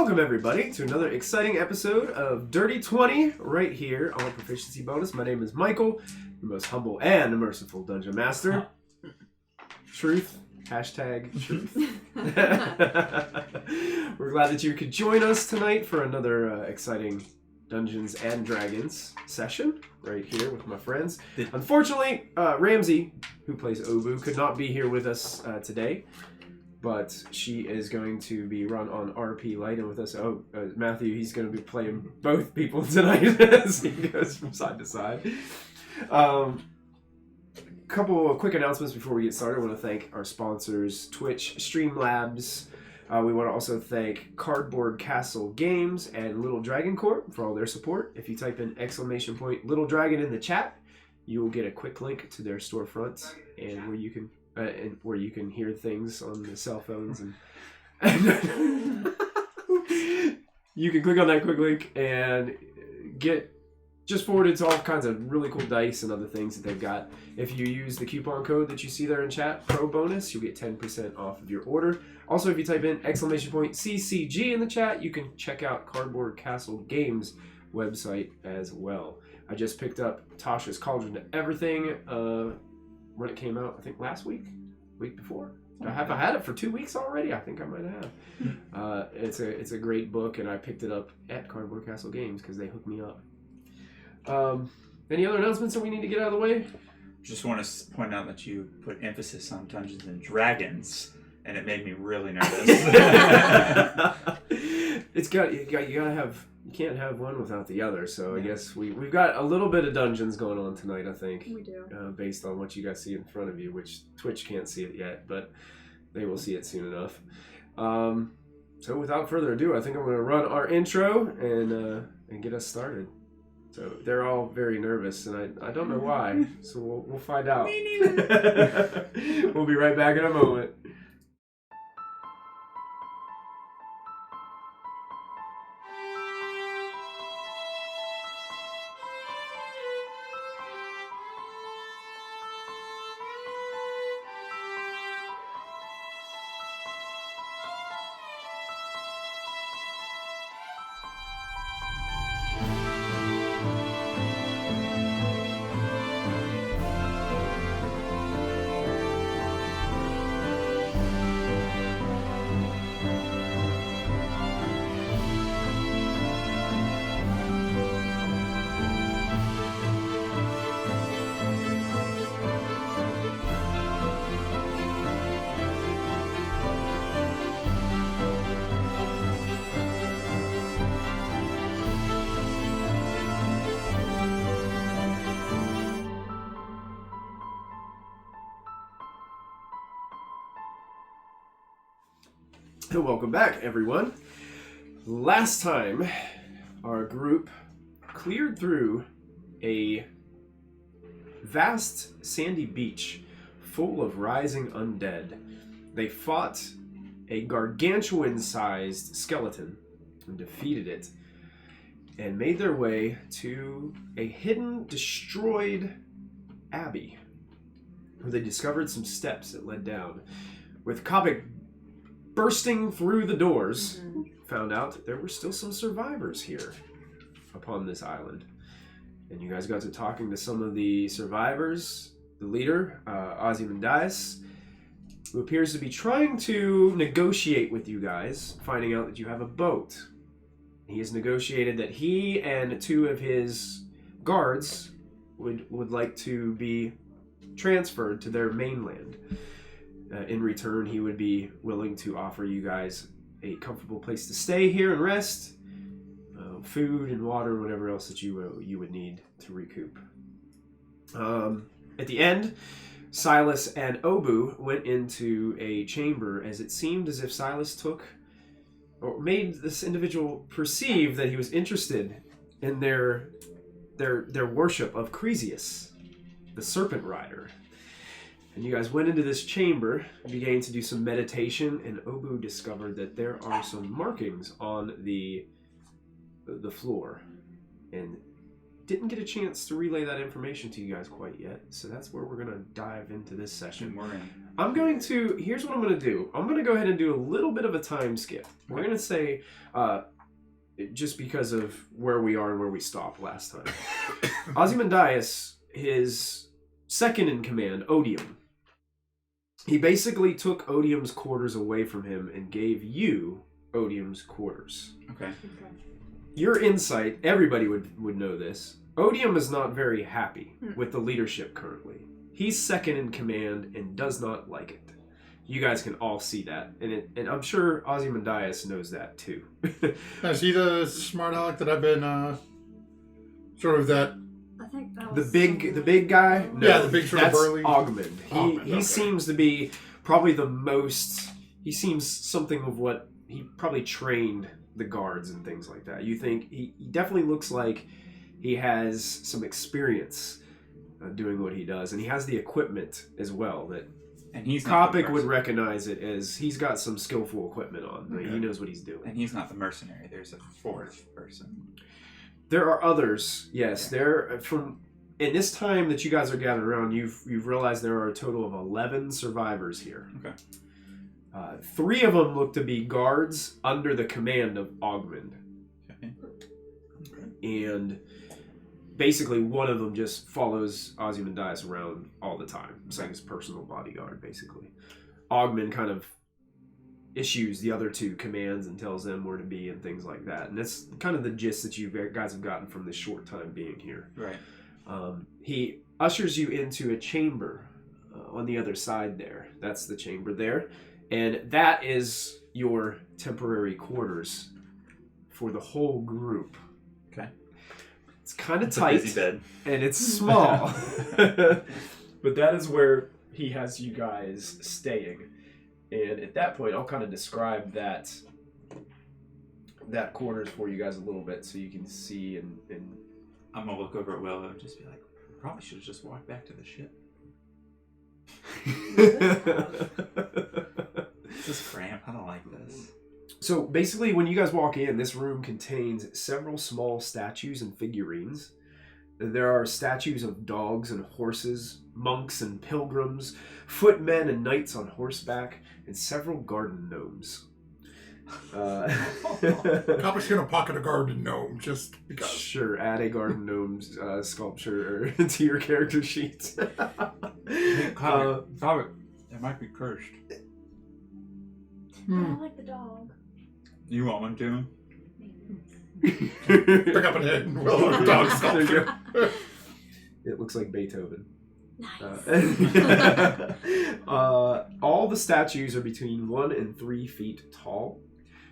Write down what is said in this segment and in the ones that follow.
Welcome, everybody, to another exciting episode of Dirty 20 right here on Proficiency Bonus. My name is Michael, the most humble and merciful Dungeon Master. Truth. Hashtag truth. We're glad that you could join us tonight for another exciting Dungeons and Dragons session right here with my friends. Unfortunately, Ramsey, who plays Obu, could not be here with us today. But she is going to be run on RP Light and with us. Matthew, he's going to be playing both people tonight as he goes from side to side. Couple of quick announcements before we get started. I want to thank our sponsors, Twitch, Streamlabs. We want to also thank Cardboard Castle Games and Little Dragon Corp for all their support. If you type in !Little Dragon in the chat, you will get a quick link to their storefront and where you can hear things on the cell phones and you can click on that quick link and get just forwarded to all kinds of really cool dice and other things that they've got. If you use the coupon code that you see there in chat, Pro Bonus, you'll get 10% off of your order. Also, if you type in !CCG in the chat, you can check out Cardboard Castle Games website as well. I just picked up Tasha's Cauldron to Everything when it came out, I think last week before. Have I had it for 2 weeks already? I think I might have. It's a great book, and I picked it up at Cardboard Castle Games because they hooked me up. Any other announcements that we need to get out of the way? Just want to point out that you put emphasis on Dungeons and Dragons, and it made me really nervous. You can't have one without the other. So I guess we've got a little bit of dungeons going on tonight. I think we do, based on what you guys see in front of you, which Twitch can't see it yet, but they will see it soon enough. So without further ado, I think I'm going to run our intro and get us started. So they're all very nervous, and I don't know why. So we'll find out. Me neither. We'll be right back in a moment. Welcome back, everyone. Last time, our group cleared through a vast sandy beach full of rising undead. They fought a gargantuan-sized skeleton and defeated it, and made their way to a hidden, destroyed abbey, where they discovered some steps that led down. With Kabik bursting through the doors, found out that there were still some survivors here upon this island. And you guys got to talking to some of the survivors. The leader, Ozymandias, who appears to be trying to negotiate with you guys, finding out that you have a boat. He has negotiated that he and two of his guards would like to be transferred to their mainland. In return, he would be willing to offer you guys a comfortable place to stay here and rest, food and water, whatever else that you would need to recoup. At the end, Silas and Obu went into a chamber, as it seemed as if Silas made this individual perceive that he was interested in their worship of Cresius, the Serpent Rider. And you guys went into this chamber, began to do some meditation, and Obu discovered that there are some markings on the floor. And didn't get a chance to relay that information to you guys quite yet, so that's where we're going to dive into this session. Here's what I'm going to do. I'm going to go ahead and do a little bit of a time skip. We're going to say, just because of where we are and where we stopped last time. Ozymandias, his second in command, Odium, he basically took Odium's quarters away from him and gave you Odium's quarters. Okay. Your insight, everybody would know this. Odium is not very happy with the leadership currently. He's second in command and does not like it. You guys can all see that, and I'm sure Ozymandias knows that too. Is he the smart aleck that I've been sort of that? I think that The was big guy? No, Yeah, the big sort of burly. Ogmund. He okay. seems to be probably the most. He seems something of what he probably trained the guards and things like that. You think he definitely looks like he has some experience doing what he does, and he has the equipment as well that. And he's not Kopic would recognize it as he's got some skillful equipment on. Okay. He knows what he's doing. And he's not the mercenary. There's a fourth person. There are others, yes. Okay. There in this time that you guys are gathered around, you've realized there are a total of 11 survivors here. Okay. 3 of them look to be guards under the command of Ogmund. Okay. And basically one of them just follows Ozymandias around all the time. It's like his personal bodyguard, basically. Ogmund kind of issues the other 2 commands and tells them where to be and things like that. And that's kind of the gist that you guys have gotten from this short time being here. Right. He ushers you into a chamber on the other side there. That's the chamber there. And that is your temporary quarters for the whole group. Okay. It's kind of It's tight. a busy bed. And it's small. But that is where he has you guys staying. And at that point, I'll kind of describe that quarters for you guys a little bit so you can see and I'm going to look over at Willow and just be like, probably should have just walked back to the ship. This is cramped. I don't like this. So basically, when you guys walk in, this room contains several small statues and figurines. There are statues of dogs and horses, monks and pilgrims, footmen and knights on horseback, and several garden gnomes. Copper's gonna pocket a garden gnome just because. Sure, add a garden gnome's sculpture to your character sheet. It might be cursed. I like the dog. You want one too? Pick up a head and will a dog sculpture. It looks like Beethoven. Nice. All the statues are between 1 and 3 feet tall.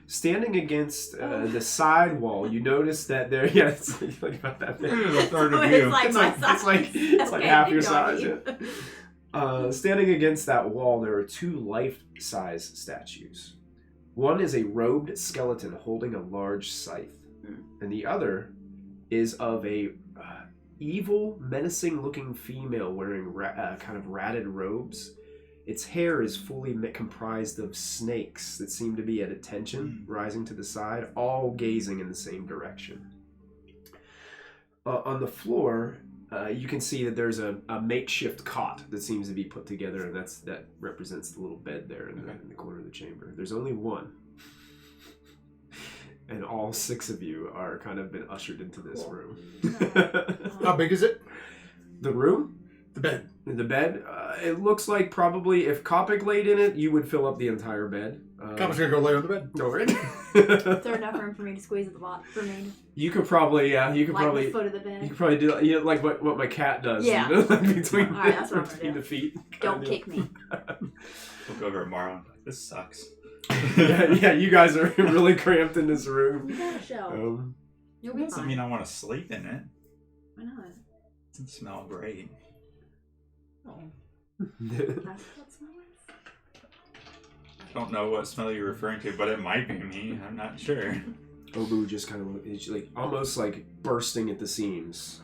Standing against the side wall, you notice that there. Yeah, it's like about that big. A third of It's you. like my size. It's like Okay, half your ignore size. me. Yeah. Standing against that wall, there are 2 life-size statues. One is a robed skeleton holding a large scythe, and the other is of a evil, menacing-looking female wearing kind of ratted robes. Its hair is fully comprised of snakes that seem to be at attention, rising to the side, all gazing in the same direction. On the floor, you can see that there's a makeshift cot that seems to be put together, and that represents the little bed there in the corner of the chamber. There's only one. And all 6 of you are kind of been ushered into this room. How big is it? The room? The bed. The bed? It looks like probably if Kopic laid in it, you would fill up the entire bed. Copper's gonna go lay on the bed. No, right? Is there enough room for me to squeeze at the bottom for me? You could probably, The probably, foot of the bed. you could probably do like what my cat does. Yeah. You know, like between, All right, that's what I'm gonna between do. the feet. Don't kick me. Look over at Morrow and be like, this sucks. yeah, you guys are really cramped in this room. You got a shelf. You'll be Doesn't fine. mean I want to sleep in it. Why not? It doesn't smell great. Oh. That's what smells. I don't know what smell you're referring to, but it might be me. I'm not sure. Obu just kind of is like almost like bursting at the seams,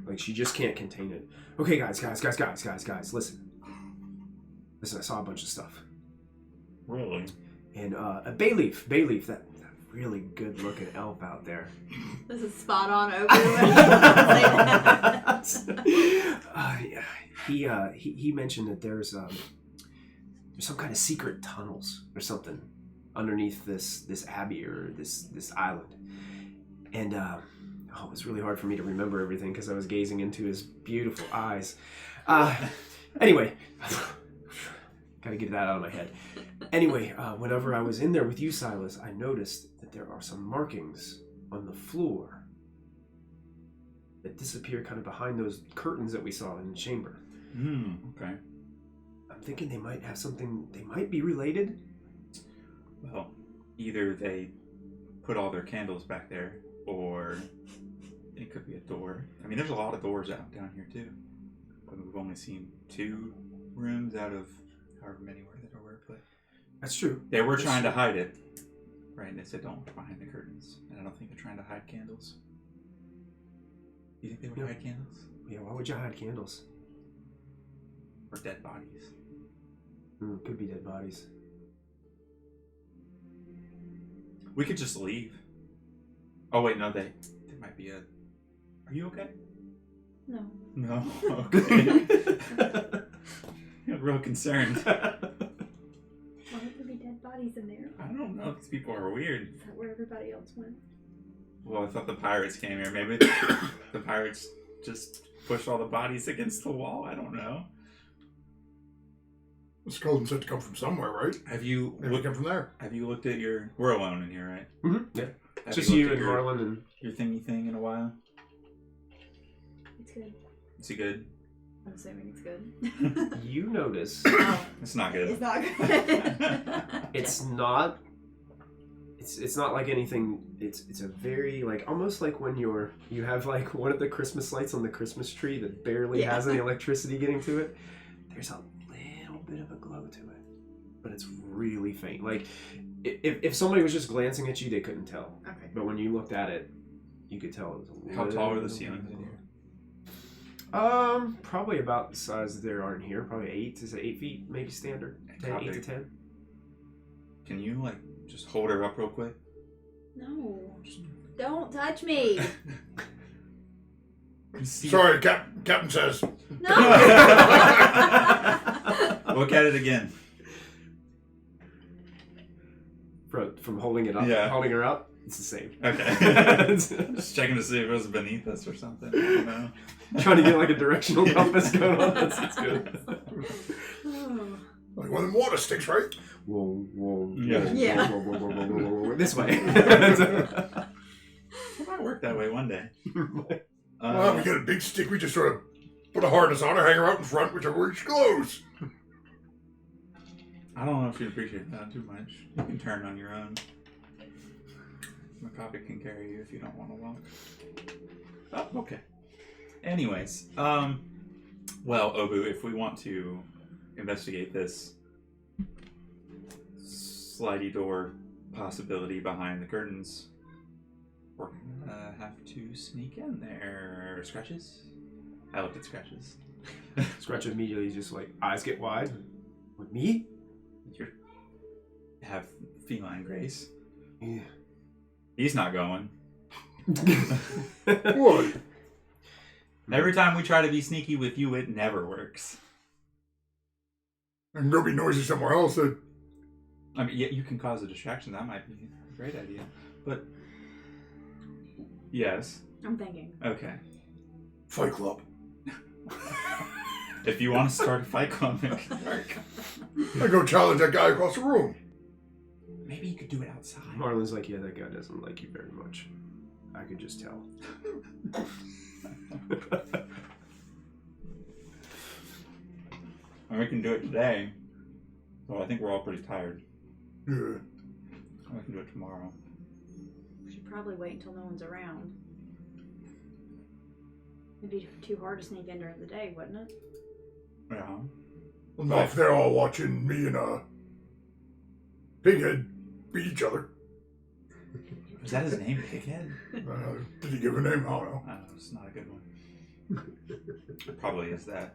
like she just can't contain it. Okay, guys, listen. I saw a bunch of stuff. Really? And Bayleaf, that really good looking elf out there. This is spot on over. Yeah. He mentioned that there's some kind of secret tunnels or something underneath this abbey or this island, and it was really hard for me to remember everything because I was gazing into his beautiful eyes. Anyway, gotta get that out of my head. Anyway, whenever I was in there with you, Silas, I noticed that there are some markings on the floor that disappear kind of behind those curtains that we saw in the chamber. Okay. I'm thinking they might have something, they might be related. Well, either they put all their candles back there, or it could be a door. I mean, there's a lot of doors out down here, too. But we've only seen 2 rooms out of however many there were. But That's true. they were trying to hide it, right? And they said, don't look behind the curtains. And I don't think they're trying to hide candles. Do you think they would hide candles? Yeah, why would you hide candles? Or dead bodies? Could be dead bodies. We could just leave. Oh, wait, no, there might be a... Are you okay? No. No? Okay. You're real concerned. Why would there be dead bodies in there? I don't know. These people are weird. Is that where everybody else went? Well, I thought the pirates came here. Maybe the pirates just pushed all the bodies against the wall. I don't know. The skeleton said to come from somewhere, right? Have you Maybe it come from there. Have you looked at your... We're alone in here, right? Mm-hmm. Yeah. Have Just looked you at and Marlon and... your thingy thing in a while? It's good. Is it good? I'm assuming it's good. You notice... Oh, It's not good. it's not good. It's not... It's not like anything... It's a very, like, almost like when you have, like, one of the Christmas lights on the Christmas tree that barely has any electricity getting to it. There's a little bit of a glow to it. But it's really faint. Like, if somebody was just glancing at you, they couldn't tell. Okay. But when you looked at it, you could tell it was a little... How tall are the ceilings in here? Probably about the size that there are in here. Probably 8. Is it 8 feet? Maybe standard. 8 to 10. Can you, like, just hold her up real quick? No. Don't touch me. Sorry, Captain says. No. Look at it again. From holding it up, holding her up, it's the same. Okay. Just checking to see if it was beneath us or something. I don't know. Trying to get like a directional compass going on. That's good. Like one of them water sticks, right? Whoa, Yeah. whoa, this way. It might work that way one day. Well, we get a big stick. We just sort of put a harness on her, hang her out in front, whichever way she goes. I don't know if you'd appreciate that too much. You can turn on your own. Macabre can carry you if you don't want to walk. Oh, okay. Anyways, well, Obu, if we want to investigate this slidey door possibility behind the curtains, we're gonna have to sneak in there. Scratches? I looked at Scratches. Scratch immediately just like eyes get wide. With me? You have feline grace. Yeah. He's not going. What? Every time we try to be sneaky with you, it never works. I can go be noisy somewhere else. I mean, yeah, you can cause a distraction. That might be a great idea. But, yes. I'm thinking. Okay. Fight club. If you want to start a fight club, it can work. I go challenge that guy across the room. Maybe you could do it outside. Marlon's like, yeah, that guy doesn't like you very much. I could just tell. Or we can do it today. Well, I think we're all pretty tired. Yeah. We can do it tomorrow. We should probably wait until no one's around. It'd be too hard to sneak in during the day, wouldn't it? Yeah. Well, not if they're all watching me and Pighead beat each other. Is that his name, Pighead? Did he give a name? I don't know. It's not a good one. Probably is that.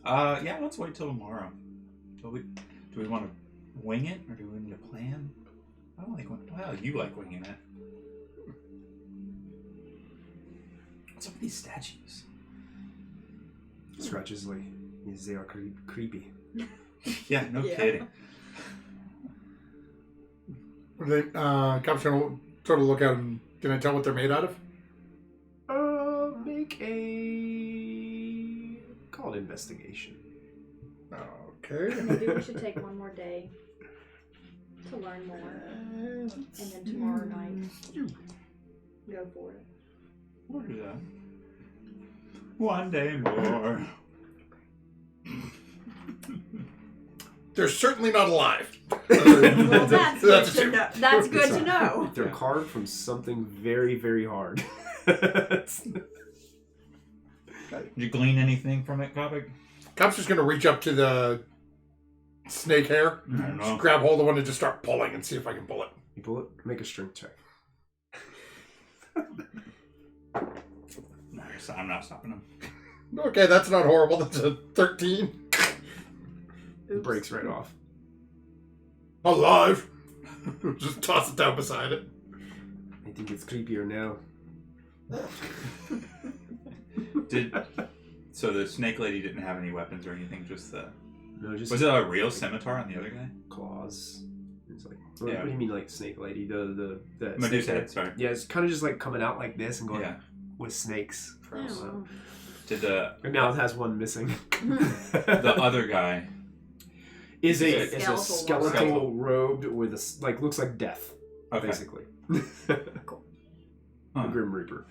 Yeah, let's wait till tomorrow. Do we want to wing it, or do we need a plan? I don't like winging. Well, you like winging it. What's up with these statues? Scratches like they are creepy. Yeah, no kidding. Then Cop's gonna sort of look at them. Can I tell what they're made out of? Make a call it investigation. Okay. Maybe we should take one more day to learn more, and then tomorrow night go for it. We'll do that. One day more. They're certainly not alive. Well, that's good That's to know. That's good to know. They're carved from something very, very hard. Did you glean anything from it, Kovic? Cop's just gonna reach up to the snake hair, I don't know. just grab hold of one and just start pulling and see if I can pull it. You pull it, make a strength check. No, I'm not stopping him. Okay, that's not horrible. That's a 13. It breaks right off. Alive. Just toss it down beside it. I think it's creepier now. So the snake lady didn't have any weapons or anything, just the... No, just Was it a real scimitar on the other guy? claws. It's like, Yeah. what do you mean, like snake lady? The Medusa snake head, sorry. Yeah, it's kind of just like coming out like this and going Yeah. with snakes. Oh. Did the Now it has one missing. the other guy... is a Skeletal skeletal robed with looks like death, Okay. basically. Cool. The Huh. Grim Reaper.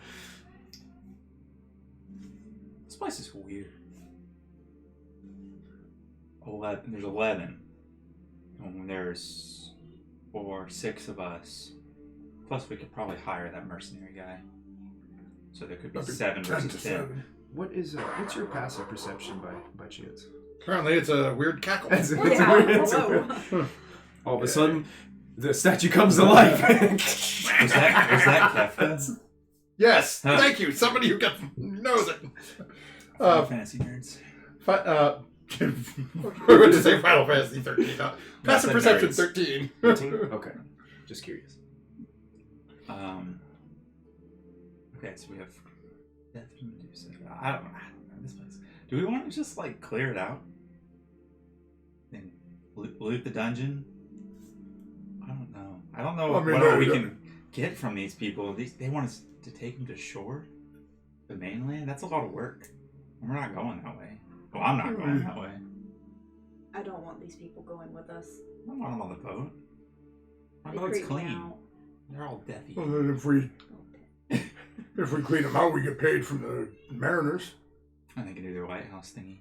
This place is weird. 11. There's 11. And there's 4 or 6 of us. Plus, we could probably hire that mercenary guy. So there could be 7 versus 10. What's your passive perception by chance? Apparently, it's a weird cackle. It's Yeah, weird. whoa. All of a sudden, the statue comes to life. Was that Kefka? Yes, Huh. thank you. Somebody who knows it. Final Fantasy nerds. I went to say Final Fantasy 13. Passive the perception nerds. 13. 13? Okay. Just curious. Okay, so we have Death and Medusa. I don't know this place. Do we want to just like clear it out and loot the dungeon? I don't know. I don't know I mean, what we can get from these people. They want us to take them to shore, the mainland. That's a lot of work. We're not going that way. Well, I'm not going that way. I don't want these people going with us. I don't want them on the boat. My They boat's creep me clean. out. They're all deathy. Well, then if we clean them out, we get paid from the mariners. And they can do their White House thingy.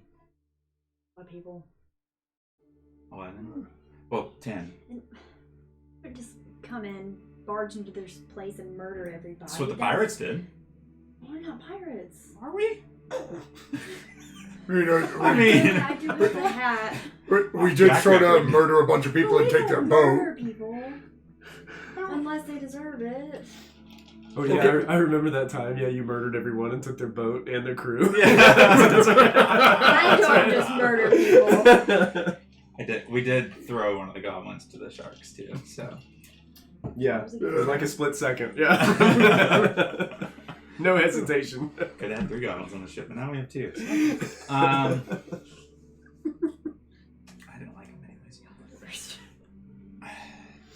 What people? 11. Well, 10. Or just come in, barge into their place, and murder everybody. That's what the pirates did. We're not pirates. Are we? You know, I mean- I do with the hat. we did Track sort of record. murder a bunch of people and We take don't their boat. murder people. Unless they deserve it. Oh yeah, Okay. I remember that time. Yeah, you murdered everyone and took their boat and their crew. Yeah. I don't just murder people. We did throw one of the goblins to the sharks too. So Yeah, it was like a split second. Yeah. No hesitation. could have 3 goblins on the ship, and now we have 2. I didn't like them anyways.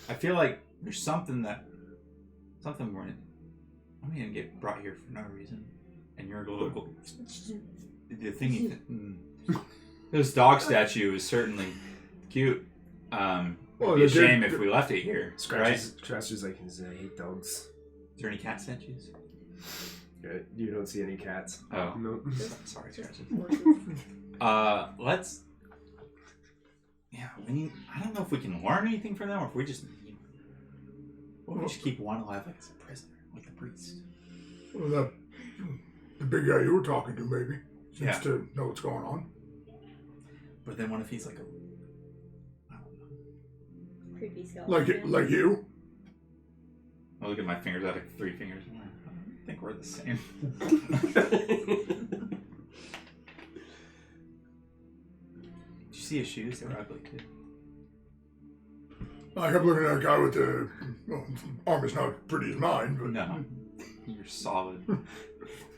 I feel like there's something we're in. I'm gonna get brought here for no reason, and you're a little. The thingy. This dog statue is certainly cute. It'd be a shame if we left it here. Scratches like his hate dogs. Is there any cat statues? Okay, you don't see any cats. Oh. No. Sorry, Scratches. Let's. Yeah, we need. I don't know if we can learn anything from them, or if we just. Or we just keep one alive like it's a prisoner, like the priest. Well, the big guy you were talking to maybe seems Yeah. to know what's going on. But then what if he's like a. I don't know. Creepy skeleton. Like you. I look at my fingers. I have like 3 fingers. I think we're the same. Did you see his shoes? They were ugly too. I kept looking at a guy with the arm is not pretty as mine, but No, you're solid.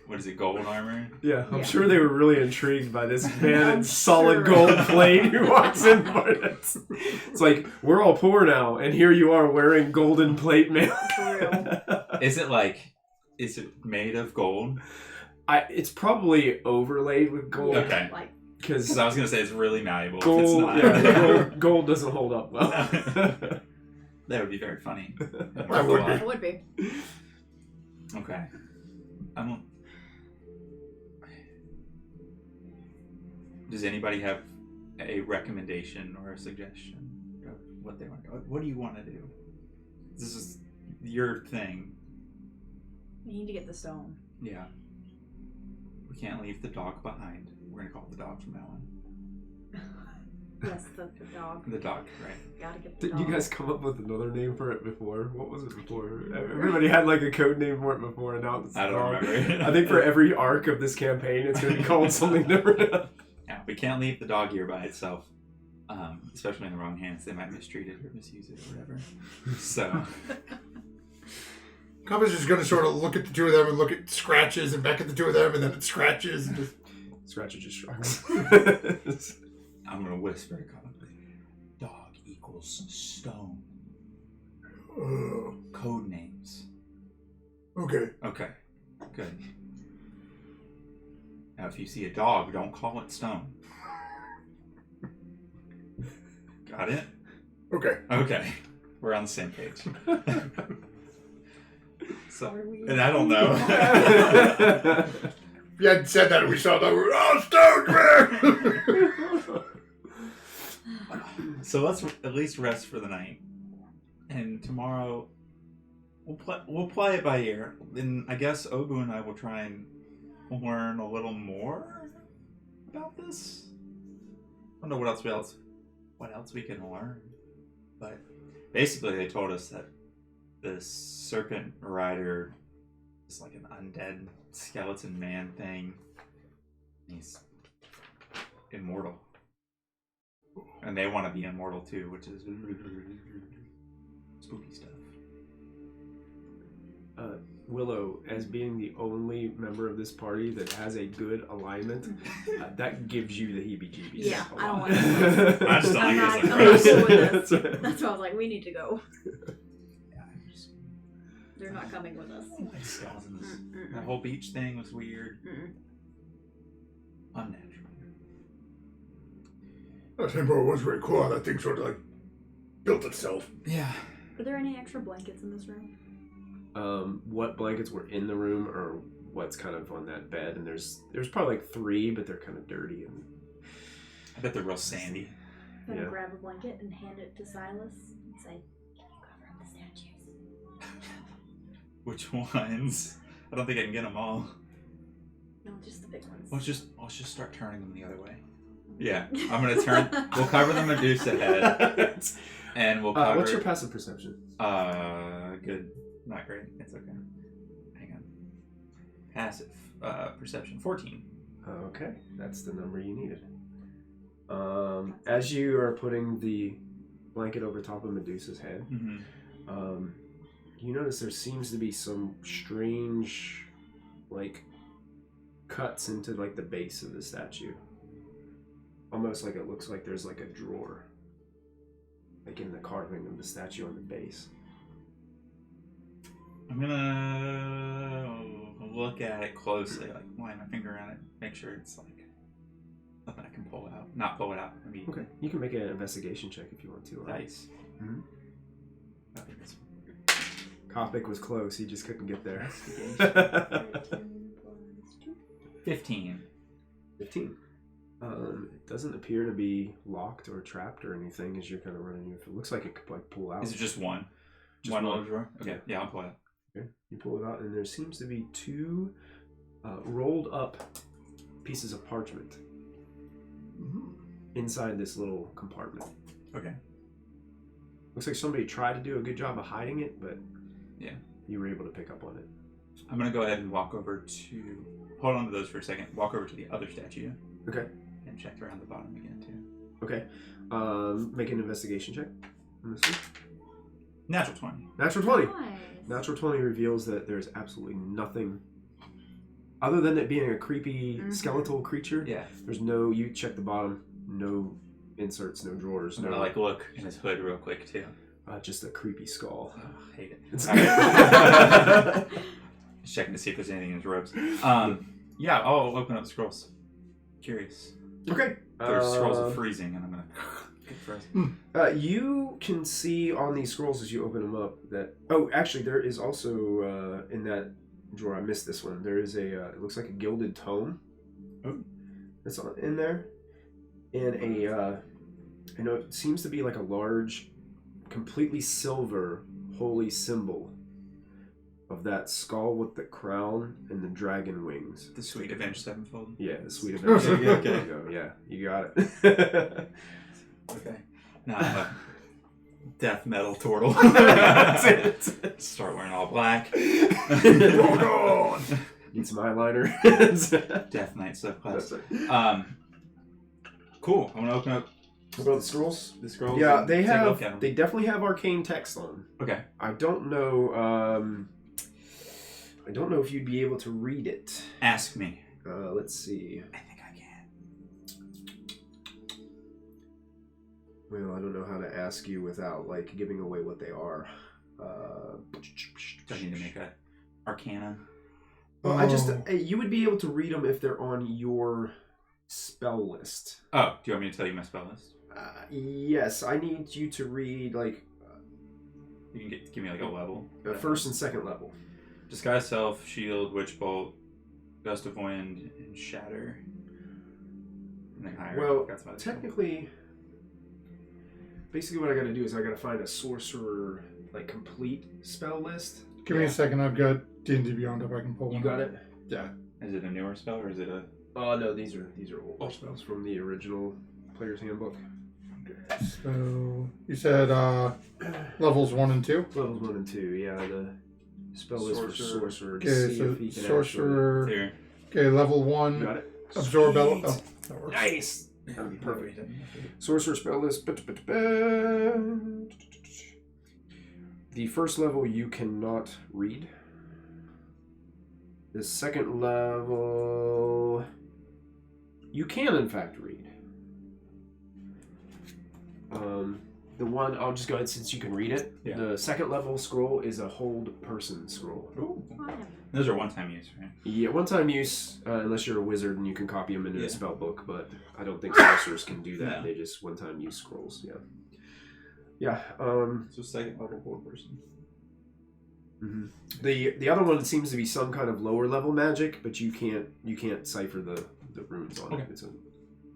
what is it, gold armor? Yeah, I'm Yeah. sure they were really intrigued by this man in I'm solid sure. gold plate who walks in. It's like, we're all poor now, and here you are wearing golden plate mail. For real. Is it made of gold? It's probably overlaid with gold. Okay. Like, Because I was gonna say it's really malleable. gold, if it's not. yeah, gold doesn't hold up well. That would be very funny. That would be. it would be. Okay. I don't. Does anybody have a recommendation or a suggestion of what they want to do? What do you want to do? This is your thing. We need to get the stone. Yeah. We can't leave the dog behind. We're gonna call it the dog from now on. Yes, the dog. The dog, right? Gotta get the Did dog. you guys come up with another name for it before? What was it before? Everybody had like a code name for it before, and now it's I don't dog. remember. I think for every arc of this campaign, it's going to be called something different. Yeah, we can't leave the dog here by itself. Especially in the wrong hands. They might mistreat it or misuse it or whatever. So Compass is going to sort of look at the two of them and look at Scratches and back at the two of them, and then it Scratches and just. Scratcher just shrugs. I'm gonna whisper to Colin. Dog equals stone. Code names. Okay. Okay. Good. Now if you see a dog, don't call it stone. Got it? Okay. Okay. We're on the same page. So, Are we? and I don't know. If you hadn't said that and we saw that, we were, oh, Stone, man! So let's at least rest for the night, and tomorrow we'll play it by ear. Then I guess Obu and I will try and learn a little more about this. I don't know what else we can learn, but basically they told us that this serpent rider is like an undead skeleton man thing. He's immortal. And they want to be immortal too, which is spooky stuff. Willow, as being the only member of this party that has a good alignment, that gives you the heebie-jeebies. Yeah, a I don't lot. like this. I just don't I'm like not this. comfortable with this. That's right. That's why I was like, we need to go. Yeah, I just They're not coming with us. don't like skeletons. Mm-mm. That whole beach thing was weird. Mm-mm. Unnatural. That tempo was very cool. That thing sort of like built itself. Yeah. Are there any extra blankets in this room? What blankets were in the room or what's kind of on that bed? And there's probably like 3, but they're kind of dirty and I bet they're real sandy. I'm gonna Yeah. grab a blanket and hand it to Silas and say, "Can you cover up the statues?" Which ones? I don't think I can get them all. No, just the big ones. Let's just start turning them the other way. Yeah, I'm gonna turn. We'll cover the Medusa head, and we'll cover. what's your passive perception? Good. Not great. It's okay. Hang on. Passive perception 14. Okay, that's the number you needed. As you are putting the blanket over top of Medusa's head, Mm-hmm. you notice there seems to be some strange, like, cuts into like the base of the statue. Almost like it looks like there's like a drawer, like in the carving of the statue on the base. I'm gonna look at it closely, like line my finger on it, make sure it's like something I can pull out. Not pull it out. I mean, Okay, you can make an investigation check if you want to. Nice. Mhm. I think it's- Kopic was close, he just couldn't get there. 13 plus 2. 15. 15. It doesn't appear to be locked or trapped or anything as you're kind of running. It looks like it could like pull out. Is it just one? Just one one. little drawer? Okay, yeah, I'll pull it. Okay. You pull it out, and there seems to be 2 rolled up pieces of parchment inside this little compartment. Okay. Looks like somebody tried to do a good job of hiding it, but Yeah. you were able to pick up on it. I'm gonna go ahead and walk over to. Hold on to those for a second. Walk over to the other statue Okay. and check around the bottom again too. Okay. Make an investigation check on this one. Natural 20. Natural 20. Nice. Natural 20 reveals that there's absolutely nothing Other than it being a creepy skeletal creature, Yeah. there's no. You check the bottom. No inserts. No drawers. I'm No. gonna like look in his hood real quick too. Just a creepy skull. Oh, I hate it. It's Alright. Just checking to see if there's anything in his robes. Yeah, I'll open up the scrolls. Curious. Okay. There's scrolls of freezing, and I'm gonna get frozen. You can see on these scrolls as you open them up that. Oh, actually, there is also in that drawer. I missed this one. There is a. It looks like a gilded tome. Oh. That's in there, and a. I know it seems to be like a large, completely silver holy symbol of that skull with the crown and the dragon wings. The Sweet Avenged Sevenfold. Yeah, the sweet event. Okay. There you go. Yeah, you got it. Okay. Now I'm a death metal turtle. That's it. Start wearing all black. Roll on. Need some eyeliner. Death Knight subclass. That's it. Cool. I'm gonna open up What about the scrolls? the scrolls. Yeah, and they take a have. look at 'em. They definitely have arcane text on them. Okay. I don't know. I don't know if you'd be able to read it. Ask me. Let's see. I think I can. Well, I don't know how to ask you without like giving away what they are. Do I need to make a Arcana? Well, you would be able to read them if they're on your spell list. Oh, do you want me to tell you my spell list? Yes, I need you to read like You can give me like a level. first and second level. Disguise Self, Shield, Witch Bolt, Gust of Wind, and Shatter. And then higher. Well, That's about it. technically, basically what I got to do is I got to find a sorcerer like complete spell list. Give me a second. I've got D&D Beyond if I can pull one. You got up. it? Yeah. Is it a newer spell or is it a? Oh no, these are older spells from the original Player's Handbook. So you said levels 1 and 2. Levels 1 and 2, yeah. The spell list for Sorcerer. sorcerer. To Okay, see so if he can sorcerer. Here. Okay, level Actually... 1. You got it. Absorb Sweet. element. Oh, that works. Nice. That'd be perfect. Sorcerer spell list. The first level you cannot read. The second level you can in fact read. The one I'll just go ahead since you can read it. Yeah. The second level scroll is a hold person scroll. Ooh. Fine. Those are one-time use, right? Yeah, one-time use unless you're a wizard and you can copy them into Yeah. a spell book, but I don't think sorcerers can do that. No. They just one-time use scrolls. Yeah. Yeah. So second level hold person. Mhm. The other one seems to be some kind of lower level magic, but you can't cipher the runes on Okay. it. It's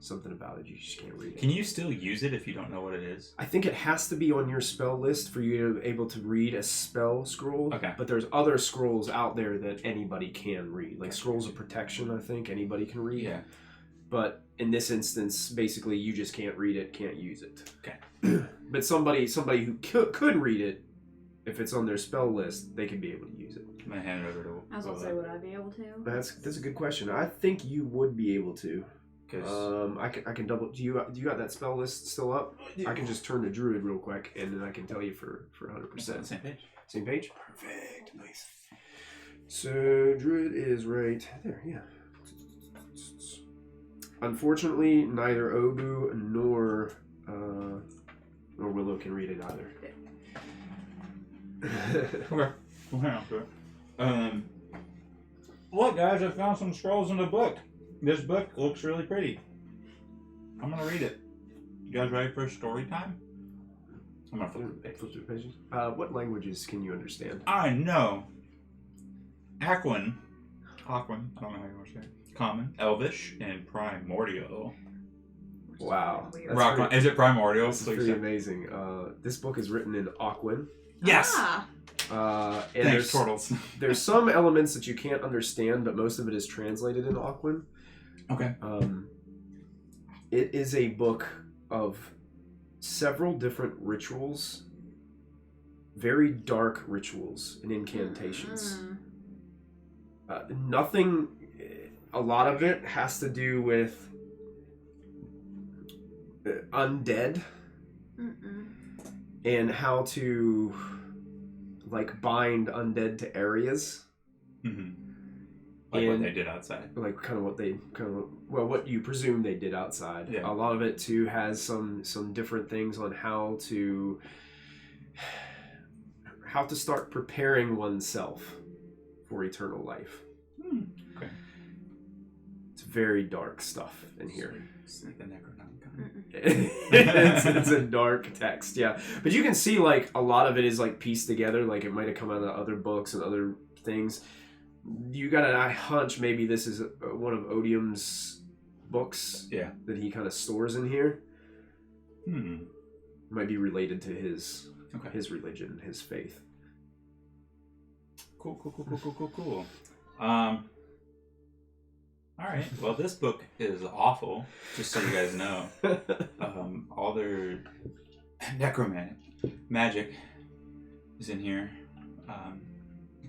something about it you just can't read it. Can you still use it if you don't know what it is? I think it has to be on your spell list for you to be able to read a spell scroll. Okay. But there's other scrolls out there that anybody can read, like scrolls of protection. I think anybody can read. Yeah. But in this instance, basically, you just can't read it, can't use it. Okay. But somebody who could read it, if it's on their spell list, they could be able to use it. I'm gonna hand it over to. I was gonna say, would I be able to? That's a good question. I think you would be able to. Because I can double. Do you got that spell list still up? I can just turn to Druid real quick, and then I can tell you for 100%. same page. Same page. Perfect. Nice. So Druid is right there. Yeah. Unfortunately, neither Obu nor Willow can read it either. Okay. Well, hang on to it. Look, guys, I found some scrolls in the book. This book looks really pretty. I'm gonna read it. You guys ready for story time? I'm gonna flip the Flip pages. through the pages. What languages can you understand? I know. Aquan. I don't know how you want to say it. Common, Elvish, and Primordial. Wow. Weird. That's Rock. pretty- Is it Primordial? This is pretty amazing. This book is written in Aquan. Yes. Ah, And Thanks, turtles. there's some elements that you can't understand, but most of it is translated in Aquan. Okay. It is a book of several different rituals, very dark rituals and incantations. Nothing, a lot of it has to do with undead and how to like bind undead to areas. Mm-hmm. Like what they did outside. Like kind of what you presume they did outside. Yeah. A lot of it too has some different things on how to start preparing oneself for eternal life. Okay. It's very dark stuff in here. It's like the Necronomicon. It's a dark text, yeah. But you can see like a lot of it is like pieced together. Like it might have come out of other books and other things. You got a hunch maybe this is one of Odium's books. Yeah. That he kind of stores in here. Hmm. Might be related to his religion, his faith. Cool. All right. Well, this book is awful. Just so you guys know, all their necromantic magic is in here. I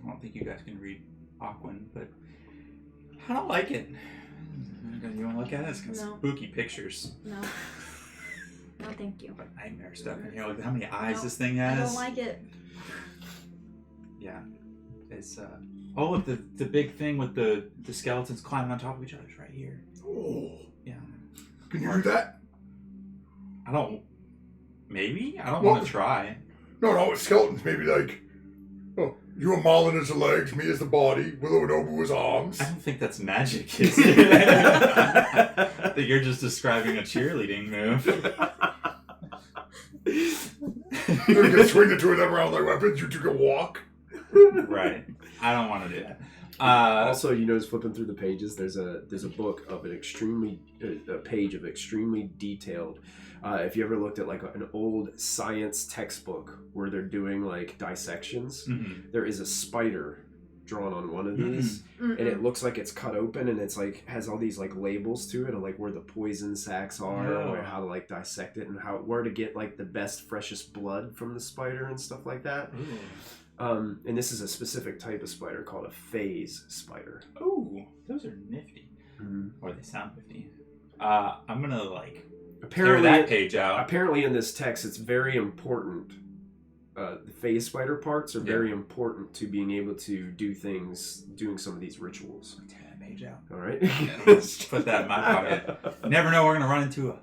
don't think you guys can read Aquan, but I don't like it. You want to look at it? It's got No. spooky pictures. No. No, thank you. Like nightmare stuff in here. Look at how many eyes No, this thing I has. don't like it. Yeah. It's oh look, the big thing with the skeletons climbing on top of each other is right here. Oh. Yeah. Can you do that? I don't Well- want to try. No, it's skeletons. Maybe like, oh, you and Marlon as the legs, me as the body, Willow and Obu as arms. I don't think that's magic, is it? I think you're just describing a cheerleading move. You can swing the two of them around like weapons. You two can walk. Right. I don't want to do that. Also, you notice flipping through the pages, there's a book of a page of extremely detailed. If you ever looked at like an old science textbook where they're doing like dissections, there is a spider drawn on one of these, and it looks like it's cut open, and it's like has all these like labels to it, of like where the poison sacs are, or how to like dissect it, and where to get like the best freshest blood from the spider and stuff like that. And this is a specific type of spider called a phase spider. Ooh, those are nifty. Mm-hmm. Or they sound nifty. I'm gonna like tear Apparently, that page out. apparently in this text, it's very important. The phase spider parts are very important to being able to do things, doing some of these rituals. Tear that page out. All right, Put that in my pocket. You never know, we're gonna run into a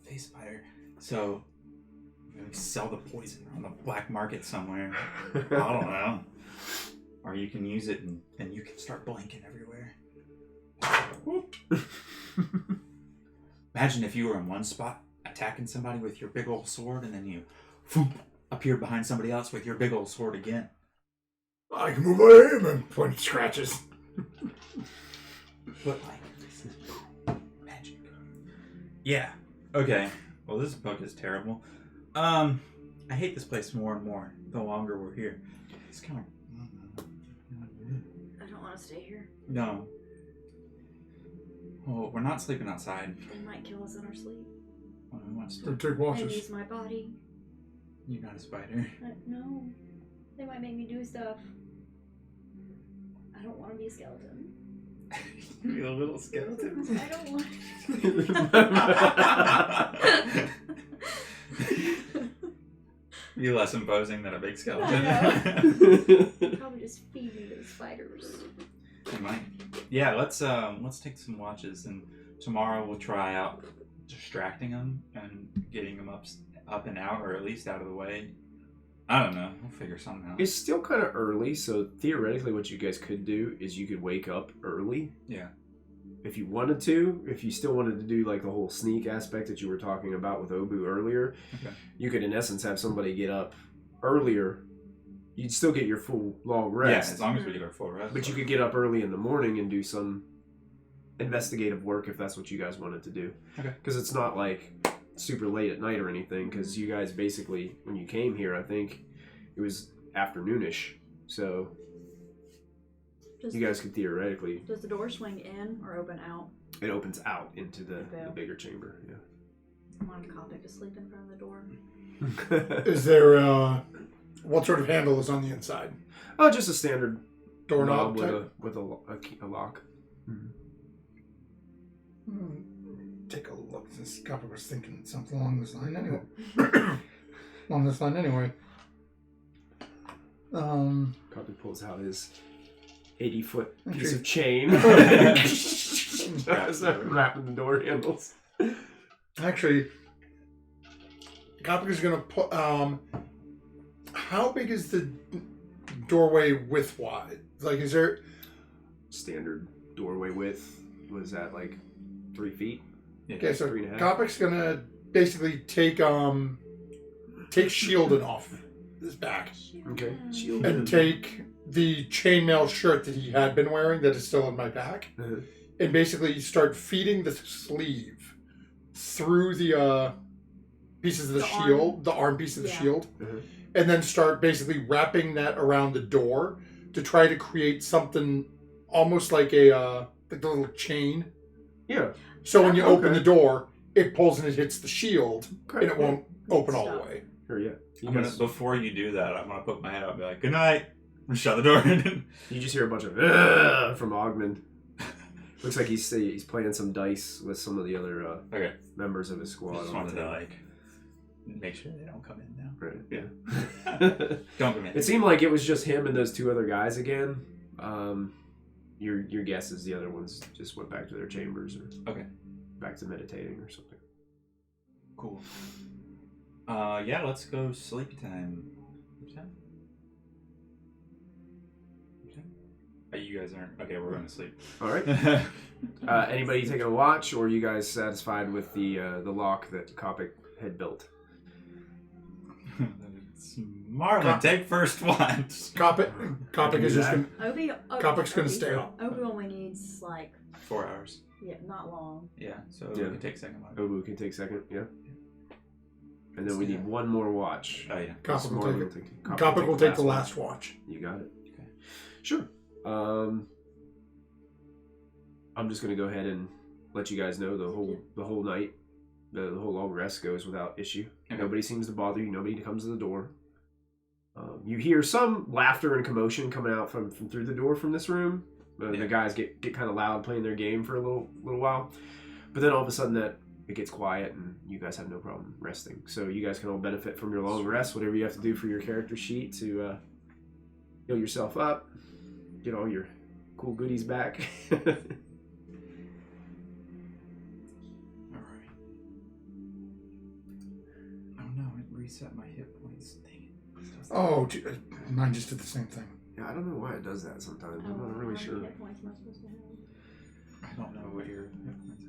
phase spider. So maybe sell the poison on the black market somewhere. I don't know. Or you can use it and you can start blinking everywhere. Imagine if you were in one spot attacking somebody with your big old sword, and then you appeared behind somebody else with your big old sword again. I can move my aim and point scratches. But like, this is magic. Yeah. Okay. Well, this book is terrible. I hate this place more and more the longer we're here. It's kind of. I don't want to stay here. No. Well, we're not sleeping outside. They might kill us in our sleep. Well, who wants Or to? take And watches. use my body. You're not a spider. No. They might make me do stuff. I don't want to be a skeleton. You're a little skeleton. I don't want Be less imposing than a big skeleton. to. Probably just feed me to the spiders. You might. Yeah, let's take some watches, and tomorrow we'll try out distracting them and getting them up and out, or at least out of the way. I don't know. We'll figure something out. It's still kind of early, so theoretically, what you guys could do is you could wake up early. Yeah. If you wanted to, if you still wanted to do like the whole sneak aspect that you were talking about with Obu earlier, you could in essence have somebody get up earlier. You'd still get your full long rest. Yeah, as long as we get our full rest. But you could get up early in the morning and do some investigative work if that's what you guys wanted to do. Okay. Because it's not like super late at night or anything, because you guys basically, when you came here, I think it was afternoonish. So you guys could theoretically... Does the door swing in or open out? It opens out into the Okay. bigger chamber, yeah. I want a Copic to sleep in front of the door. Is there what sort of handle is on the inside? Oh, just a standard Doorknob knob with type? a lock. Take a look. This Copper was thinking something along this line anyway. Along this line anyway. Copy pulls out his 80-foot piece Okay. of chain. Wrapping the door handles. Actually, Kopic is going to put. How big is the doorway width-wise? Like, is there? Standard doorway width was that like 3 feet? Okay, so 3.5. Kopic's going to basically take shielding off his back Okay. Shield. and take the chainmail shirt that he had been wearing that is still in my pack, Uh-huh. and basically start feeding the sleeve through the pieces of the shield, the arm piece of the shield, and then start basically wrapping that around the door to try to create something almost like a little chain. Yeah. So when you open Okay. the door, it pulls and it hits the shield, Okay. and it won't open all the way. Sure, yeah. Before you do that, I'm gonna poke my head out and be like, "Good night," and shut the door. You just hear a bunch of "Ugh" from Ogmund. Looks like he's playing some dice with some of the other Okay. members of his squad. Just on wanted the to table. make sure they don't come in now. Right. Yeah. Yeah. Don't come in. It seemed like it was just him and those 2 other guys again. Your guess is the other ones just went back to their chambers or back to meditating or something. Cool. Yeah, let's go sleepy time. What time? You guys aren't. Okay, we're going to sleep. All right. Anybody taking a watch, or are you guys satisfied with the lock that Kopic had built? Marlon, take first watch. Kopic is just going Kopic's going to stay up. Obi only needs like 4 hours. not long. Yeah, so Yeah. we can take second watch. Obu can take second, yeah. And then we need one more watch. Oh yeah. Kopic will Marlon take it. Kopic Kopic will take the watch. last watch. You got it. Okay. Sure. I'm just gonna go ahead and let you guys know the whole night, the whole long rest goes without issue. Okay. Nobody seems to bother you. Nobody comes to the door. You hear some laughter and commotion coming out from through the door from this room. The guys get kind of loud playing their game for a little while, but then all of a sudden it gets quiet and you guys have no problem resting. So you guys can all benefit from your long rest. Whatever you have to do for your character sheet to heal yourself up, get all your cool goodies back. Alright. Oh no, it reset my hit points. Dang it. Oh, mine just did the same thing. Yeah, I don't know why it does that sometimes. I'm not really sure. How many hit points am I supposed to have? I don't know what your hit points are.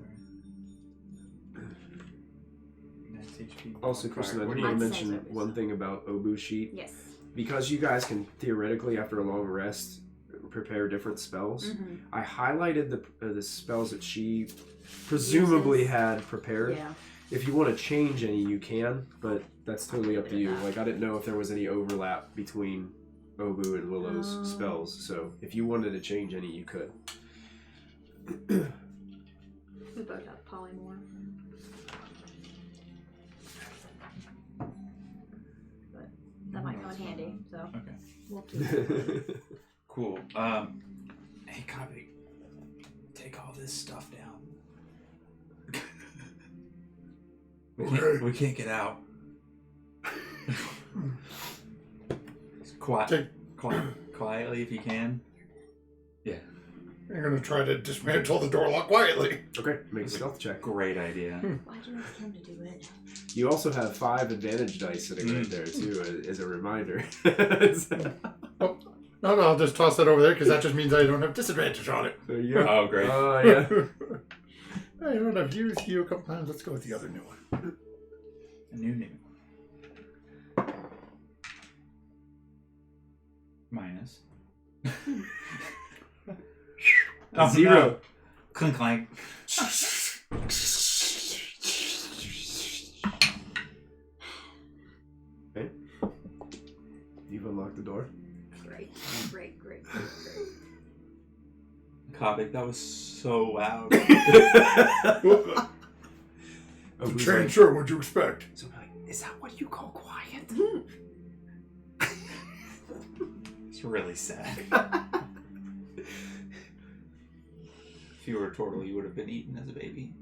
Max HP. Also, Kristen, I What did do want to I'd mention say so. one thing about Obu's sheet. Yes. Because you guys can theoretically, after a long rest, prepare different spells. Mm-hmm. I highlighted the spells that she presumably Uses. had prepared. Yeah. If you want to change any, you can, but that's totally up to you. that. Like, I didn't know if there was any overlap between Obu and Willow's spells, so if you wanted to change any, you could. We both have polymorph. But that might come in handy, so Okay. we'll do it. Cool. Hey, copy. Take all this stuff down. We can't get out. Quietly if you can. Yeah. You're going to try to dismantle the door lock quietly. Okay, make a stealth check. Great idea. Why'd you ask him to do it? You also have 5 advantage dice sitting right there, too, as a reminder. No, I'll just toss that over there because that just means I don't have disadvantage on it. There you go. Oh, great. Yeah. Hey, you know what? I've used you a couple times. Let's go with the other new one. A new. Minus. Oh, 0. no. Clink clank. Okay. You've unlocked the door. Great. Kopic, that was so loud. Obu's Trained, like, sure. What'd you expect? so like, is that what you call quiet? It's really sad. If you were a turtle, you would have been eaten as a baby.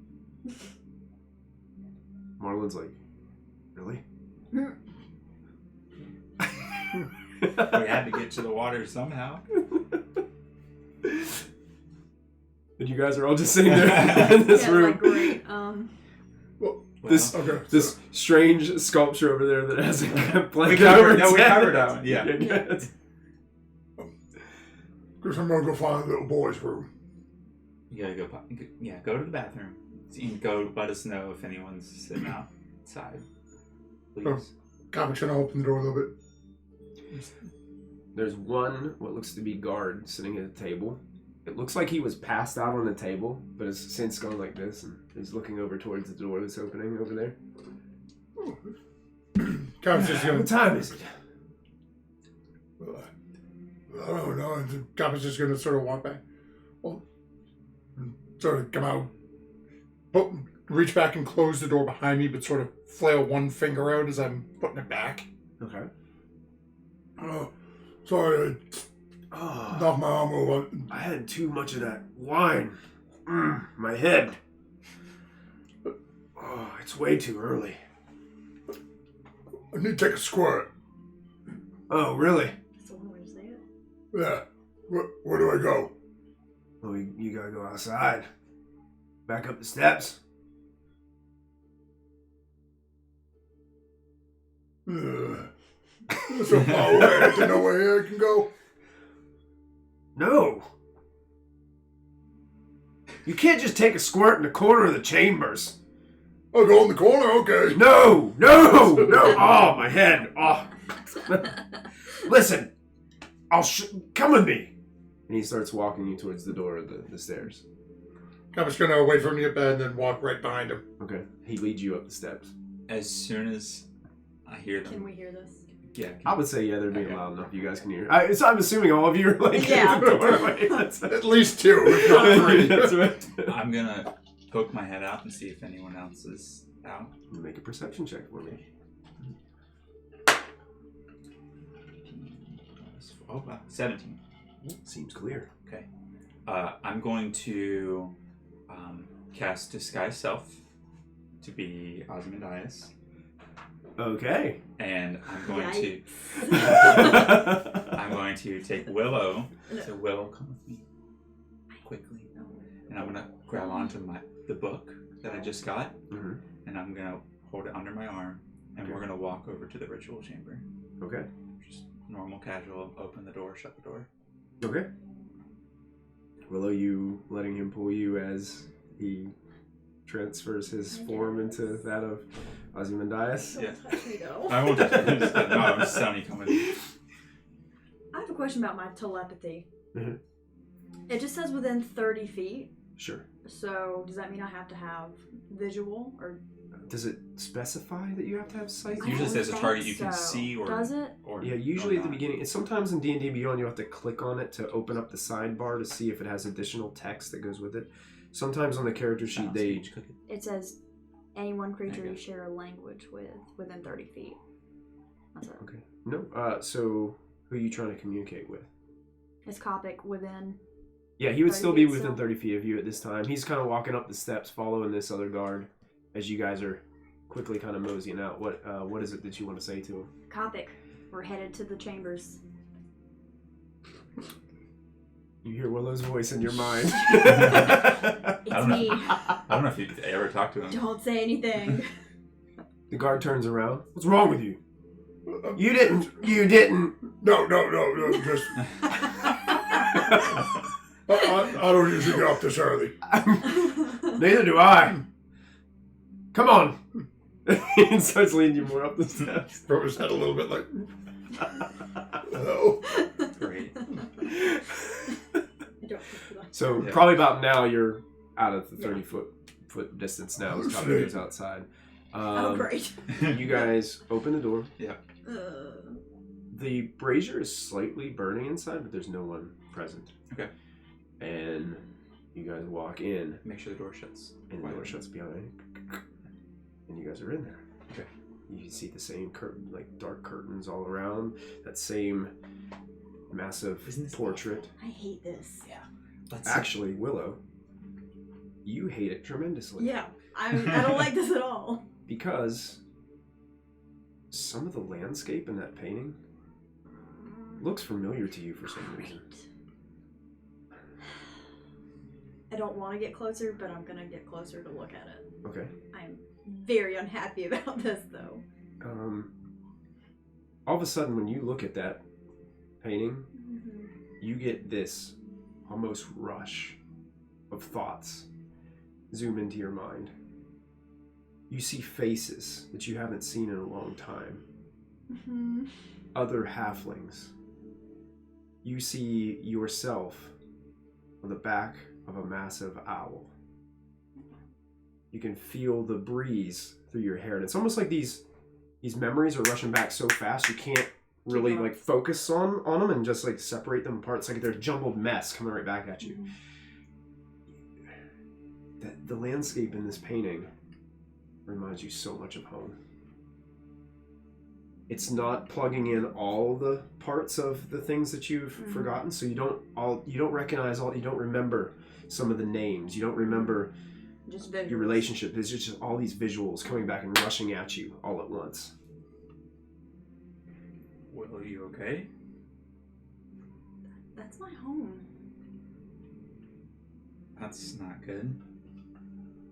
Marlon's like, really? We had to get to the water somehow. And you guys are all just sitting there in this Yeah, room. like, great. This Okay. this strange sculpture over there that has a we blanket over covered, its no, we head. covered that one. Yeah. Guess I'm gonna go find the little boy's room. You gotta go. Go to the bathroom. So you can go. Let us know if anyone's sitting outside. Please. Oh. Copic's gonna open the door a little bit. There's one, what looks to be guard, sitting at a table. It looks like he was passed out on the table, but has since gone like this, and he's looking over towards the door that's opening over there. Copic's just What gonna. time is it? I don't know. And Copic's just gonna sort of walk back. Well, and sort of come out, reach back and close the door behind me, but sort of flail one finger out as I'm putting it back. Okay. Oh, sorry, Oh, knocked my arm over. I had too much of that wine. My head. Oh, it's way too early. I need to take a squirt. Oh, really? That's the one way to say it. Yeah. Where do I go? Well, you gotta go outside. Back up the steps. That's so far away. I don't know where I can go. No. You can't just take a squirt in the corner of the chambers. I'll go in the corner. Okay. No. Oh, my head. Oh. Listen. Come with me. And he starts walking you towards the door of the stairs. I'm just gonna wait for him to get bed and then walk right behind him. Okay. He leads you up the steps. As soon as I hear them, Can we hear this? yeah. I would say, yeah, they're being Okay. loud enough. You guys can hear. So I'm assuming all of you are like Yeah. in the doorway. That's At least two, if not three. That's right. I'm gonna poke my head out and see if anyone else is out. Make a perception check for me. Oh, wow. 17. Seems clear. Okay. I'm going to cast Disguise Self to be Ozymandias. Okay. And I'm going Yikes. I'm going to take Willow. So Willow, come with me quickly. And I'm gonna grab onto the book that I just got, Mhm. and I'm gonna hold it under my arm, and we're gonna walk over to the ritual chamber. Okay. Just normal, casual. Open the door, shut the door. Okay. Willow, you letting him pull you as he transfers his form into that of Ozymandias? Yeah. Don't touch me though. I won't just, no, I'm just telling you, come with me. I have a question about my telepathy. Mhm. It just says within 30 feet. Sure. So does that mean I have to have visual or? Does it specify that you have to have sight? It usually I says a don't target think you can so. see or Does it? or Yeah, usually or at the not. beginning. And sometimes in D&D Beyond, you have to click on it to open up the sidebar to see if it has additional text that goes with it. Sometimes on the character sheet, they... Speech cookie. It says any one creature There you you go. share a language with within 30 feet. That's it. Okay. No, so who are you trying to communicate with? It's Copic within. Yeah, he would 30 still be feet within still? 30 feet of you at this time. He's kind of walking up the steps, following this other guard, as you guys are quickly kind of moseying out. What is it that you want to say to him? Copic, we're headed to the chambers. You hear Willow's voice in your mind. It's don't know. me. I don't know if you ever talked to him. Don't say anything. The guard turns around. What's wrong with you? Uh, You didn't. No, just I don't usually get up this early. Neither do I. Come on. He starts leading you more up the steps. Throw his head a little bit like, oh. Great. So Yeah. probably about now you're out of the Yeah. 30-foot distance now. As Oh, Copic shit. goes outside. Oh, great. You guys open the door. Uh, The brazier is slightly burning inside, but there's no one present. Okay. And you guys walk in, Make sure the door shuts. and the door shuts behind. And you guys are in there. Okay. You can see the same curtain, like dark curtains all around. That same massive Isn't this portrait. I hate this. Yeah. Let's Actually, Willow, you hate it tremendously. Yeah, I don't like this at all. Because some of the landscape in that painting looks familiar to you for some reason. I don't want to get closer, but I'm gonna get closer to look at it. Okay. I'm very unhappy about this, though. All of a sudden, when you look at that painting, Mm-hmm. you get this almost rush of thoughts zoom into your mind. You see faces that you haven't seen in a long time. Mm-hmm. Other halflings. You see yourself on the back of a massive owl. You can feel the breeze through your hair, and it's almost like these memories are rushing back so fast you can't really like focus on them and just like separate them apart. It's like they're a jumbled mess coming right back at you. Mm-hmm. The landscape in this painting reminds you so much of home. It's not plugging in all the parts of the things that you've forgotten, so you don't recognize all. You don't remember some of the names. You don't remember Just your relationship. There's just all these visuals coming back and rushing at you all at once. Will, are you okay? That's my home. That's not good.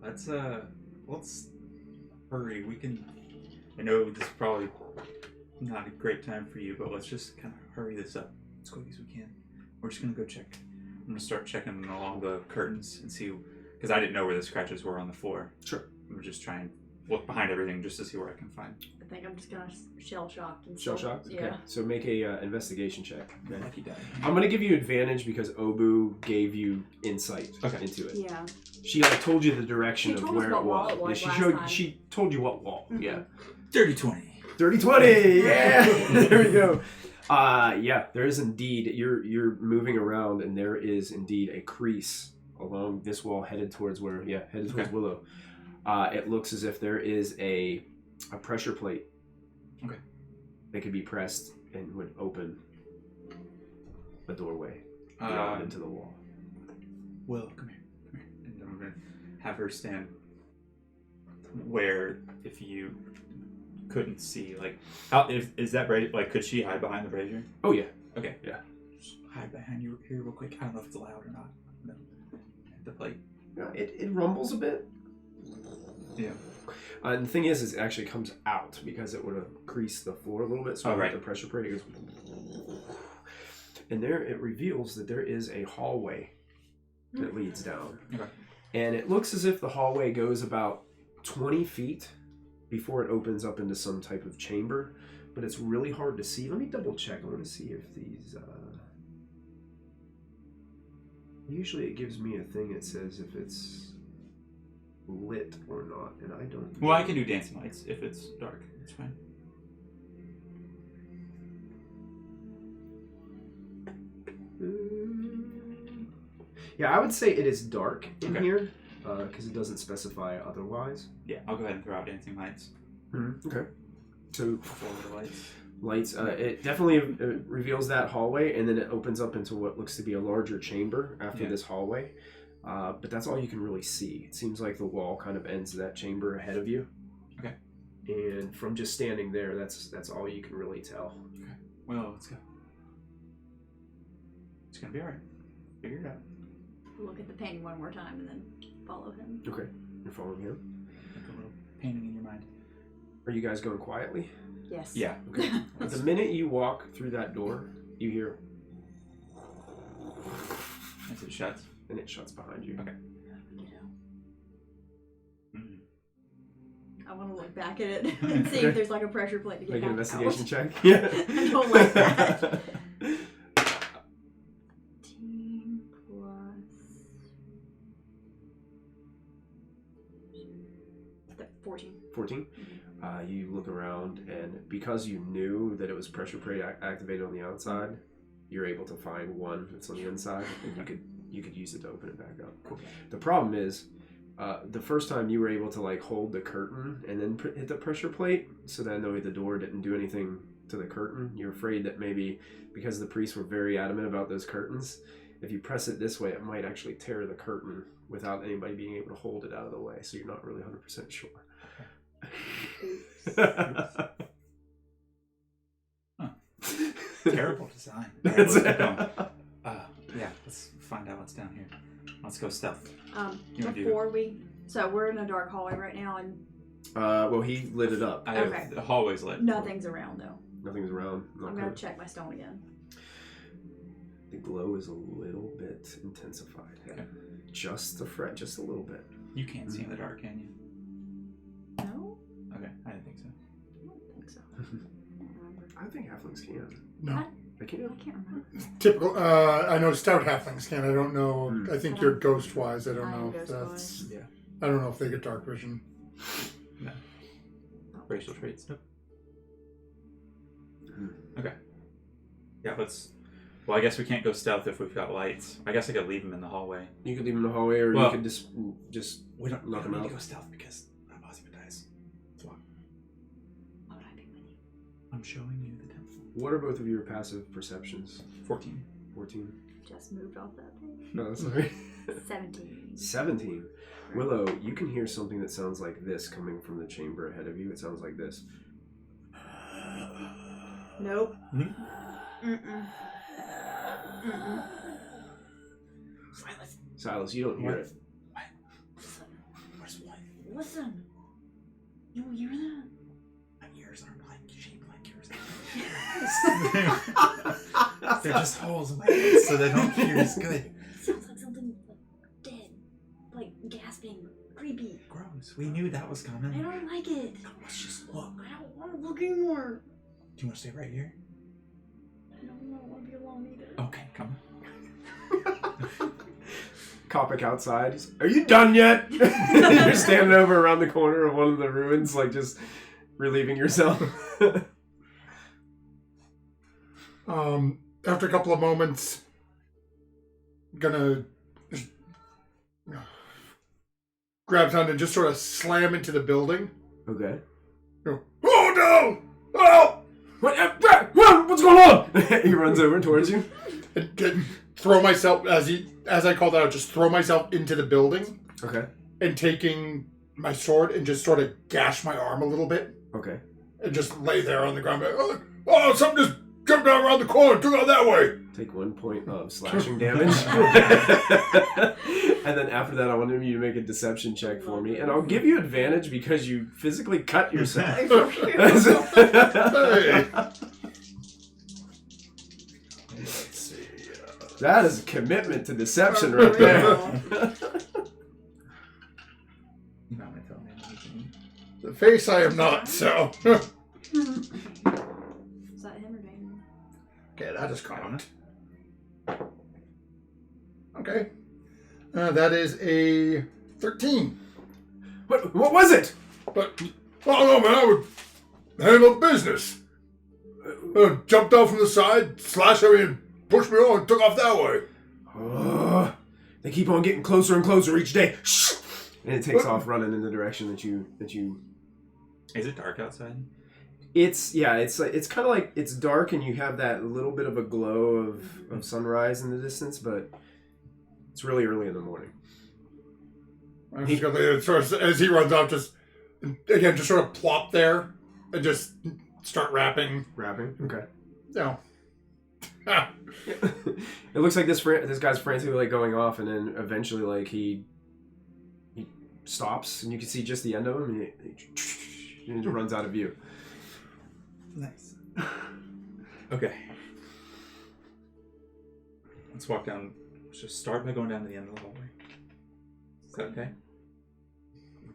Let's hurry. We can. I know this is probably not a great time for you, but let's just kind of hurry this up as quick as we can. We're just gonna go check. I'm gonna start checking along the curtains and see, because I didn't know where the scratches were on the floor. Sure. I'm just trying to look behind everything just to see where I can find. I think I'm just gonna shell shocked and Shell still- shocked? Yeah. Okay. So make a investigation check. Okay. Lucky die. I'm gonna give you advantage because Obu gave you insight into it. Yeah. She like told you the direction She of told us where what it wall was. it was Yeah, last time. she told you what wall. Mhm. Yeah. Dirty 20. 30-20! Yeah! There we go. Yeah, there is indeed, you're moving around and there is indeed a crease along this wall headed towards Willow. It looks as if there is a pressure plate. Okay. That could be pressed and would open a doorway beyond into the wall. Will, come here. And I'm gonna have her stand where, if you couldn't see, like, how is that brazier? Like, could she hide behind the brazier? Oh yeah. Okay. Yeah. Just hide behind you here real quick. I don't know if it's loud or not. No. The plate. Yeah, it rumbles a bit. Yeah. And the thing is it actually comes out because it would have creased the floor a little bit. So right. the pressure plate, it goes, and there it reveals that there is a hallway that leads down. Okay. And it looks as if the hallway goes about 20 feet before it opens up into some type of chamber, but it's really hard to see. Let me double check. I want to see if these. Usually it gives me a thing that says if it's lit or not, and I don't. Well, I can do dancing lights if it's dark. It's fine. Yeah, I would say it is dark in Okay. here because it doesn't specify otherwise. Yeah, I'll go ahead and throw out dancing lights. Okay. So Forward the lights. lights. It definitely reveals that hallway, and then it opens up into what looks to be a larger chamber after this hallway. But that's all you can really see. It seems like the wall kind of ends that chamber ahead of you. Okay. And from just standing there, that's all you can really tell. Okay. Well, let's go. It's gonna be alright. Figure it out. Look at the painting one more time and then follow him. Okay. You're following him. Make a little painting in your mind. Are you guys going quietly? Yes. Yeah. Okay. The minute you walk through that door, you hear, As it shuts. and it shuts behind you. Okay. I want to look back at it and see if there's like a pressure plate to get Make an back investigation out. check. Yeah. I don't like that. 18 plus 14. 14. You look around, and because you knew that it was pressure plate activated on the outside, you're able to find one that's on the inside, and you could use it to open it back up. Cool. The problem is, the first time you were able to like hold the curtain and then hit the pressure plate, so that though the door didn't do anything to the curtain, you're afraid that maybe because the priests were very adamant about those curtains, if you press it this way, it might actually tear the curtain without anybody being able to hold it out of the way. So you're not really 100% sure. Terrible design. That's Alright, let's keep going. Yeah, Let's find out what's down here. Let's go stealth. You wanna do Before we, so we're in a dark hallway right now, and Well, he lit it up. Okay. The hallway's lit. nothing's around though. Nothing's around. I'm gonna check my stone again. The glow is a little bit intensified. Okay. Just a little bit. You can't see in the dark, can you? No, Okay, I didn't think so. I don't think so. I don't remember. I think halflings can. No. They can. I can't remember. Typical. I know stout halflings can. I don't know. Hmm. I think you're ghost wise. I don't I am know if ghost-wise. that's. Yeah. I don't know if they get dark vision. No. Racial traits. Nope. Hmm. Okay. Yeah, let's. Well, I guess we can't go stealth if we've got lights. I guess I could leave them in the hallway. You could leave him in the hallway, or Well, you could just We don't knock him need out. to go stealth because Bossy dies. That's why. Why would I be with you? I'm showing you the temple. What are both of your passive perceptions? 14. 14. Just moved off that page. No, that's okay. 17. 17. Willow, you can hear something that sounds like this coming from the chamber ahead of you. It sounds like this. Nope. Hmm? Mm-mm. Mm-mm. Silas, you don't hear it. Where's what? Listen. You don't hear that? My ears aren't like shaped like yours. They're just holes in my head, so they don't hear as good. Sounds like something like dead. Like gasping. Creepy. Gross. We knew that was coming. I don't like it. Let's just look. I don't want to look anymore. Do you want to stay right here? I don't want to be alone either. Okay, come on. Kopic outside. He's, are you done yet? You're standing over around the corner of one of the ruins, like just relieving yourself. After a couple of moments, gonna grab something and just sort of slam into the building. Okay. Go, oh no! Oh! What's going on? He runs over towards you. And throw myself as I called out. Just throw myself into the building Okay. and taking my sword and just sort of gash my arm a little bit Okay. and just lay there on the ground. Like, oh, something just jumped out around the corner, took out that way. Take 1 point of slashing damage. And then after that, I want you to make a deception check for me. And I'll give you advantage because you physically cut yourself. Hey. Let's see. That is a commitment to deception right there. You not gonna tell me anything. The face I am not, so. Is that him or Damon? Okay, that is cocked. Okay. That is a 13. What was it? But, oh no, man, I would handle business. Jumped out from the side, slashed at me, and pushed me on and took off that way. They keep on getting closer and closer each day. And it takes off running in the direction that you. Is it dark outside? It's kind of like it's dark and you have that little bit of a glow of sunrise in the distance, but it's really early in the morning. I'm just gonna, sort of, as he runs off, just sort of plop there and just start rapping. Rapping? Okay. You know. It looks like this guy's frantically like going off, and then eventually like he stops, and you can see just the end of him, and he just runs out of view. Nice. Okay. Let's walk down. Let's just start by going down to the end of the hallway. Is that okay?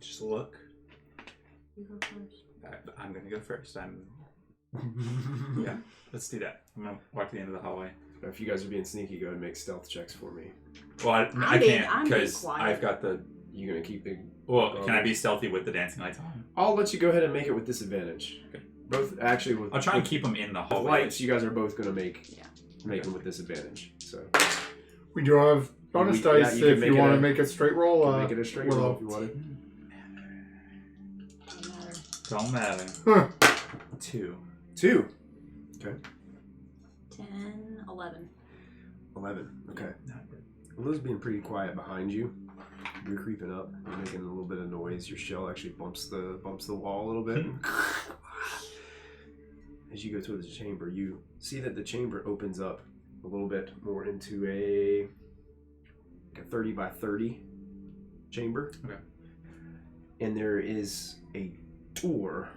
Just look. You go first. I'm gonna go first. Yeah, let's do that. I'm gonna walk to the end of the hallway. If you guys are being sneaky, go ahead and make stealth checks for me. Well, I I'm being can't because quiet. I've got the. You gonna keep the? Well, can I be stealthy with the dancing lights on? I'll let you go ahead and make it with disadvantage. Okay. Both actually with. I'll try and keep them in the with hallway. lights. You guys are both gonna make Yeah. them with disadvantage. So We do have bonus dice you can if make you it want a- to make it straight roll. make it a straight roll if you wanted. Don't matter. Don't matter. Huh. 2. 2. Okay. 10, 11. 11. Okay. Not good. Willow's being pretty quiet behind you. You're creeping up. You're making a little bit of noise. Your shell actually bumps the wall a little bit. As you go towards the chamber, you see that the chamber opens up a little bit more into a like a 30 by 30 chamber. Okay. And there is a door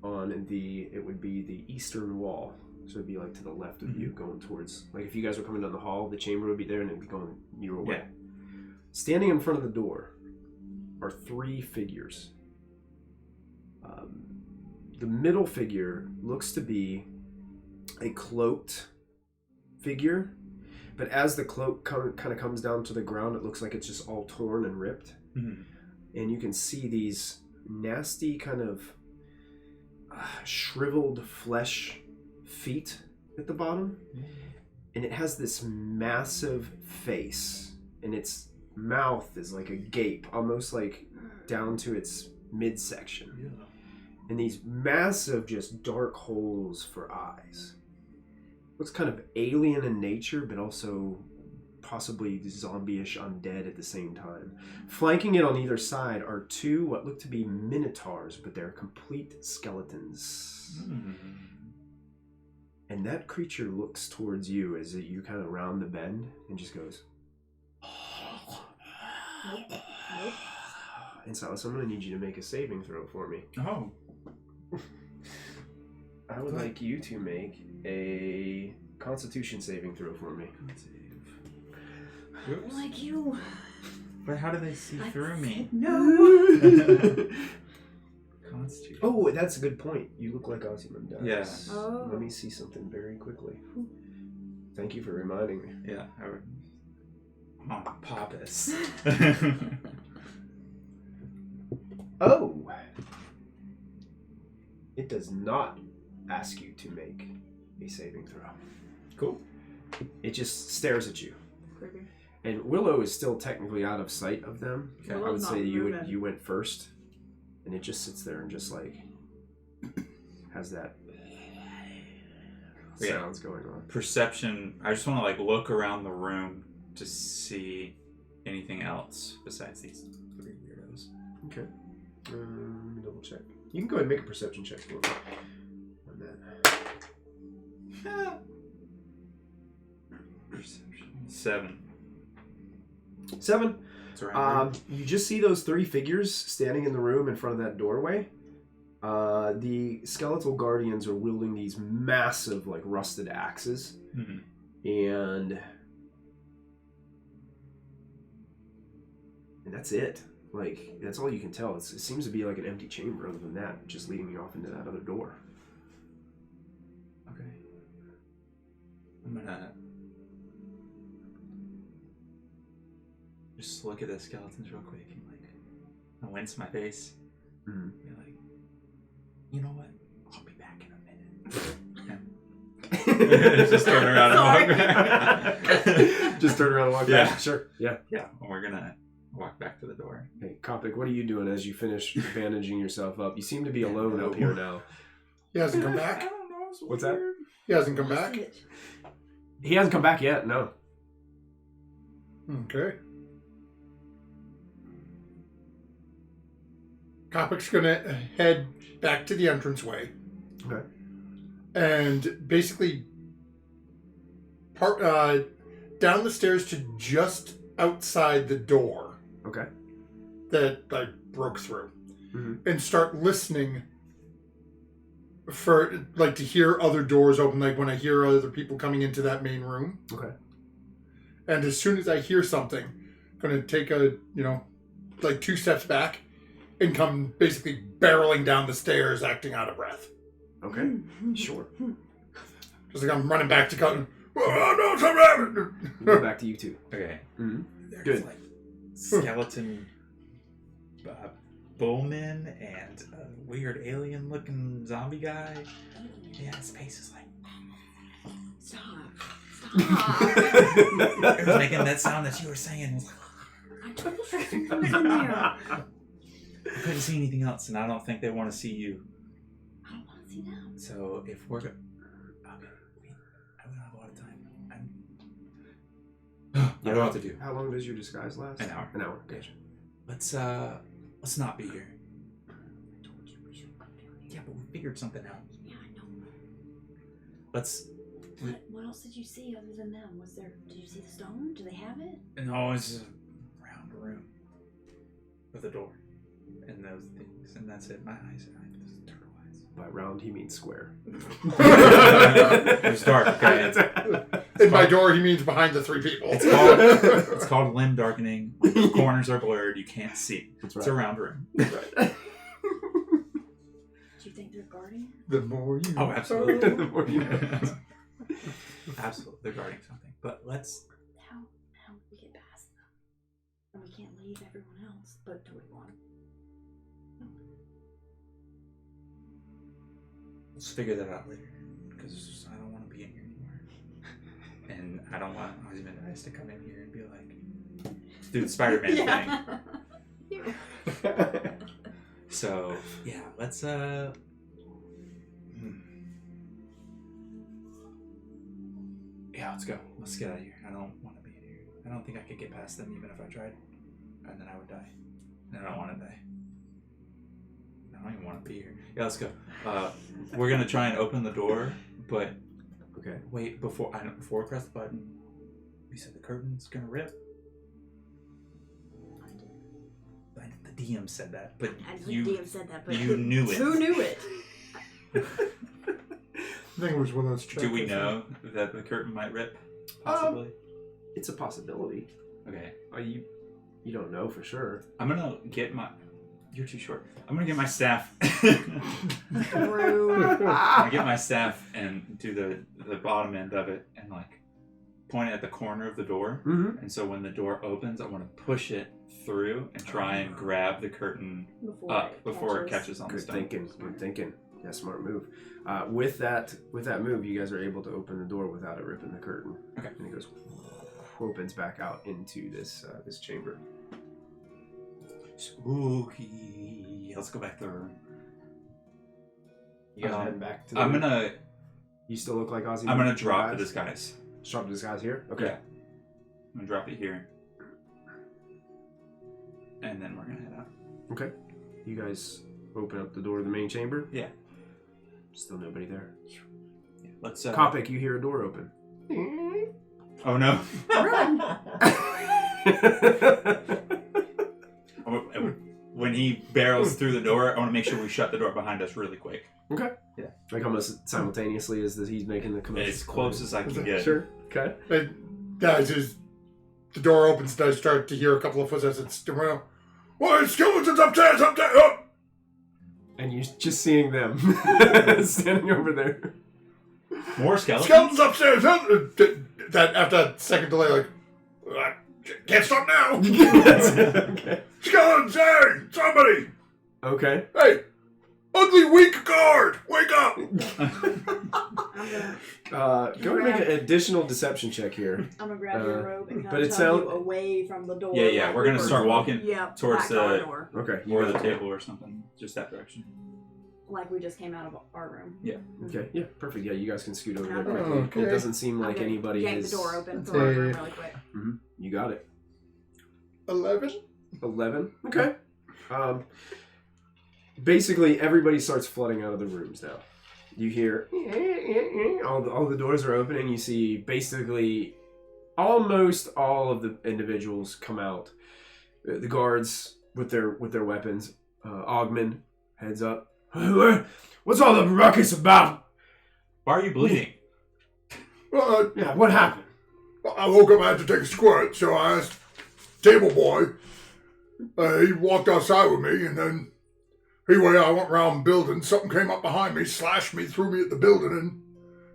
on it would be the eastern wall. So it'd be like to the left of you going towards, like if you guys were coming down the hall, the chamber would be there and it'd be going your way. Yeah. Standing in front of the door are 3 figures. The middle figure looks to be a cloaked figure, but as the cloak kind of comes down to the ground, it looks like it's just all torn and ripped. Mm-hmm. And you can see these nasty kind of shriveled flesh feet at the bottom. And it has this massive face, and its mouth is like a gape, almost like down to its midsection. Yeah. And these massive, just dark holes for eyes. Looks kind of alien in nature, but also possibly zombie-ish undead at the same time. Flanking it on either side are 2 what look to be minotaurs, but they're complete skeletons. And that creature looks towards you as you kind of round the bend and just goes. Nope. And Silas, I'm going to need you to make a saving throw for me. Oh. I would like you to make a Constitution saving throw for me. Oops. Like you. But how do they see through me? No. Constitution. Oh, that's a good point. You look like Ozymandias does. Yeah. Oh. Let me see something very quickly. Thank you for reminding me. Yeah, I would. On Papas. Oh! It does not ask you to make a saving throw. Cool. It just stares at you. Creepy. And Willow is still technically out of sight of them. Okay. I would Willow's say not you moving. you went first, and it just sits there and just like has that Yeah. sounds going on. Perception. I just want to like look around the room to see anything else besides these 3 weirdos. Okay. Let me double check. You can go ahead and make a perception check for me on that. Perception. 7. 7. It's around. You just see those 3 figures standing in the room in front of that doorway. The skeletal guardians are wielding these massive, like, rusted axes. Mm-hmm. And that's it. Like, that's all you can tell. It seems to be like an empty chamber other than that, just leading you off into that other door. Okay. I'm gonna just look at the skeletons real quick and like I wince my face. Mm-hmm. Be like, you know what? I'll be back in a minute. Just turn around and walk back. Just turn around and walk Yeah. back. Sure. Yeah. Yeah, and we're gonna walk back to the door. Hey, Kopik, what are you doing as you finish bandaging yourself up? You seem to be alone up here now. He hasn't come I back. don't know. It's What's that? weird. He hasn't come back. He hasn't come back yet, no. Okay. Kopik's gonna head back to the entranceway Okay. and basically down the stairs to just outside the door Okay. that I broke through, Mhm. and start listening for like to hear other doors open, like when I hear other people coming into that main room. Okay. And as soon as I hear something, I'm gonna take like 2 steps back and come basically barreling down the stairs, acting out of breath. Okay. Sure. Just like I'm running back to come. Oh no, something! We'll go back to you two. Okay. Mm-hmm. There's Good. like skeleton bowman and a weird alien looking zombie guy. Yeah, his face is like Stop. it was making that sound that you were saying. I told you something was in there. I couldn't see anything else, and I don't think they want to see you. I don't want to see them. So if we're okay, I don't have a lot of time. I don't know what to do. How long does your disguise last? An hour. An hour. Gotcha. Let's not be here. I told you we should come down here. Yeah, but we figured something out. Yeah, I know. Let's What else did you see other than them? Did you see the stone? Do they have it? No, it's a round room with a door and those things, and that's it. My eyes are those turtle eyes. By round, he means square. It's dark, okay? And by door, he means behind the three people. It's called limb darkening. When the corners are blurred, you can't see. That's It's right. a round room. Right. Do you think they're guarding it? The more you Oh, absolutely. The more you know. Absolutely. They're guarding something. But let's... How do we get past them? And we can't leave everyone else, but do we want? Let's figure that out later. Because I don't want to be in here anymore. And I don't want Ozymandias to come in here and be like, do the Spider-Man thing. So, yeah, let's, Yeah, let's go. Let's get out of here. I don't want to be in here. I don't think I could get past them even if I tried. And then I would die. And I don't want to die. I don't even want to be here. Yeah, let's go. We're going to try and open the door, but Okay. wait, before we press the button, we said the curtain's going to rip. The DM said that, but I know you the DM said that, but you knew it. Who knew it? I think it was one of those Do we know that the curtain might rip? Possibly. It's a possibility. Okay. You don't know for sure. I'm gonna get my. You're too short. I'm gonna get my staff. Rude. I'm gonna get my staff and do the bottom end of it and like point it at the corner of the door. Mm-hmm. And so when the door opens, I want to push it through and try and grab the curtain up before it catches on the Good stone. thinking. Good thinking. Yeah, smart move. With that move, you guys are able to open the door without it ripping the curtain. Okay. And it goes opens back out into this chamber. Spooky. Let's go back to the room. You guys are heading back to the I'm room? gonna. You still look like Ozzy. I'm gonna drop the disguise. Drop the disguise here. Okay. Yeah. I'm gonna drop it here. And then we're gonna head out. Okay. You guys open up the door to the main chamber. Yeah. Still nobody there. Yeah. Let's. Kopic, you hear a door open. Oh no. Run! When he barrels through the door, I want to make sure we shut the door behind us really quick. Okay. Yeah. Like almost simultaneously as he's making the commotion. As close as I can get. Sure. Okay. And guys, as the door opens, I start to hear a couple of footsteps. It's around. Why, skeletons upstairs, upstairs, up! And you're just seeing them standing over there. More skeletons? Skeletons upstairs! Up! That after that second delay, like, "I can't stop now! Okay. Skeletons, hey! Somebody! Okay. Hey! Ugly, weak guard! Wake up! Go and make an additional deception check here. I'm gonna grab your robe and but kind it of tug sound- you away from the door. Yeah, yeah, like we're gonna we were- start walking towards back the- our door, Okay. Or got the it. table or something. Just that direction. like we just came out of our room. Yeah. Okay. Yeah. Perfect. Yeah, you guys can scoot over there Okay. quickly. Okay. It doesn't seem I'm like gonna anybody yank is. the door open That's from our room a- really quick. You got it. 11? 11. Okay. Basically, everybody starts flooding out of the rooms now. You hear all the doors are opening. You see basically almost all of the individuals come out. The guards with their weapons. Ogman heads up. What's all the ruckus about? Why are you bleeding? Well, Yeah, what happened? I woke up, I had to take a squirt, so I asked Table Boy. He walked outside with me, and then anyway, I went around the building. Something came up behind me, slashed me, threw me at the building, and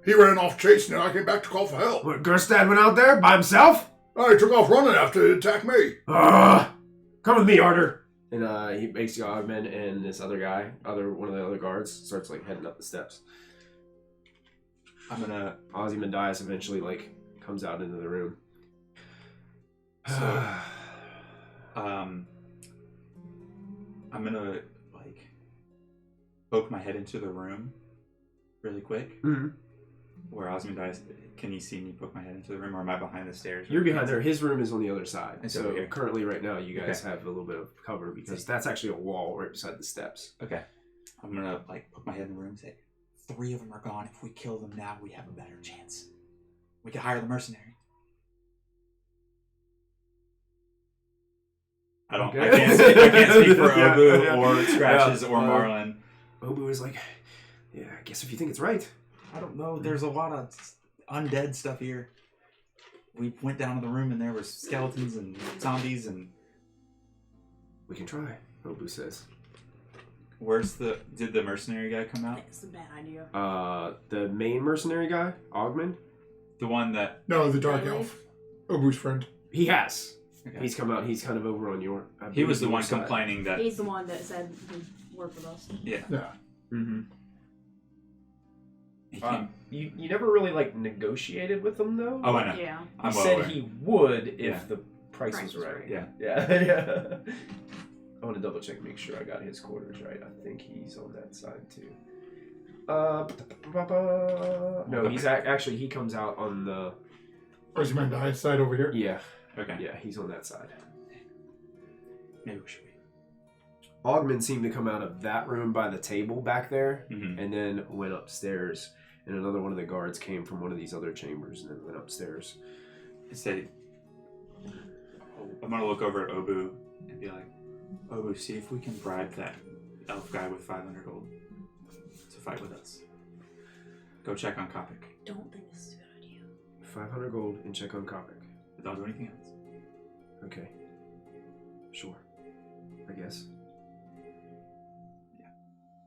he ran off chasing it. I came back to call for help. What, Gerstad went out there by himself? He took off running after it attacked me. Come with me, Arter. And he makes the Ogman and this other guy, one of the other guards, starts like heading up the steps. I'm gonna. Ozymandias eventually like comes out into the room. So, I'm gonna like poke my head into the room really quick. Mm-hmm. Where Ozymandias, can you see me poke my head into the room, or am I behind the stairs? You're behind there. His room is on the other side. It's So over here. currently, right now, you guys have a little bit of cover because that's actually a wall right beside the steps. Okay. I'm gonna like poke my head in the room and say, 3 of them are gone. If we kill them now, we have a better chance. We could hire the mercenary. I can't speak for Yeah, Obu yeah. or Scratches Yeah, or Marlin. Obu is like, yeah, I guess if you think it's right. I don't know. There's a lot of undead stuff here. We went down to the room and there was skeletons and zombies and... We can try, Obu says. Did the mercenary guy come out? It's a bad idea. The main mercenary guy, Ogman, The one that... No, the dark Really? elf. Obu's friend. he has. Okay. He's come out. He's kind of over on your. I He was the believe, one your side. complaining that... He's the one that said he'd work with us. Yeah. Yeah. Mm-hmm. He came... You never really like negotiated with him though. Oh, I know. Yeah. He I'm well said aware. he would if Yeah. the price Price was was right. right. Yeah. Yeah. I want to double check, make sure I got his quarters right. I think he's on that side too. No, he's actually he comes out on the. Ozymandias side over here. Yeah, Okay. yeah, he's on that side. Maybe we should wait. Ogman seemed to come out of that room by the table back there, Mm-hmm. and then went upstairs. And another one of the guards came from one of these other chambers and then went upstairs. Say, I'm gonna look over at Obu and be like, Obu, see if we can bribe that elf guy with 500 gold to fight with us. Go check on Kopik. Don't think this is a good idea. 500 gold and check on Kopik. Don't do anything else. Okay. Sure. I guess.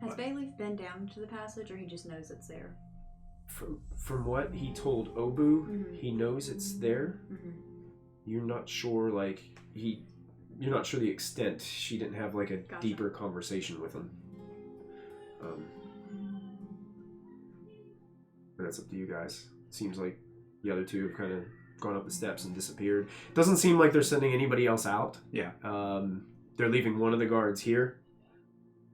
Has What? Bayleaf been down to the passage, or he just knows it's there? From what he told Obu, Mhm. he knows it's there. Mm-hmm. You're not sure, like, you're not sure the extent. She didn't have, like, a Gotcha. deeper conversation with him. But that's up to you guys. Seems like the other two have kind of gone up the steps and disappeared. Doesn't seem like they're sending anybody else out. Yeah. They're leaving one of the guards here.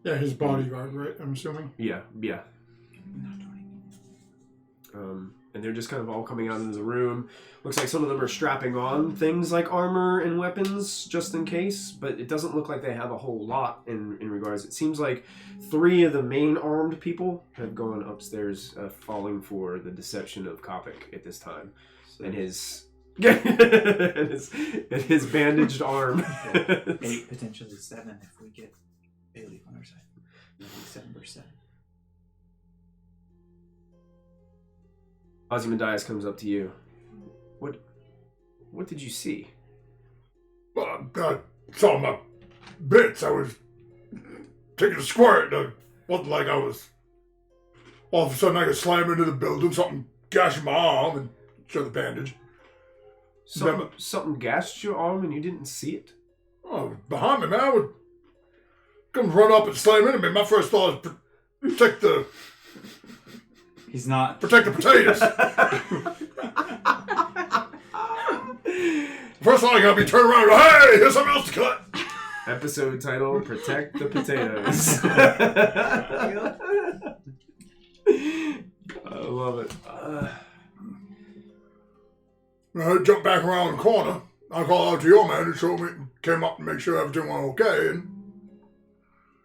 Yeah, his bodyguard, right? I'm assuming. Yeah. Not doing And they're just kind of all coming out into the room. Looks like some of them are strapping on things like armor and weapons just in case, but it doesn't look like they have a whole lot in regards. It seems like 3 of the main armed people have gone upstairs, falling for the deception of Kopik at this time. So And his and his bandaged arm. 8, potentially 7 if we get Bayleaf on our side. Maybe 7 versus 7. Ozymandias comes up to you. What did you see? Well, I saw my bits. I was taking a squirt. It wasn't like I was... All of a sudden I could slam into the building, something gashing my arm and show the bandage. Something gashed your arm and you didn't see it? Oh, it was behind me, man. I would come run up and slam into me. My first thought was protect the He's not. potatoes. First thought I gotta be turned around and go, hey, here's something else to cut. Episode title: Protect the Potatoes. I love it. I jumped back around the corner. I called out to your man who showed me, came up to make sure everything went okay, and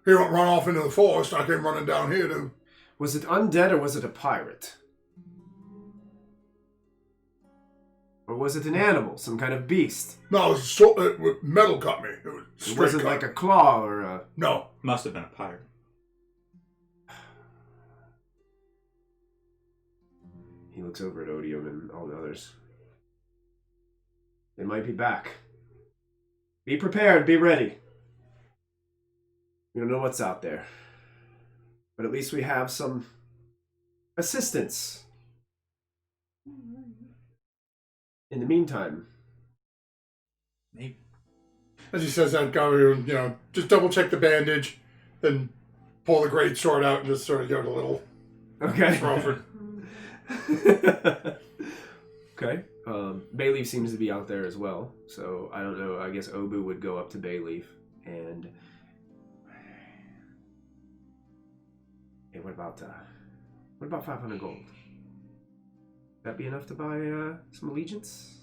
he went run off into the forest. I came running down here to... Was it undead or was it a pirate? Or was it an animal, some kind of beast? No, it was metal cut me. It was It straight wasn't cut. like a claw or a... No. Must have been a pirate. He looks over at Odium and all the others. They might be back. Be prepared, be ready. We don't know what's out there. But at least we have some assistance. In the meantime. Maybe. As he says that, go, just double check the bandage, then pull the great sword out and just sort of give it a little Okay. Crawford. Okay. Bayleaf seems to be out there as well. So I don't know. I guess Obu would go up to Bayleaf and... Hey, what about 500 gold? That be enough to buy some allegiance?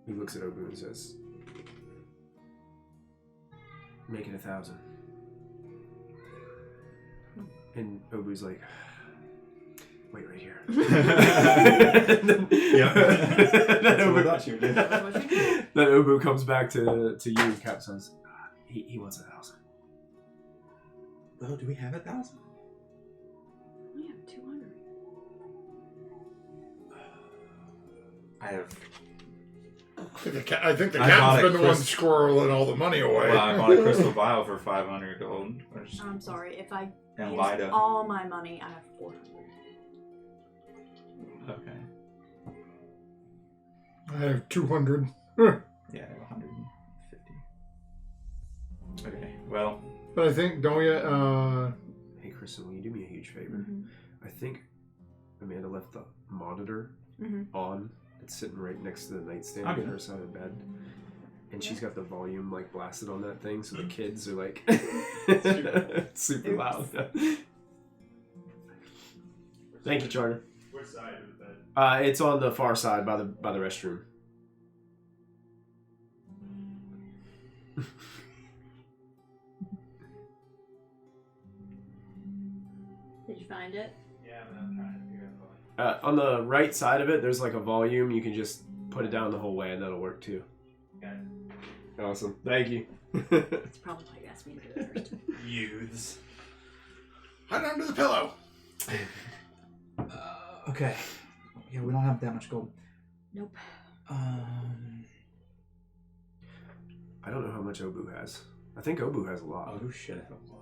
He looks at Obu and says, Make it 1,000. And Obu's like, wait right here. Yep. That's what I thought you were doing. That's what you do. Then Obu comes back to you and Cap says, he wants 1,000. Oh, do we have 1,000? We have 200. I think the I bought captain's it been the one Chris- squirreling all the money away. Well, I bought a crystal vial for 500 gold. I'm sorry. If I And use Lida. all my money, I have 400. Okay. I have 200. Yeah, I have 150. Okay, well. But I think, don't we, Hey, Kristen, will you do me a huge favor? Mm-hmm. I think Amanda left the monitor on. It's sitting right next to the nightstand on Okay. her side of the bed. And she's got the volume like blasted on that thing, so the kids are like super loud. Thank you, Charter. Which side of the bed? It's on the far side by the restroom. Did you find it? Yeah, but I'm trying to figure out the On the right side of it, there's like a volume. You can just put it down the whole way, and that'll work too. Got it. Awesome. Thank you. That's probably why you asked me to do it first. Youths. hide under the pillow. Okay. Yeah, we don't have that much gold. Nope. I don't know how much Obu has. I think Obu has a lot. Oh shit, I have a lot.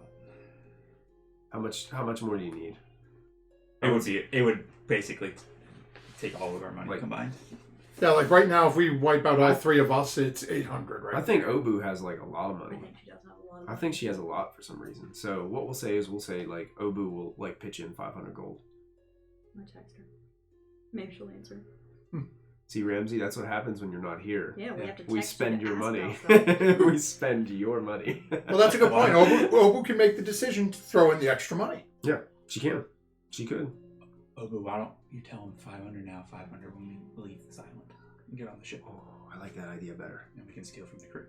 How much more do you need? It would basically take all of our money Like- combined. Yeah, like right now, if we wipe out all three of us, it's 800, right? I think Obu has like a lot of I money. think she does have a lot of I think she has a lot for some reason. So what we'll say is like Obu will like pitch in 500 gold. I'm gonna text her. Maybe she'll answer. See, Ramsey, that's what happens when you're not here. Yeah, we have to text We you spend to your ask money. about stuff. We spend your money. Well, that's a good point. Obu can make the decision to throw in the extra money. Yeah, she can. She could. Obu, why don't you tell him 500 now, 500 when we leave this island and get on the ship. Oh, I like that idea better. And we can steal from the crew.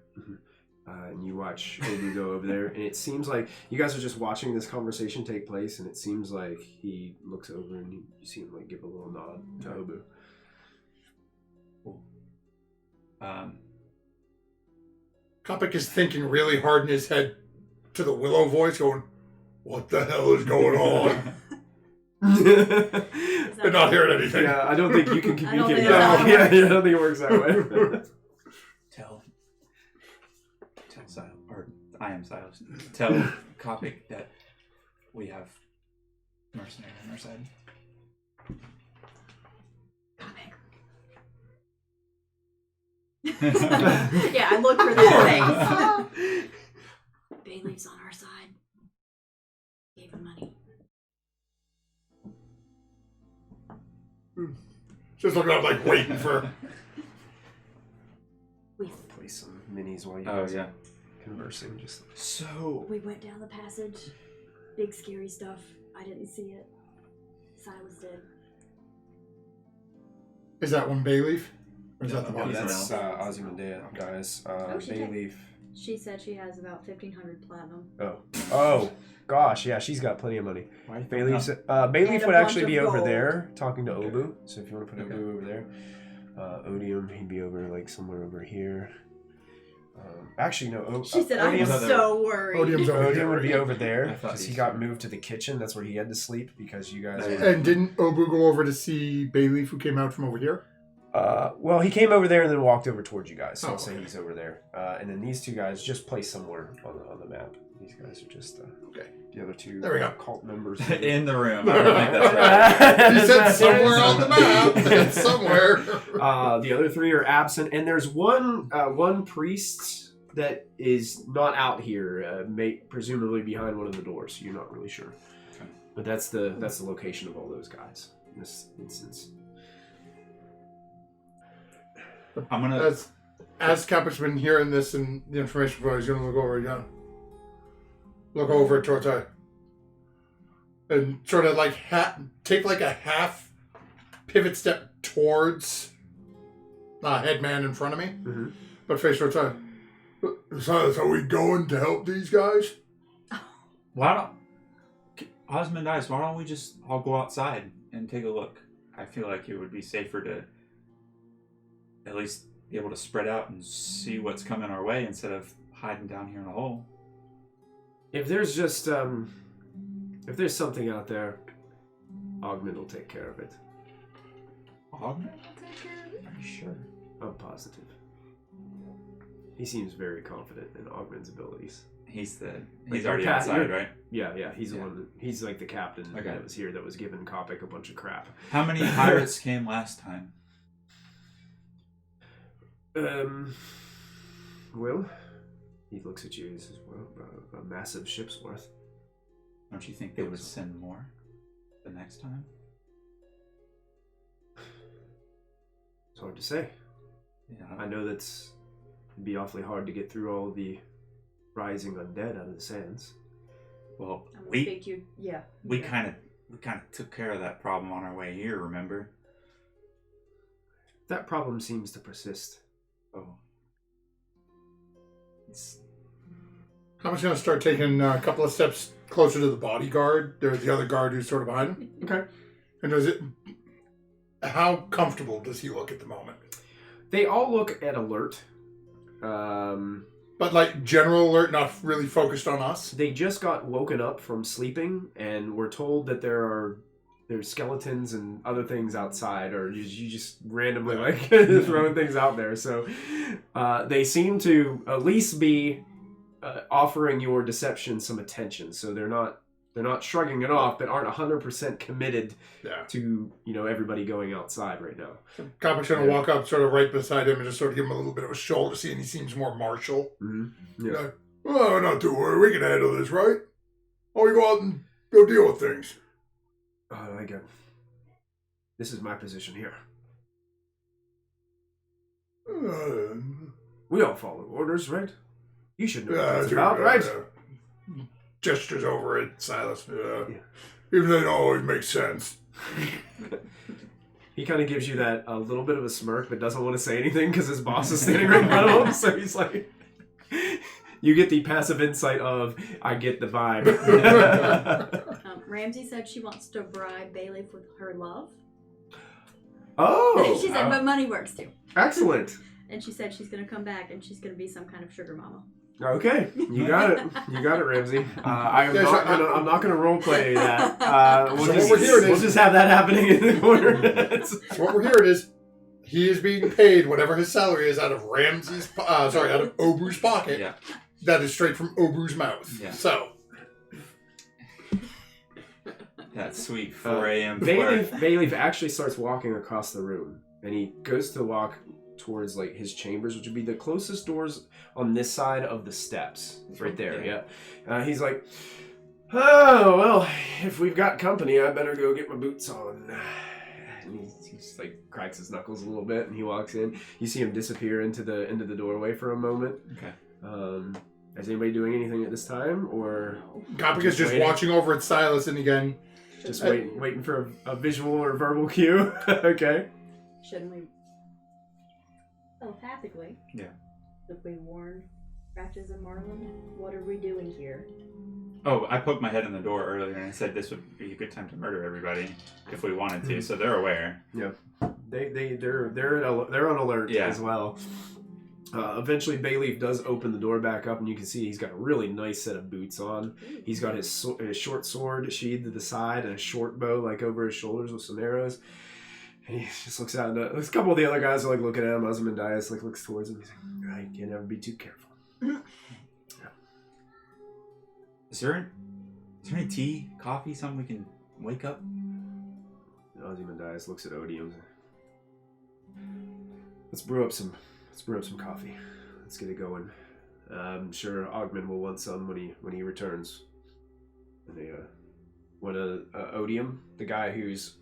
And you watch Obu go over there, and it seems like you guys are just watching this conversation take place, and it seems like he looks over and you see him like give a little nod to Obu. Cool. Kopik is thinking really hard in his head to the Willow voice, going, "What the hell is going on?" They're not hearing anything. Yeah, I don't think you can I don't communicate. think that. that Yeah, works. I don't think it works that way. Tell Silas, or I am Silas. Tell Kopik that we have mercenaries on our side. Yeah, I look for that face. Bailey's on our side. Gave her money. Just looking up, like waiting for. Play some minis while you Oh guys yeah. are conversing. Just So We went down the passage. Big scary stuff. I didn't see it. Silas did. Is that one bay leaf? Or is that the No, one? that's- Ozymandias, guys. she did. Bayleaf. She said she has about 1,500 platinum. Oh, gosh, yeah, she's got plenty of money. why Bayleaf And would a actually bunch be of over gold. there talking to Okay. Obu. So if you want to put Okay. Obu over there, Odium, he'd be over like somewhere over here. Actually, no. She said, I'm Odium, Odium's so worried. Odium's over Odium here. would be over I there thought because he he got said- moved to the kitchen. That's where he had to sleep because you guys. Yeah. Were, And didn't Obu go over to see Bayleaf who came out from over here? well, he came over there and then walked over towards you guys. So Oh, I'll say okay. he's over there. And then these two guys just placed somewhere on the map. These guys are just Okay. the other two There we go. cult members. in the room. I don't think that's right. He said somewhere on the map. It's somewhere. The other three are absent, and there's one priest that is not out here, presumably behind one of the doors. You're not really sure, Okay. but that's the location of all those guys in this instance. I'm gonna. As Kapik's been hearing this and the information from, he's going to look over again. Look over at Tortai. And sort of like take like a half pivot step towards Headman in front of me. Mm-hmm. But face Tortai. So we going to help these guys? Why don't Osmond Ice? Why don't we just all go outside and take a look? I feel like it would be safer to at least be able to spread out and see what's coming our way instead of hiding down here in a hole. If there's just if there's something out there, Augment will take care of it. Augment will take care of it? Are you sure? I'm positive. He seems very confident in Augment's abilities. He's Like, already you're outside, right? Yeah, he's the Yeah. one. He's like the captain Okay. that was here that was giving Kopic a bunch of crap. How many pirates came last time? Well, he looks at you and says, well, a massive ship's worth. Don't you think they would send more the next time? It's hard to say. Yeah. I know it'd be awfully hard to get through all the rising undead out of the sands. Well, I'm gonna we speak to you. Yeah. we kind of took care of that problem on our way here. Remember? That problem seems to persist. Oh. It's I'm just going to start taking a couple of steps closer to the bodyguard. There's the other guard who's sort of behind him. Okay. And how comfortable does he look at the moment? They all look at alert. But like general alert, not really focused on us. They just got woken up from sleeping and were told that there's skeletons and other things outside, or you just randomly like throwing things out there. So they seem to at least be offering your deception some attention. So they're not shrugging it off, but aren't 100% committed to everybody going outside right now. Kopic's going to walk up sort of right beside him and just sort of give him a little bit of a shoulder, seeing he seems more martial. Mm-hmm. Yeah. Like, oh, not to worry, we can handle this, right? Oh, we go out and go deal with things. I get. This is my position here. We all follow orders, right? You should know what it's about, right? Gestures over at Silas. Even though they don't always make sense. He kind of gives you that a little bit of a smirk, but doesn't want to say anything because his boss is standing right in front of him. So he's like, you get the passive insight of, I get the vibe. Ramsey said she wants to bribe Bailiff with her love. Oh, She said, but money works too. Excellent. And she said she's going to come back and she's going to be some kind of sugar mama. Okay, you got it. You got it, Ramsey. I'm not gonna role play that. We'll just have that happening in the corner. So what we're hearing is he is being paid whatever his salary is out of out of Obu's pocket. Yeah. That is straight from Obu's mouth. Yeah. So that sweet 4 a.m. Bailiff actually starts walking across the room, and he goes to walk towards like his chambers, which would be the closest doors on this side of the steps. It's right there. Yeah. He's like, oh well, if we've got company, I better go get my boots on. And he just like cracks his knuckles a little bit, and he walks in. You see him disappear into the doorway for a moment. Okay. Is anybody doing anything at this time, or Kopic is just watching over at Silas, and again, just waiting for a visual or verbal cue? Okay. Shouldn't we telepathically? Yeah. If we warn Ratches and Marlin, what are we doing here? Oh, I poked my head in the door earlier and I said this would be a good time to murder everybody if we wanted to, so they're aware. Yeah, they're on alert as well. Eventually, Bailiff does open the door back up, and you can see he's got a really nice set of boots on. He's got his short sword sheathed to the side and a short bow like over his shoulders with some arrows. And he just looks out. A couple of the other guys are like looking at him. Ozymandias like looks towards him. He's like, "I can never be too careful." Is there any tea, coffee, something we can wake up? Ozymandias looks at Odium. Let's brew up some coffee. Let's get it going. I'm sure Ogman will want some when he returns. And Odium, the guy who's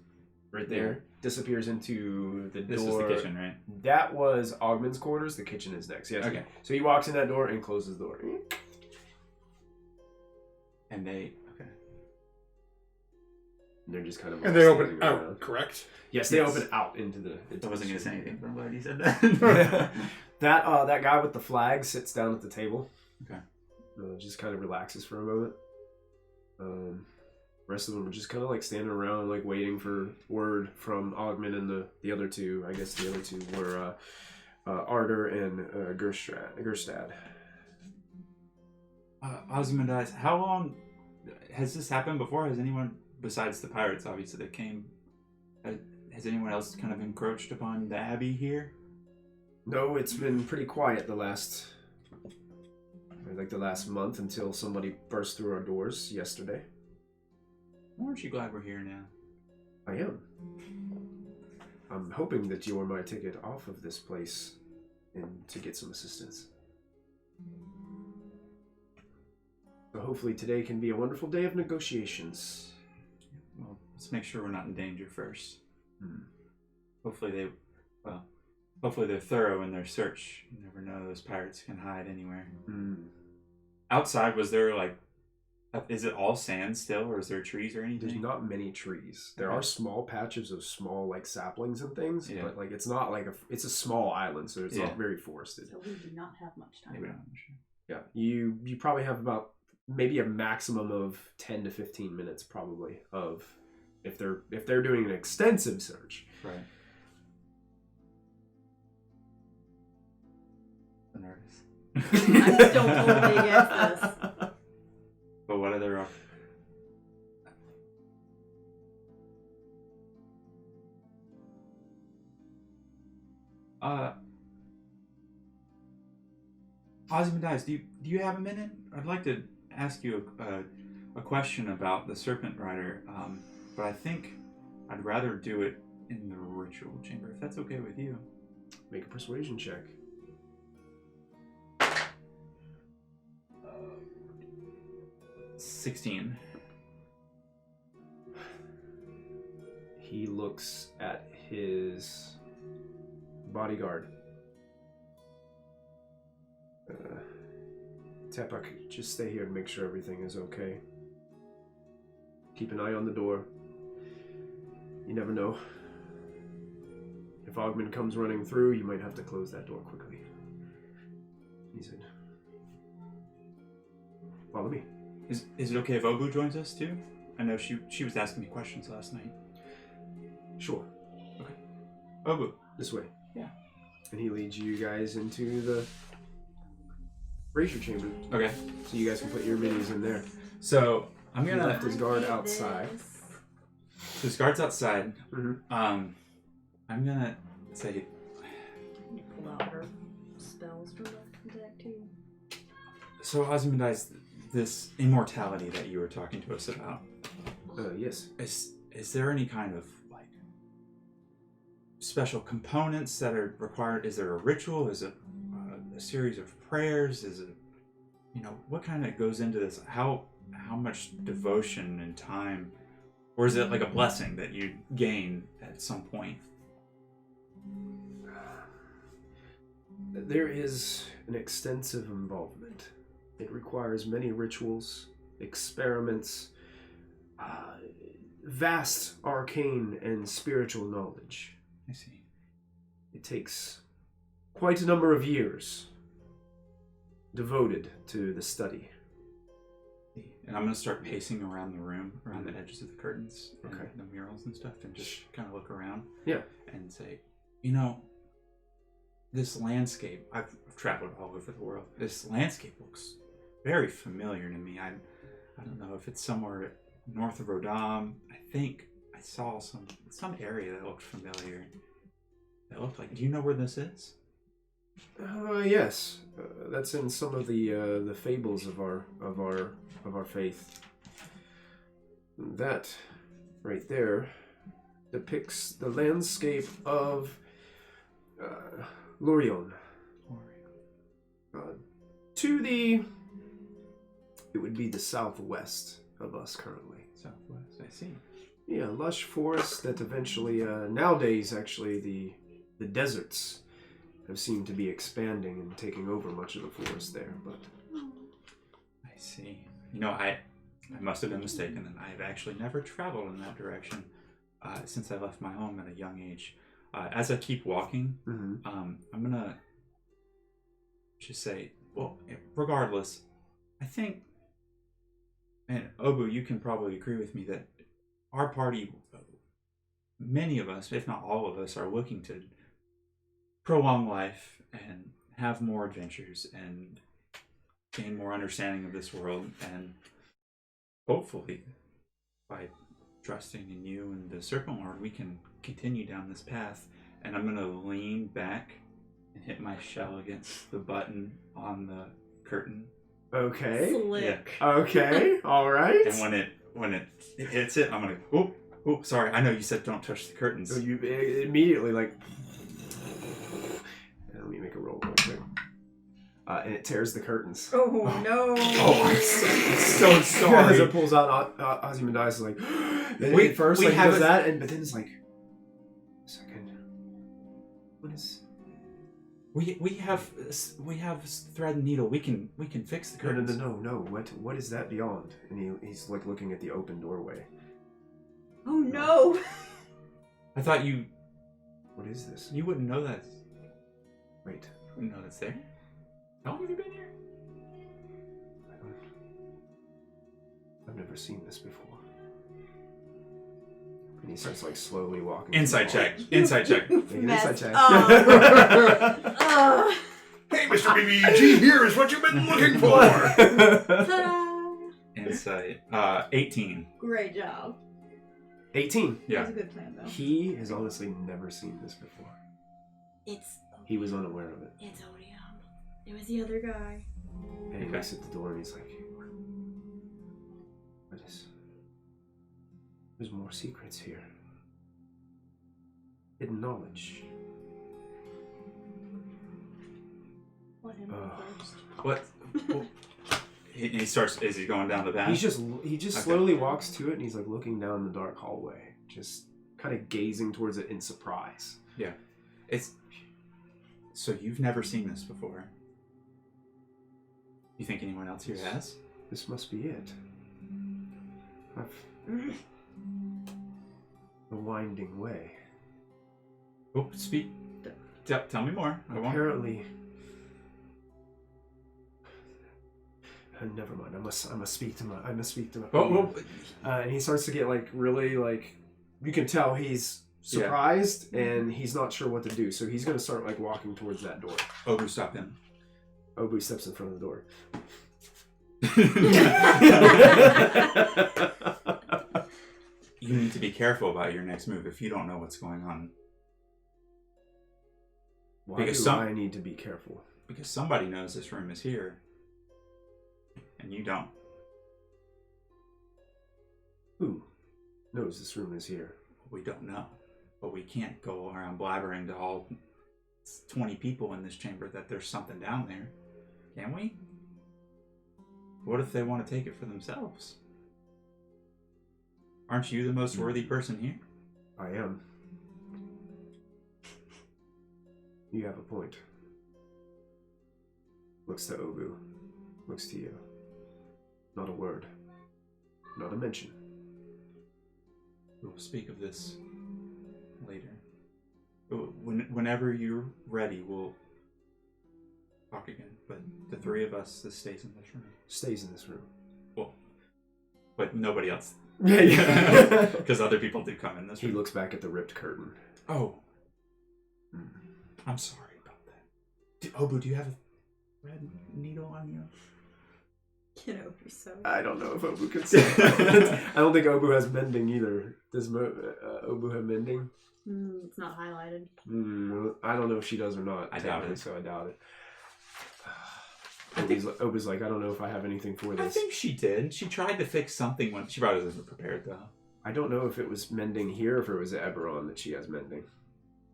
right there, disappears into the door. This is the kitchen, right? That was Ogman's quarters. The kitchen is next. Yes. Okay. So he walks in that door and closes the door. And And they're just kind of And they open standing out, around. correct? Yes, they Yes. open out into the. I wasn't gonna say anything, but I'm glad you said that that. that guy with the flag sits down at the table. Okay. Just kind of relaxes for a moment. The rest of them are just kind of like standing around, like waiting for word from Ogman and the other two. I guess the other two were Ardor and Gerstad. Ozymandias, how long has this happened before? Has anyone, besides the pirates, obviously, that came, has anyone else kind of encroached upon the abbey here? No, it's been pretty quiet the last month until somebody burst through our doors yesterday. Aren't you glad we're here now? I am. I'm hoping that you're my ticket off of this place and to get some assistance. So hopefully today can be a wonderful day of negotiations. Well, let's make sure we're not in danger first. Hopefully they're thorough in their search. You never know, those pirates can hide anywhere. Outside, was there is it all sand still, or is there trees or anything? There's not many trees. There are small patches of small saplings and things, but it's not it's a small island, so it's not very forested. So we do not have much time. Yeah, you probably have about maybe a maximum of 10 to 15 minutes probably of if they're doing an extensive search. Right. I'm nervous. I'm still totally against this. But what other Ozymandias, do you have a minute? I'd like to ask you a question about the Serpent Rider, but I think I'd rather do it in the ritual chamber, if that's okay with you. Make a persuasion check. 16. He looks at his bodyguard. Tepak, just stay here and make sure everything is okay. Keep an eye on the door. You never know. If Ogman comes running through, you might have to close that door quickly. He said, follow me. Is it okay if Obu joins us too? I know she was asking me questions last night. Sure. Okay. Obu. This way. Yeah. And he leads you guys into the brazier chamber. Okay. So you guys can put your minis in there. So I'm He gonna left his guard outside. his guard's outside. Mm-hmm. I'm gonna say You pull out her spells from the deck too. so Ozymandias, this immortality that you were talking to us about. Yes. Is there any kind of special components that are required? Is there a ritual? Is it a series of prayers? Is it, what kind of goes into this? How much devotion and time, or is it like a blessing that you gain at some point? There is an extensive involvement. It requires many rituals, experiments, vast arcane and spiritual knowledge. I see. It takes quite a number of years devoted to the study. And I'm going to start pacing around the room, around the edges of the curtains, and Okay. the murals and stuff, and just kind of look around. Yeah. And say, this landscape, I've traveled all over the world. This landscape looks very familiar to me. I don't know if it's somewhere north of Rodam. I think I saw some area that looked familiar. That looked like. Do you know where this is? Yes. That's in some of the fables of our faith. That right there depicts the landscape of Lorion. It would be the southwest of us currently. Southwest, I see. Yeah, lush forest that eventually, nowadays actually the deserts have seemed to be expanding and taking over much of the forest there, but... I see. I must have been mistaken, and I have actually never traveled in that direction since I left my home at a young age. As I keep walking, I'm gonna just say, well, regardless, I think, and Obu, you can probably agree with me that our party, many of us, if not all of us, are looking to prolong life and have more adventures and gain more understanding of this world, and hopefully, by trusting in you and the Serpent Lord, we can continue down this path. And I'm gonna lean back and hit my shell against the button on the curtain. Okay. Slick. Okay. All right. And when it hits it, I'm gonna. Oh, sorry. I know you said don't touch the curtains. So you immediately like. Let me make a roll real quick. And it tears the curtains. Oh no! Oh, I'm so As sorry. it pulls out, Ozymandias is like. And We- at first, we like, he have does a- that, but then it's like. A second. What is? We have thread and needle. We can fix the curtains. No. What is that beyond? And he's like looking at the open doorway. Oh no! I thought you What is this? wouldn't know that. Wait. You wouldn't know that's there. How long have you been here? I've never seen this before. And he starts like slowly walking. Inside check. Inside check. Make an inside check. Oh. Hey, Mr. BBG, here is what you've been looking for. Ta-da! Insight. 18. Great job. 18. Yeah. That was a good plan, though. He has honestly never seen this before. It's He was unaware of it. it's Odium. It was the other guy. And he looks at the door and he's like, what is... There's more secrets here. Hidden knowledge. Let him first. What? He starts as he's going down the path. He just slowly walks to it and he's like looking down the dark hallway. Just kind of gazing towards it in surprise. Yeah. It's... So you've never seen this before. You think anyone else here has? This must be it. The winding way. Oh, speak. Tell me more. I want... Apparently... never mind. I must speak to my. Oh. And he starts to get like really like, you can tell he's surprised and he's not sure what to do. So he's gonna start like walking towards that door. Obu, stop him. Obu steps in front of the door. You need to be careful about your next move if you don't know what's going on. Why Because do I need to be careful? Because somebody knows this room is here. And you don't. Who knows this room is here? We don't know. But we can't go around blabbering to all 20 people in this chamber that there's something down there. Can we? What if they want to take it for themselves? Aren't you the most worthy person here? I am. You have a point. Looks to Obu. Looks to you. Not a word. Not a mention. We'll speak of this later. Whenever you're ready, we'll talk again. But the three of us, this stays in this room. Stays in this room. Well, but nobody else. Yeah. Because other people do come in this He room. looks back at the ripped curtain. Oh. I'm sorry about that. Obu, do you have a red needle on you? You know, you're so. I don't know if Obu can say that. I don't think Obu has mending either. Does Obu have mending? It's not highlighted. I don't know if she does or not. I doubt it. So I doubt it. Obu's like, I don't know if I have anything for this. I think she did. She tried to fix something when she probably wasn't prepared though. I don't know if it was mending here or if it was Eberron that she has mending.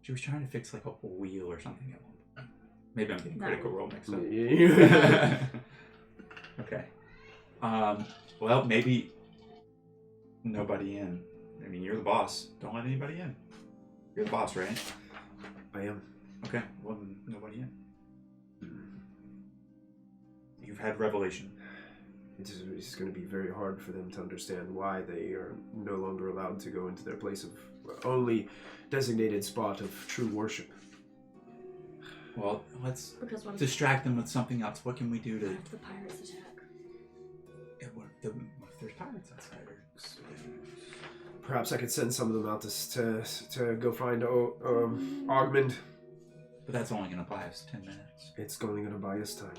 She was trying to fix like a wheel or something at one point. Maybe I'm getting No. Critical Role mixed up. Yeah. Okay. Well, maybe nobody in. I mean, you're the boss. Don't let anybody in. You're the boss, right? I am. Okay. Well, then nobody in. You've had revelation. it's going to be very hard for them to understand why they are no longer allowed to go into their place of only designated spot of true worship. Well, let's Because what if distract them with something else. What can we do to... the pirates attack? What if there's pirates outside? Perhaps I could send some of them out to go find Ogmund. But that's only going to buy us 10 minutes. It's only going to buy us time.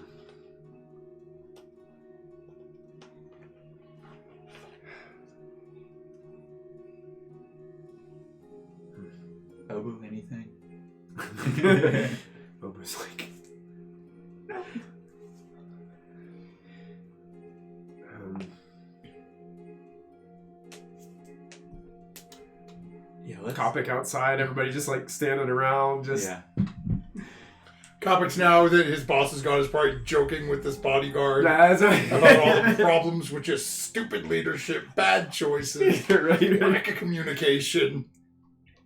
Obu, anything? Obu's like... Yeah, let's... Topic outside, everybody just like standing around, just... Yeah. Kopic's now that his boss has gone is probably joking with this bodyguard That's about all the problems with just stupid leadership, bad choices, right. lack of communication.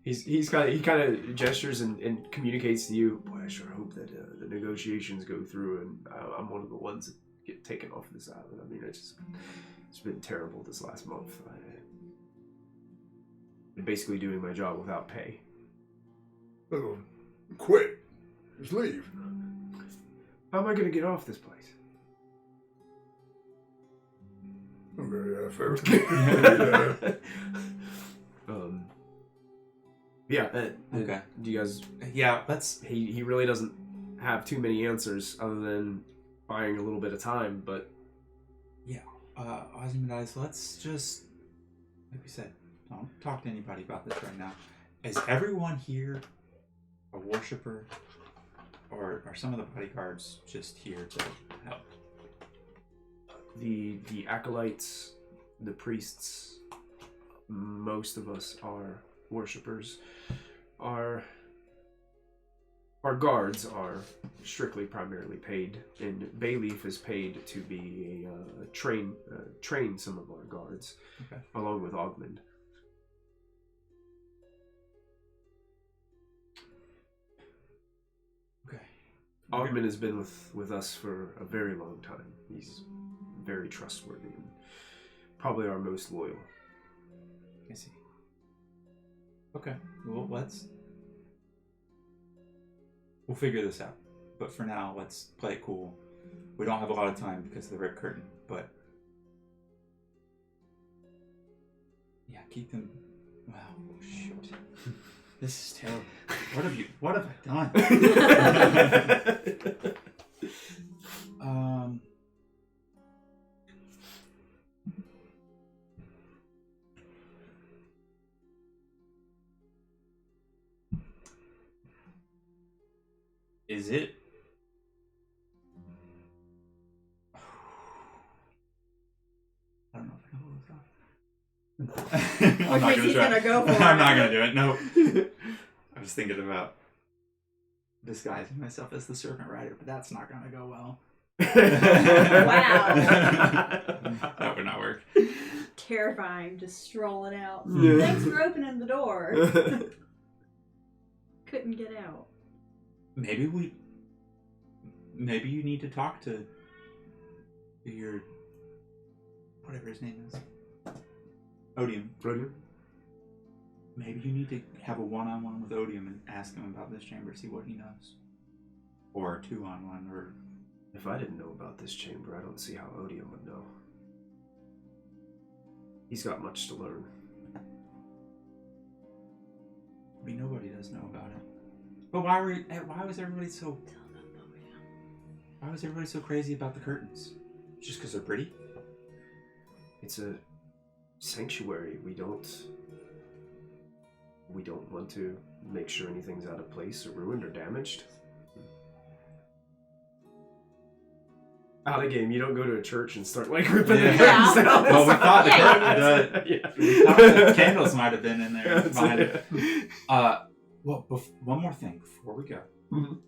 He kind of gestures and communicates to you. Boy, I sure hope that the negotiations go through, and I'm one of the ones that get taken off this island. I mean, it's been terrible this last month. I've been basically doing my job without pay. Oh, quit. Just leave. How am I going to get off this place? Okay, yeah, fair. Yeah. Okay. Do you guys? Yeah, let's... He really doesn't have too many answers other than buying a little bit of time, but Yeah. Ozymandias, let's just... Like we said, don't talk to anybody about this right now. Is everyone here a worshiper? Or are some of the bodyguards just here to help? the acolytes, the priests, most of us are worshippers. Our guards are strictly primarily paid, and Bayleaf is paid to be a train some of our guards, Okay. along with Ogmund. Okay. Ogmund has been with us for a very long time. He's very trustworthy and probably our most loyal. I see. Okay. Well, we'll figure this out. But for now, let's play it cool. We don't have a lot of time because of the red curtain, but yeah, keep them. Wow, shoot. This is terrible. What have I done? Is it? I don't know if I can pull this off. I'm not he's gonna go for I'm it. not gonna do it. No. I was thinking about disguising myself as the serpent rider, but that's not gonna go well. Wow. That would not work. Terrifying, just strolling out. Yeah. Thanks for opening the door. Couldn't get out. Maybe you need to talk to your whatever his name is. Odium. Odium? Maybe you need to have a one-on-one with Odium and ask him about this chamber, see what he knows. Or a two-on-one, or... If I didn't know about this chamber, I don't see how Odium would know. He's got much to learn. Maybe nobody does know about it. But why was everybody so... Why was everybody so crazy about the curtains? Just because they're pretty? It's a sanctuary. We don't want to make sure anything's out of place or ruined or damaged. Out of game, you don't go to a church and start like ripping the curtains out. Well, we thought we thought the candles might have been in there behind it. Well, one more thing before we go. Mm-hmm.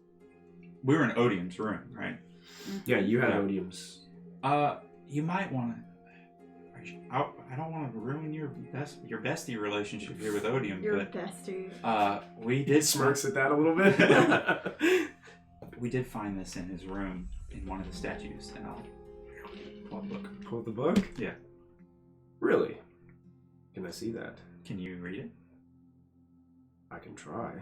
We were in Odium's room, right? Yeah, you had Yeah. Odium's. You might want to. I don't want to ruin your bestie relationship here with Odium, Your but bestie. we did Smirks at that a little bit. we did find this in his room in one of the statues, and pull out the book. Pull the book? Yeah. Really? Can I see that? Can you read it? I can try.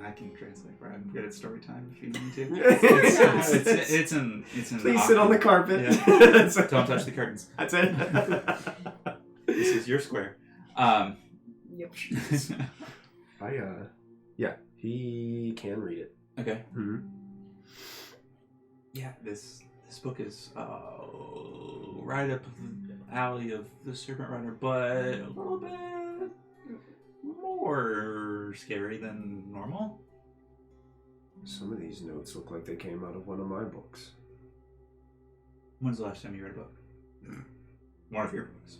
I can translate. Right? I'm good at story time if you need to. It's It's in. Please sit on the carpet. Yeah. That's Don't touch the curtains. That's it. This is your square. Yep. Yeah, he can read it. Okay. Mm-hmm. Yeah, this book is right up the alley of the Serpent Rider, but a little bit more scary than normal. Some of these notes look like they came out of one of my books. When's the last time you read a book? One of your books.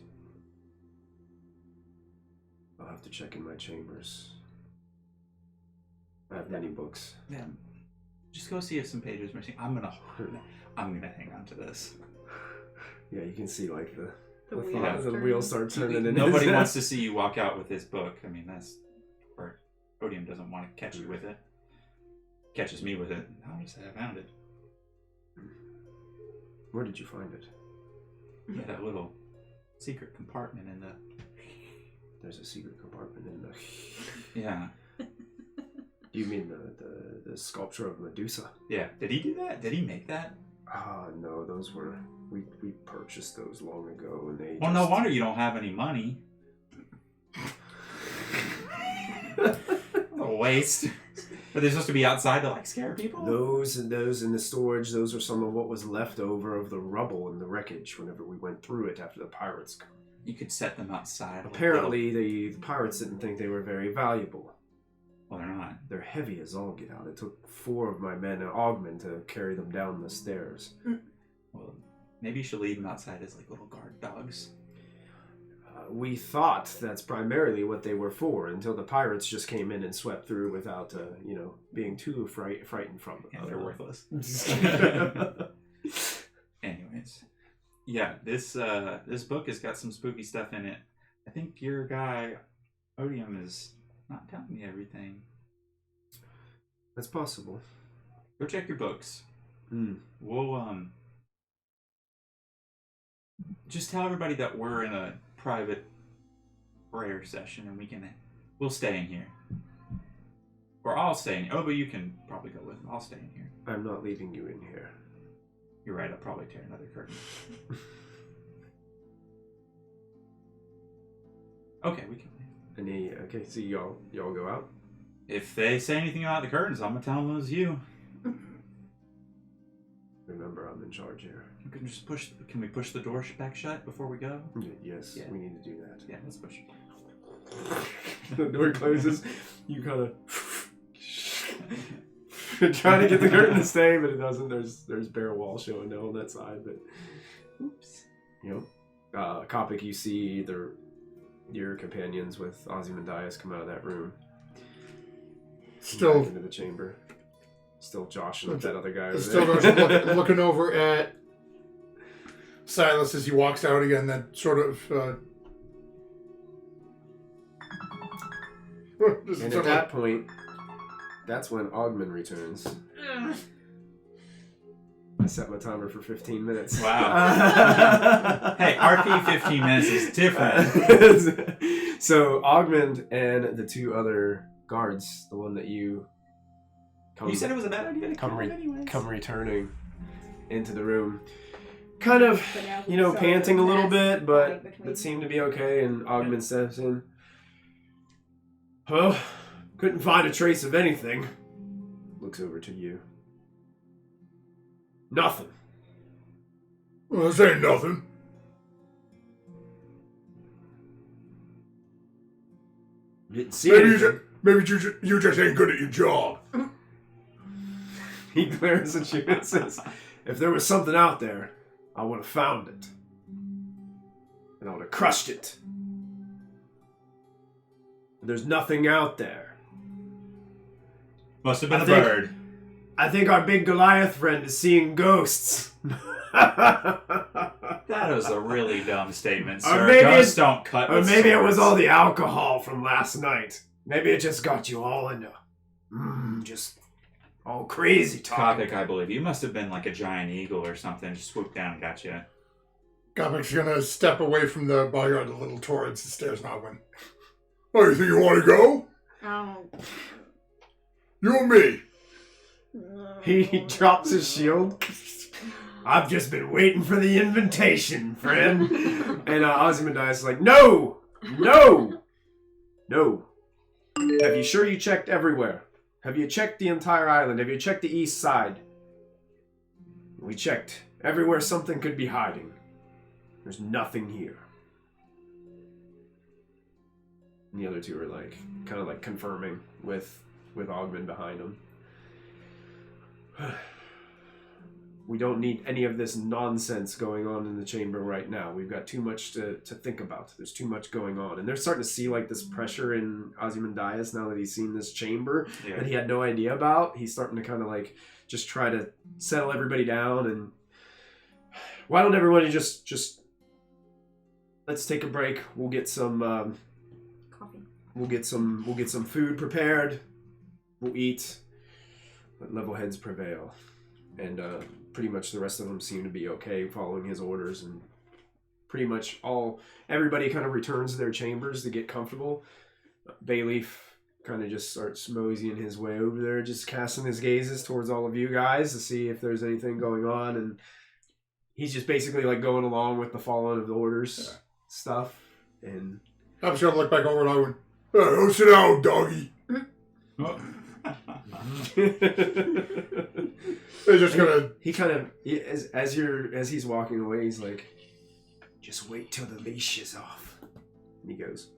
I'll have to check in my chambers. I have many books. Yeah. Just go see if some pages are missing. I'm gonna hang on to this. Yeah, you can see like the wheels wheels start turning. in Nobody his- wants to see you walk out with this book. I mean, that's where Odium doesn't want to catch you with it. Catches me with it. I'll just say I found it. Where did you find it? Yeah, that little secret compartment in the. There's a secret compartment in the. Yeah. You mean the sculpture of Medusa? Yeah. Did he do that? Did he make that? No, those were we purchased those long ago, and they. Well, no wonder you don't have any money. A waste. But they're supposed to be outside to like scare people. Those in the storage. Those are some of what was left over of the rubble and the wreckage whenever we went through it after the pirates. You could set them outside. Apparently, the pirates didn't think they were very valuable. Well, they're not. They're heavy as all get out. It took 4 of my men and Augmen to carry them down the stairs. Well, maybe you should leave them outside as like little guard dogs. We thought that's primarily what they were for until the pirates just came in and swept through without, being too frightened from them. Yeah, they're worthless. Anyways, yeah, this book has got some spooky stuff in it. I think your guy Odium is not telling me everything. That's possible. Go check your books. Mm. We'll just tell everybody that we're in a private prayer session and we'll stay in here. Or I'll stay in. Oh, but you can probably go with me. I'll stay in here. I'm not leaving you in here. You're right. I'll probably tear another curtain. Okay, we can leave. Okay, so y'all go out? If they say anything about the curtains, I'm gonna tell them it was you. Remember, I'm in charge here. We can just push. Can we push the door back shut before we go? Yes, Yeah. we need to do that. Yeah, let's push. The door closes. You kind of trying to get the curtain to stay, but it doesn't. There's bare wall showing down on that side, but Oops. Kopic, you see your companions with Ozymandias come out of that room. Still back into the chamber. Still joshing with that other guy over Still there. looking over at Silas as he walks out again, then sort of And at that point, that's when Augmen returns. I set my timer for 15 minutes. Wow. Hey, RP 15 minutes is different. So Augmen and the 2 other guards, the one that you You said it was a bad idea to come kill him anyways. come returning into the room, kind of, But now we saw panting the a little massive bit, but fight between- it seemed to be okay. And Augmen steps in. Well, couldn't find a trace of anything. Looks over to you. Nothing. Well, this ain't nothing. Didn't see Maybe anything. you just ain't good at your job. He glares at you and says, if there was something out there, I would have found it. And I would have crushed it. There's nothing out there. Must have been I a think- bird. I think our big Goliath friend is seeing ghosts. That was a really dumb statement, Or sir. maybe Ghosts it- don't cut Or with maybe it was swords. all the alcohol from last night. Maybe it just got you all into... just all crazy talking. Kopic, I believe. You must have been like a giant eagle or something. Just swooped down and got you. Gopik's gonna step away from the bodyguard a little towards the stairs and Ogwin. Oh, you think you want to go? Oh. You and me. He drops his shield. I've just been waiting for the invitation, friend. And Ozymandias is like, no! No! No. Have you sure you checked everywhere? Have you checked the entire island? Have you checked the east side? We checked everywhere something could be hiding. There's nothing here. And the other two are like, kind of like confirming with Ogman behind them. We don't need any of this nonsense going on in the chamber right now. We've got too much to think about. There's too much going on. And they're starting to see like this pressure in Ozymandias now that he's seen this chamber that he had no idea about. He's starting to kind of like just try to settle everybody down. And why don't everybody just let's take a break. We'll get some Coffee. We'll get some food prepared. We'll eat. Let level heads prevail. And pretty much the rest of them seem to be okay following his orders, and pretty much everybody kind of returns to their chambers to get comfortable. Bayleaf kind of just starts moseying his way over there, just casting his gazes towards all of you guys to see if there's anything going on, and he's just basically like going along with the following of the orders stuff. And I'm just gonna look back over and I went, hey, go sit down, doggy. They're just gonna. He kind of as he's walking away, he's like, "Just wait till the leash is off." And he goes,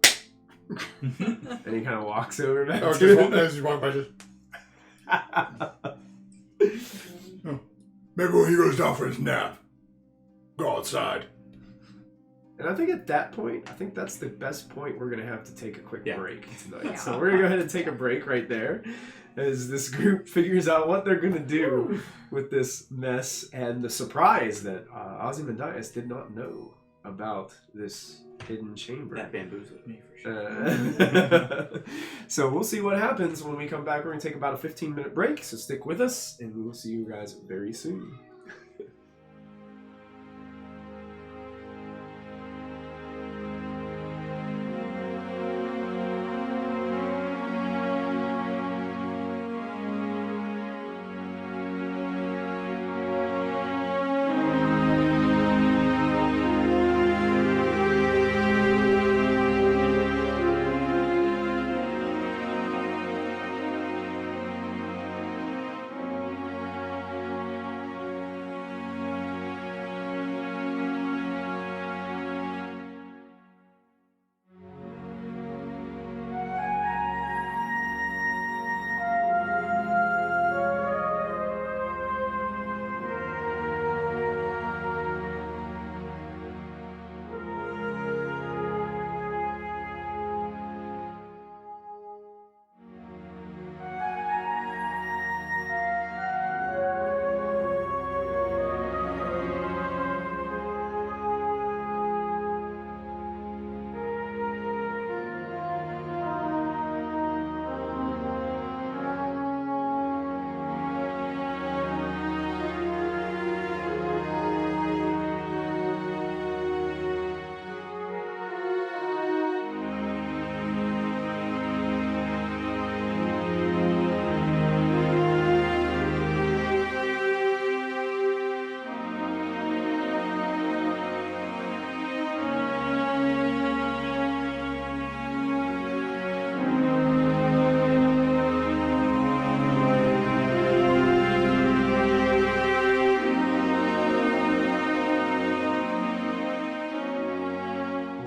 and he kind of walks over back Oh, to just him. as you walk by, just. Maybe when he goes down for his nap, go outside. And I think at that point, I think that's the best point. We're gonna have to take a quick break tonight. Yeah. So we're gonna go ahead and take a break right there, as this group figures out what they're gonna do with this mess and the surprise that Ozymandias did not know about this hidden chamber. That bamboozled me for sure. So we'll see what happens when we come back. We're gonna take about a 15-minute break. So stick with us, and we'll see you guys very soon.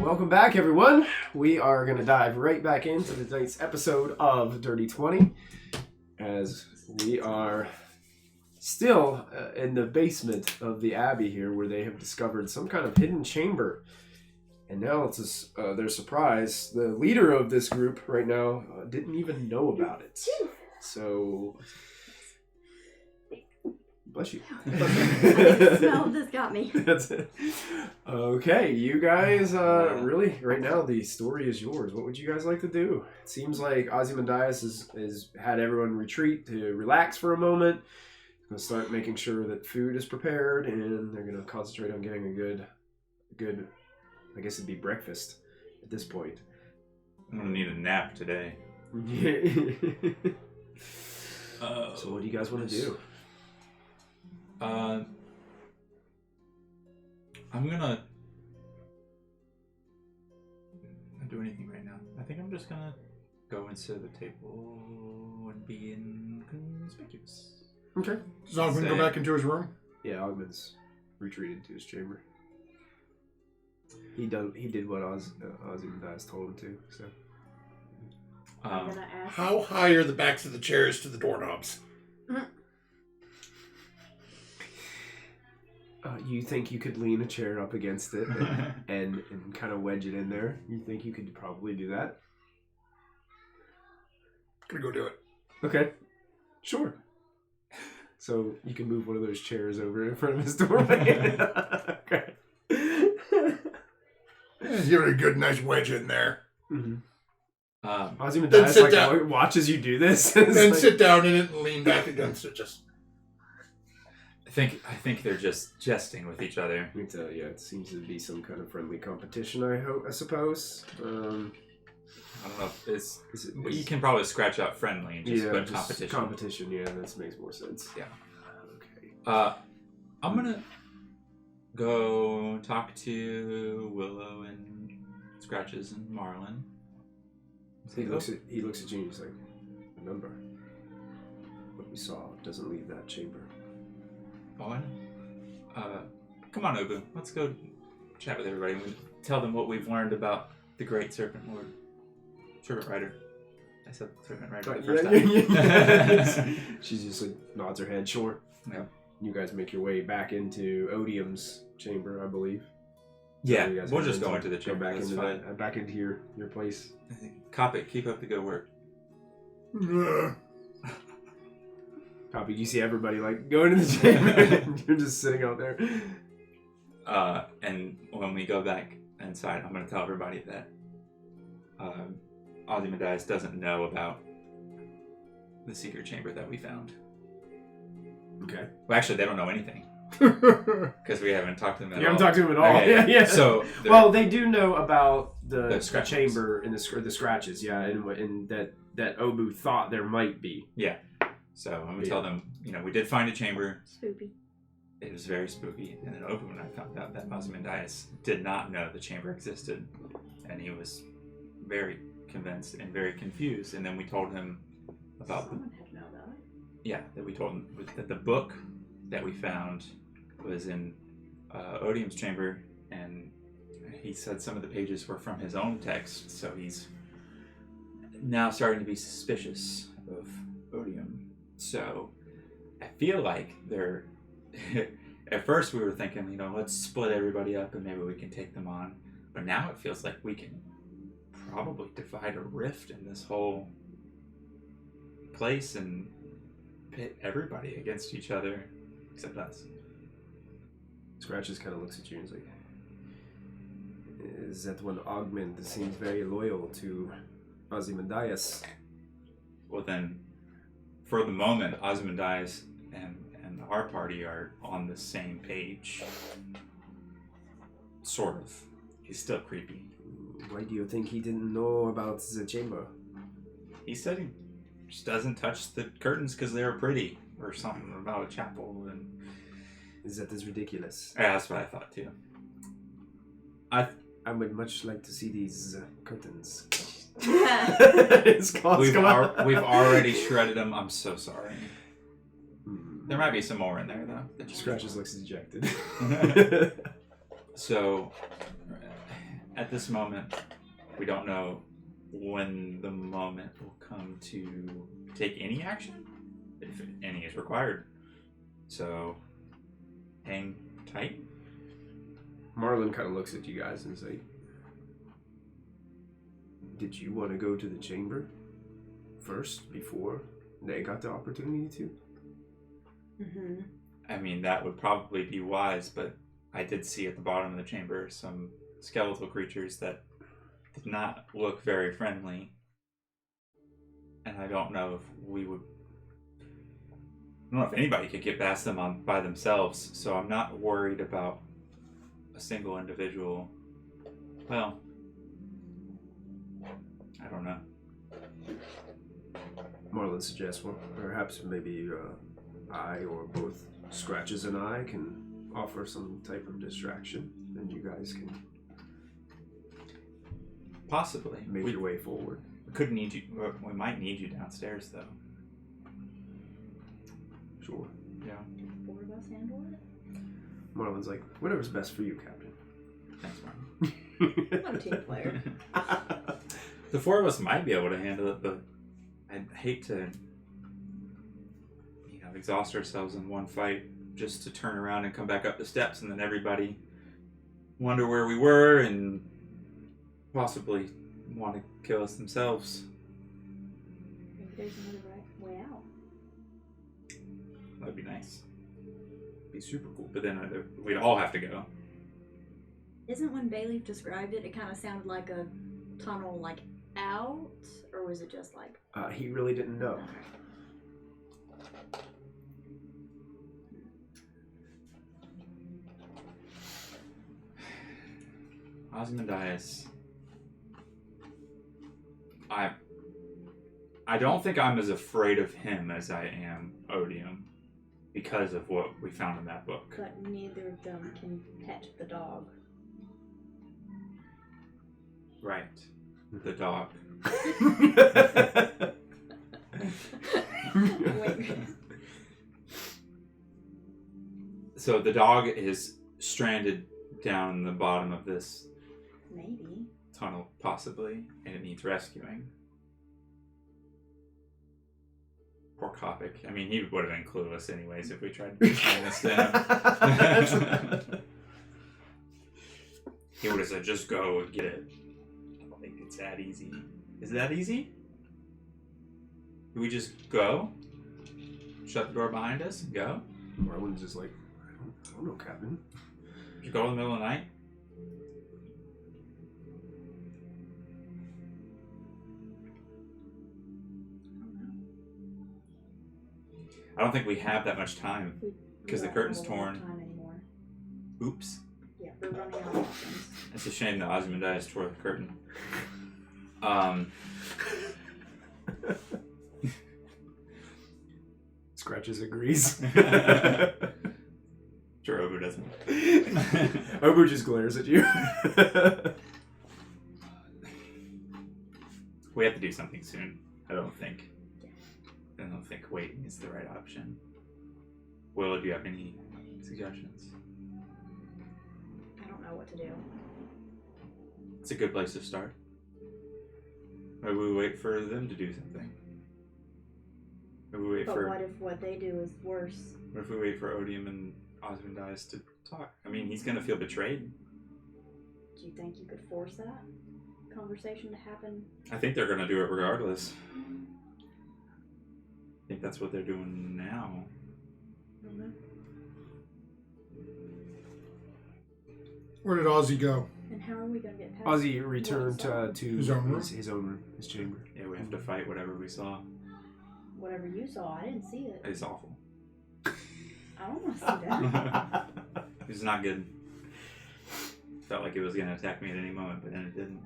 Welcome back, everyone. We are going to dive right back into tonight's episode of Dirty 20, as we are still in the basement of the Abbey here, where they have discovered some kind of hidden chamber. And now it's their surprise. The leader of this group right now didn't even know about it. So, bless you. The smell of this got me. That's it. Okay, you guys, really, right now, the story is yours. What would you guys like to do? It seems like Ozymandias has had everyone retreat to relax for a moment. He's going to start making sure that food is prepared, and they're going to concentrate on getting a good good, I guess it'd be breakfast at this point. I'm gonna need a nap today. So what do you guys want to do? I'm gonna not do anything right now. I think I'm just gonna go and sit at the table and be inconspicuous. Okay. Does Ogden go back into his room? Yeah, Ogman's retreated to his chamber. He did what Ozymandias told him to. So. I'm gonna ask. How high are the backs of the chairs to the doorknobs? You think you could lean a chair up against it and kind of wedge it in there? You think you could probably do that? Gonna go do it. Okay, sure. So you can move one of those chairs over in front of his doorway. Okay. Give it a good, nice wedge in there. Mm-hmm. Then Ozymandias sit like down. watches you do this. Then It's like- sit down in it and lean back against it. Just I think they're just jesting with each other. Yeah, it seems to be some kind of friendly competition. I suppose. I don't know if it's. Is You can probably scratch out friendly and just put competition. Competition, yeah, that makes more sense. Yeah. Okay. I'm gonna go talk to Willow and Scratches and Marlin. He looks at you and he's like, remember, what we saw doesn't leave that chamber. Oh, I know. Come on, Obu. Let's go chat with everybody and tell them what we've learned about the great Serpent Lord. Serpent Rider. I said Serpent Rider the first time. She's just like nods her head, sure. Yeah. You guys make your way back into Odium's chamber, I believe. Yeah, So you guys we'll go just go into the chamber. back That's into fine. back into your place. Cop it. Keep up the good work. Copy, you see everybody like going to the chamber and you're just sitting out there. And when we go back inside, I'm going to tell everybody that Ozymandias doesn't know about the secret chamber that we found. Okay. Well, actually, they don't know anything because we haven't talked to them at all. You haven't talked to him at all. Okay. Yeah. So, well, they do know about the scratches. chamber and the scratches, yeah, and that Obu thought there might be. yeah. So I'm going to tell them, we did find a chamber. Spoopy. It was very spooky. And then Obu and I found out that Ozymandias did not know the chamber existed. And he was very convinced and very confused. And then we told him about Someone had to know about it. Yeah, that we told him that the book that we found was in Odium's chamber, and he said some of the pages were from his own text, so he's now starting to be suspicious of Odium. So I feel like they're... At first we were thinking, let's split everybody up and maybe we can take them on, but now it feels like we can probably divide a rift in this whole place and pit everybody against each other except us. Scratches kind of looks at you and is like, is that one Ogmund seems very loyal to Ozymandias? Well then, for the moment, Ozymandias and our party are on the same page. Sort of. He's still creepy. Why do you think he didn't know about the chamber? He said he just doesn't touch the curtains because they're pretty, or something about a chapel. And That is ridiculous. yeah, that's what I thought too. I would much like to see these curtains. We've already shredded them. I'm so sorry. There might be some more in there though. Scratches looks dejected. So, at this moment, we don't know when the moment will come to take any action, if any is required. So, hang tight. Marlin kind of looks at you guys and is like, did you want to go to the chamber first before they got the opportunity to? Mm-hmm. I mean, that would probably be wise, but I did see at the bottom of the chamber some skeletal creatures that did not look very friendly. And I don't know if we would... I don't know if anybody could get past them by themselves, so I'm not worried about a a single individual. Well, I don't know. Marlon suggests, well, perhaps maybe I or both Scratches and I can offer some type of distraction, and you guys can Possibly. make your way forward. We could need you. We might need you downstairs, though. Sure. Yeah. 4 of us handle it? Marlon's like, whatever's best for you, Captain. Thanks, Martin. I'm a team player. The 4 of us might be able to handle it, but I'd hate to, exhaust ourselves in one fight just to turn around and come back up the steps, and then everybody wonder where we were and possibly want to kill us themselves. Maybe there's another way out. That'd be nice. Be super cool. But then we'd all have to go. Isn't when Bayleaf described it, it kind of sounded like a tunnel, like out, or was it just like? He really didn't know. Ozymandias. I don't think I'm as afraid of him as I am Odium because of what we found in that book. But neither of them can pet the dog. Right. The dog. Wait. So the dog is stranded down the bottom of this Maybe. tunnel, possibly, and it needs rescuing. Poor Kopic. I mean, he would have been clueless anyways if we tried to explain this to him. He would have said, just go and get it. I don't think it's that easy. Is it that easy? Do we just go? Shut the door behind us and go? Marlon's just like, I don't know, Captain. Just go in the middle of the night? I don't think we have that much time. Because the curtain's torn. Time anymore. Oops. Yeah, we're running out of options. It's a shame that Ozymandias tore the curtain. Scratches agrees. Sure, Obu doesn't. Obu just glares at you. We have to do something soon. I don't think waiting is the right option. Willow, do you have any suggestions? I don't know what to do. It's a good place to start. Maybe we wait for them to do something. Maybe we wait But for. what if what they do is worse? What if we wait for Odium and Ozymandias to talk? I mean, he's gonna feel betrayed. Do you think you could force that conversation to happen? I think they're gonna do it regardless. I think that's what they're doing now. Mm-hmm. Where did Ozzy go? And how are we going to get past Ozzy returned what to His own room? his own room, his chamber. Yeah, we have to fight whatever we saw. Whatever you saw, I didn't see it. It's awful. I don't want to see that. It's not good. Felt like it was gonna attack me at any moment, but then it didn't.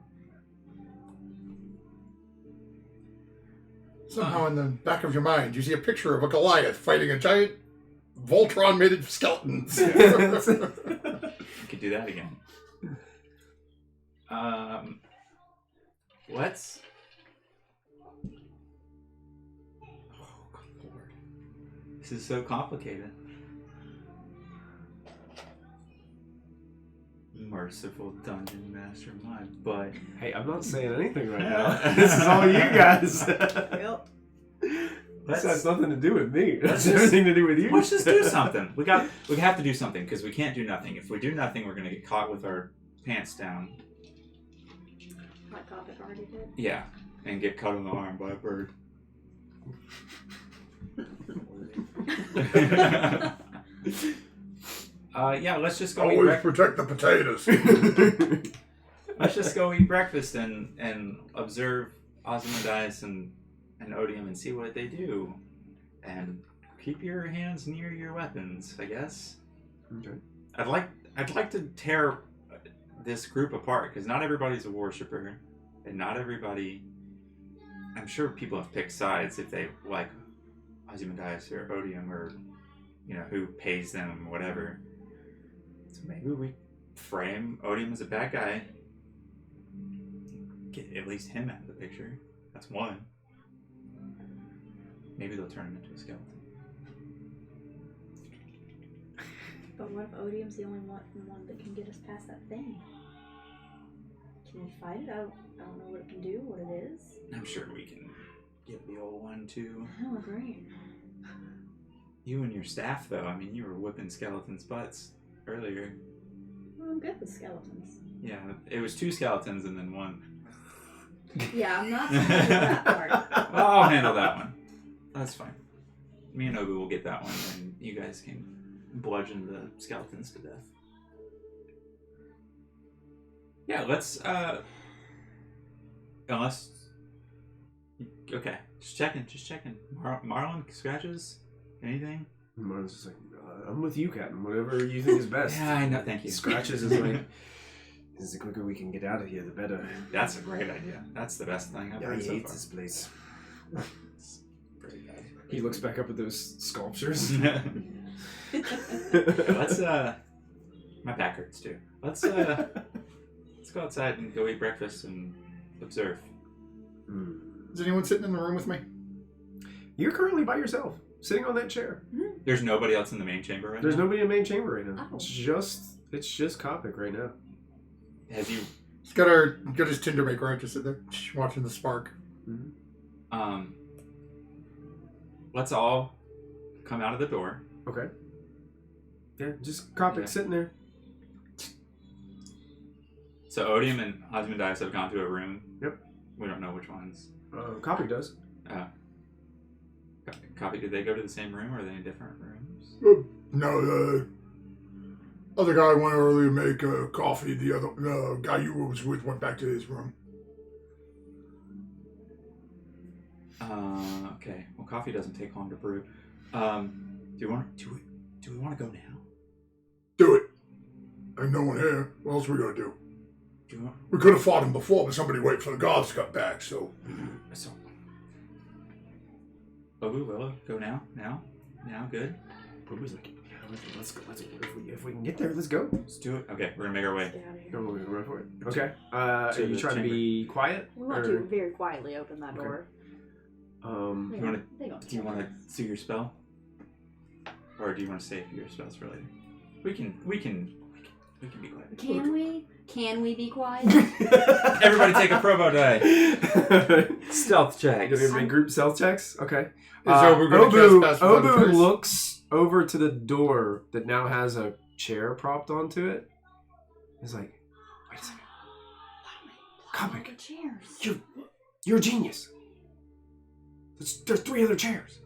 Somehow in the back of your mind, you see a picture of a Goliath fighting a giant Voltron made of skeletons. We could do that again. Let's. Oh, good lord. This is so complicated. Merciful dungeon master, my butt. Hey, I'm not saying anything right now. This is all you guys. Yep. This has nothing to do with me. let's That's just- everything to do with you. Let's just do something. We have to do something because we can't do nothing. If we do nothing, we're gonna get caught with our pants down. Hot topic already did. Yeah, and get cut on the arm by a bird. Yeah, let's just go eat Always breakfast. protect the potatoes. Let's just go eat breakfast and observe Ozymandias and Odium and see what they do. And keep your hands near your weapons, I guess. Okay. I'd like to tear this group apart because not everybody's a worshiper, and not everybody. I'm sure people have picked sides if they like Ozymandias or Odium or who pays them or whatever. So maybe we frame Odium as a bad guy. Get at least him out of the picture. That's one. Maybe they'll turn him into a skeleton. But what if Odium's the only one that can get us past that thing? Can we fight it? I don't know what it can do, what it is. I'm sure we can get the old one too. Oh, great. You and your staff, though, I mean, you were whipping skeletons' butts earlier. Well, I'm good with skeletons. Yeah, it was 2 skeletons and then 1. Yeah, I'm not supposed to do that part. Well, I'll handle that one. That's fine. Me and Obu will get that one, and you guys can bludgeon the skeletons to death. Yeah, let's, unless... Okay, just checking. Marlon, scratches? Anything? Marlon's just like, I'm with you, Captain. Whatever you think is best. Yeah, I know, thank you. Scratches is like, the quicker we can get out of here, the better. That's a great idea. That's the best thing I've Yeah, heard he so hates far. this place. It's pretty bad. He looks back up at those sculptures. Let's my back hurts too. Let's go outside and go eat breakfast and observe. Is anyone sitting in the room with me? You're currently by yourself, sitting on that chair. There's nobody else in the main chamber right There's now? nobody in the main chamber right now. Oh. It's just Kopic right now. Have you He's got his Tinder maker out, just sit there watching the spark. let's all come out of the door. Okay. Yeah, just Kopic Yeah. sitting there. So Odium and Ozymandias have gone to a room. Yep. We don't know which ones. Kopic does. Copy, did they go to the same room or are they in different rooms? No, the other guy went early to make coffee. The other guy you was with went back to his room. Okay. Well, coffee doesn't take long to brew. Do we want to go now? Do it. Ain't no one here. What else we gonna do? Do you want? We could have fought him before, but somebody waited for the guards to come back. So So, Obu, Willow, go now. Now, good. Bobo's like, yeah, let's go. If we can get there, let's go. Let's do it. Okay, we're gonna make our way. Get out of here. No, we're gonna run for it. Okay. Are you the trying to be quiet? We want to very quietly open that door. They you wanna- don't Do you want to do your spell, or do you want to save your spells for later? We can be quiet. Can we be quiet? Everybody take a provo die. Stealth checks. You're gonna make group stealth checks? Okay. Is Obu gonna cast Pass Without a Obu Trace? looks over to the door that now has a chair propped onto it. He's like, wait a second. Kopic, The chairs. you're a genius. There's 3 other chairs.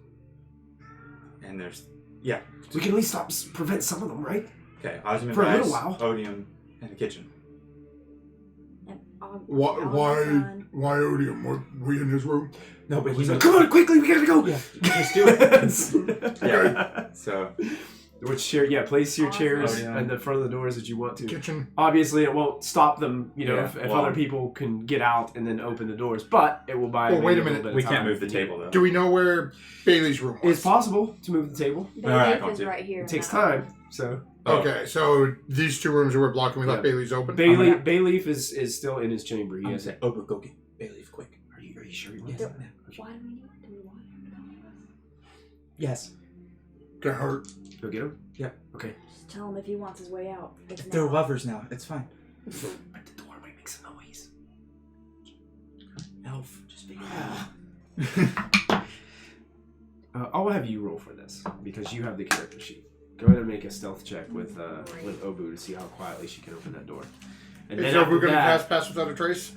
And there's We can at least prevent some of them, right? okay. Ozymandias, For a little while. Odium, and the kitchen. And Why Odium? Were we in his room? No, but He's like, come on, quickly, we gotta go. Yeah, just do it. Yeah. So Which chair? Yeah, place your Awesome. chairs Oh, yeah. in the front of the doors that you want to. Kitchen. Obviously, it won't stop them, Yeah, if well- other people can get out and then open the doors. But it will buy. Well, maybe wait a little minute. bit of we can't time move the if you need table though. Do we know where Bailey's room was? It's possible to move the table. The Alright, leaf is I'll do right here. It takes now. time. So Okay, so these 2 rooms we're blocking. We left Yeah. Bailey's open. Bayleaf is still in his chamber. He I'm has. gonna say, Obu, go get Bayleaf quick. Are you sure you want Yes. that? Why do we need? Do we want him to come with us? Yes. Can't hurt. Go get him. Yep. Okay. Just tell him if he wants his way out. It's They're now. lovers now. It's fine. But the door might make some noise. Elf, just figure it out. I'll have you roll for this because you have the character sheet. Go ahead and make a stealth check with Obu to see how quietly she can open that door. And Is then Obu after going to that, pass Without a Trace?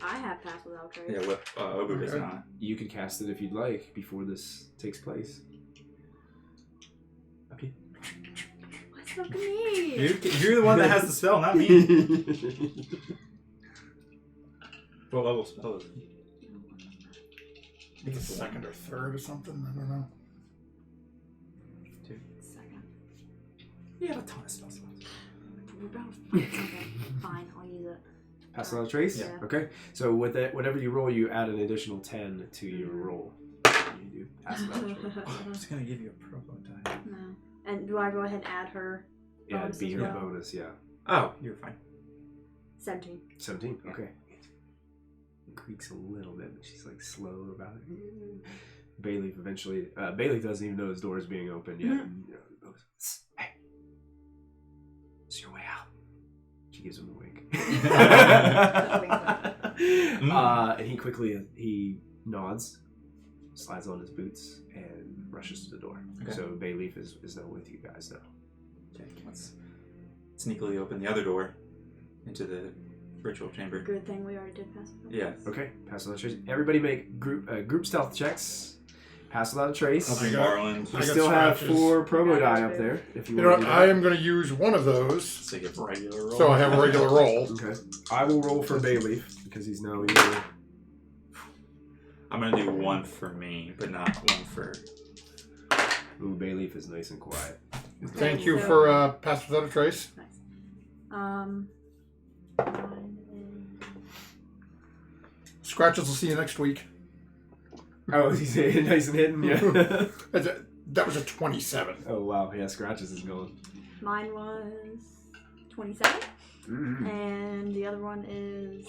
I have passed without trace. Yeah, what Obu is Okay. not. you could cast it if you'd like before this takes place. Okay. What's up to me? You're the one that has the spell, not me. What level spell is it? I think it's 2nd or 3rd or something. I don't know. Second. You have a ton of spell slots. We're about okay, fine, I'll use it. Pass without a trace? Yeah. Okay. So with that, whatever you roll, you add an additional 10 to your roll. You do pass without a trace. I'm just gonna give you a provo die. No. And do I go ahead and add her? Yeah, it'd Bonus be as her well? bonus, yeah. Oh, you're fine. 17. 17? Okay. Creaks a little bit, but she's like slow about it. Bayleaf eventually, Bayleaf doesn't even know his door is being opened yet. And, he goes, hey, it's your way out. She gives him a wink. And he nods, slides on his boots, and rushes to the door. Okay. So Bayleaf is now with you guys now. Okay, let's sneakily open the other door into the ritual chamber. Good thing we already did pass it. Yeah. Okay, pass without a trace. Everybody make group stealth checks. Pass without a trace. Okay. Marlin. You I got still have scratches. 4 promo die up there. If you You know want what? to I am going to use one of those, So you get regular roll. so I have a regular roll. Okay. I will roll for Bayleaf because he's now your. I'm gonna do one for me, but not one for. Ooh, Bayleaf is nice and quiet. Thank you so- for pass without a trace. Nice. Mine Scratches will see you next week. Oh, he's nice and hidden. Yeah. That was a 27. Oh wow, yeah. Scratches is going. mine was 27. Mm-hmm. And the other one is.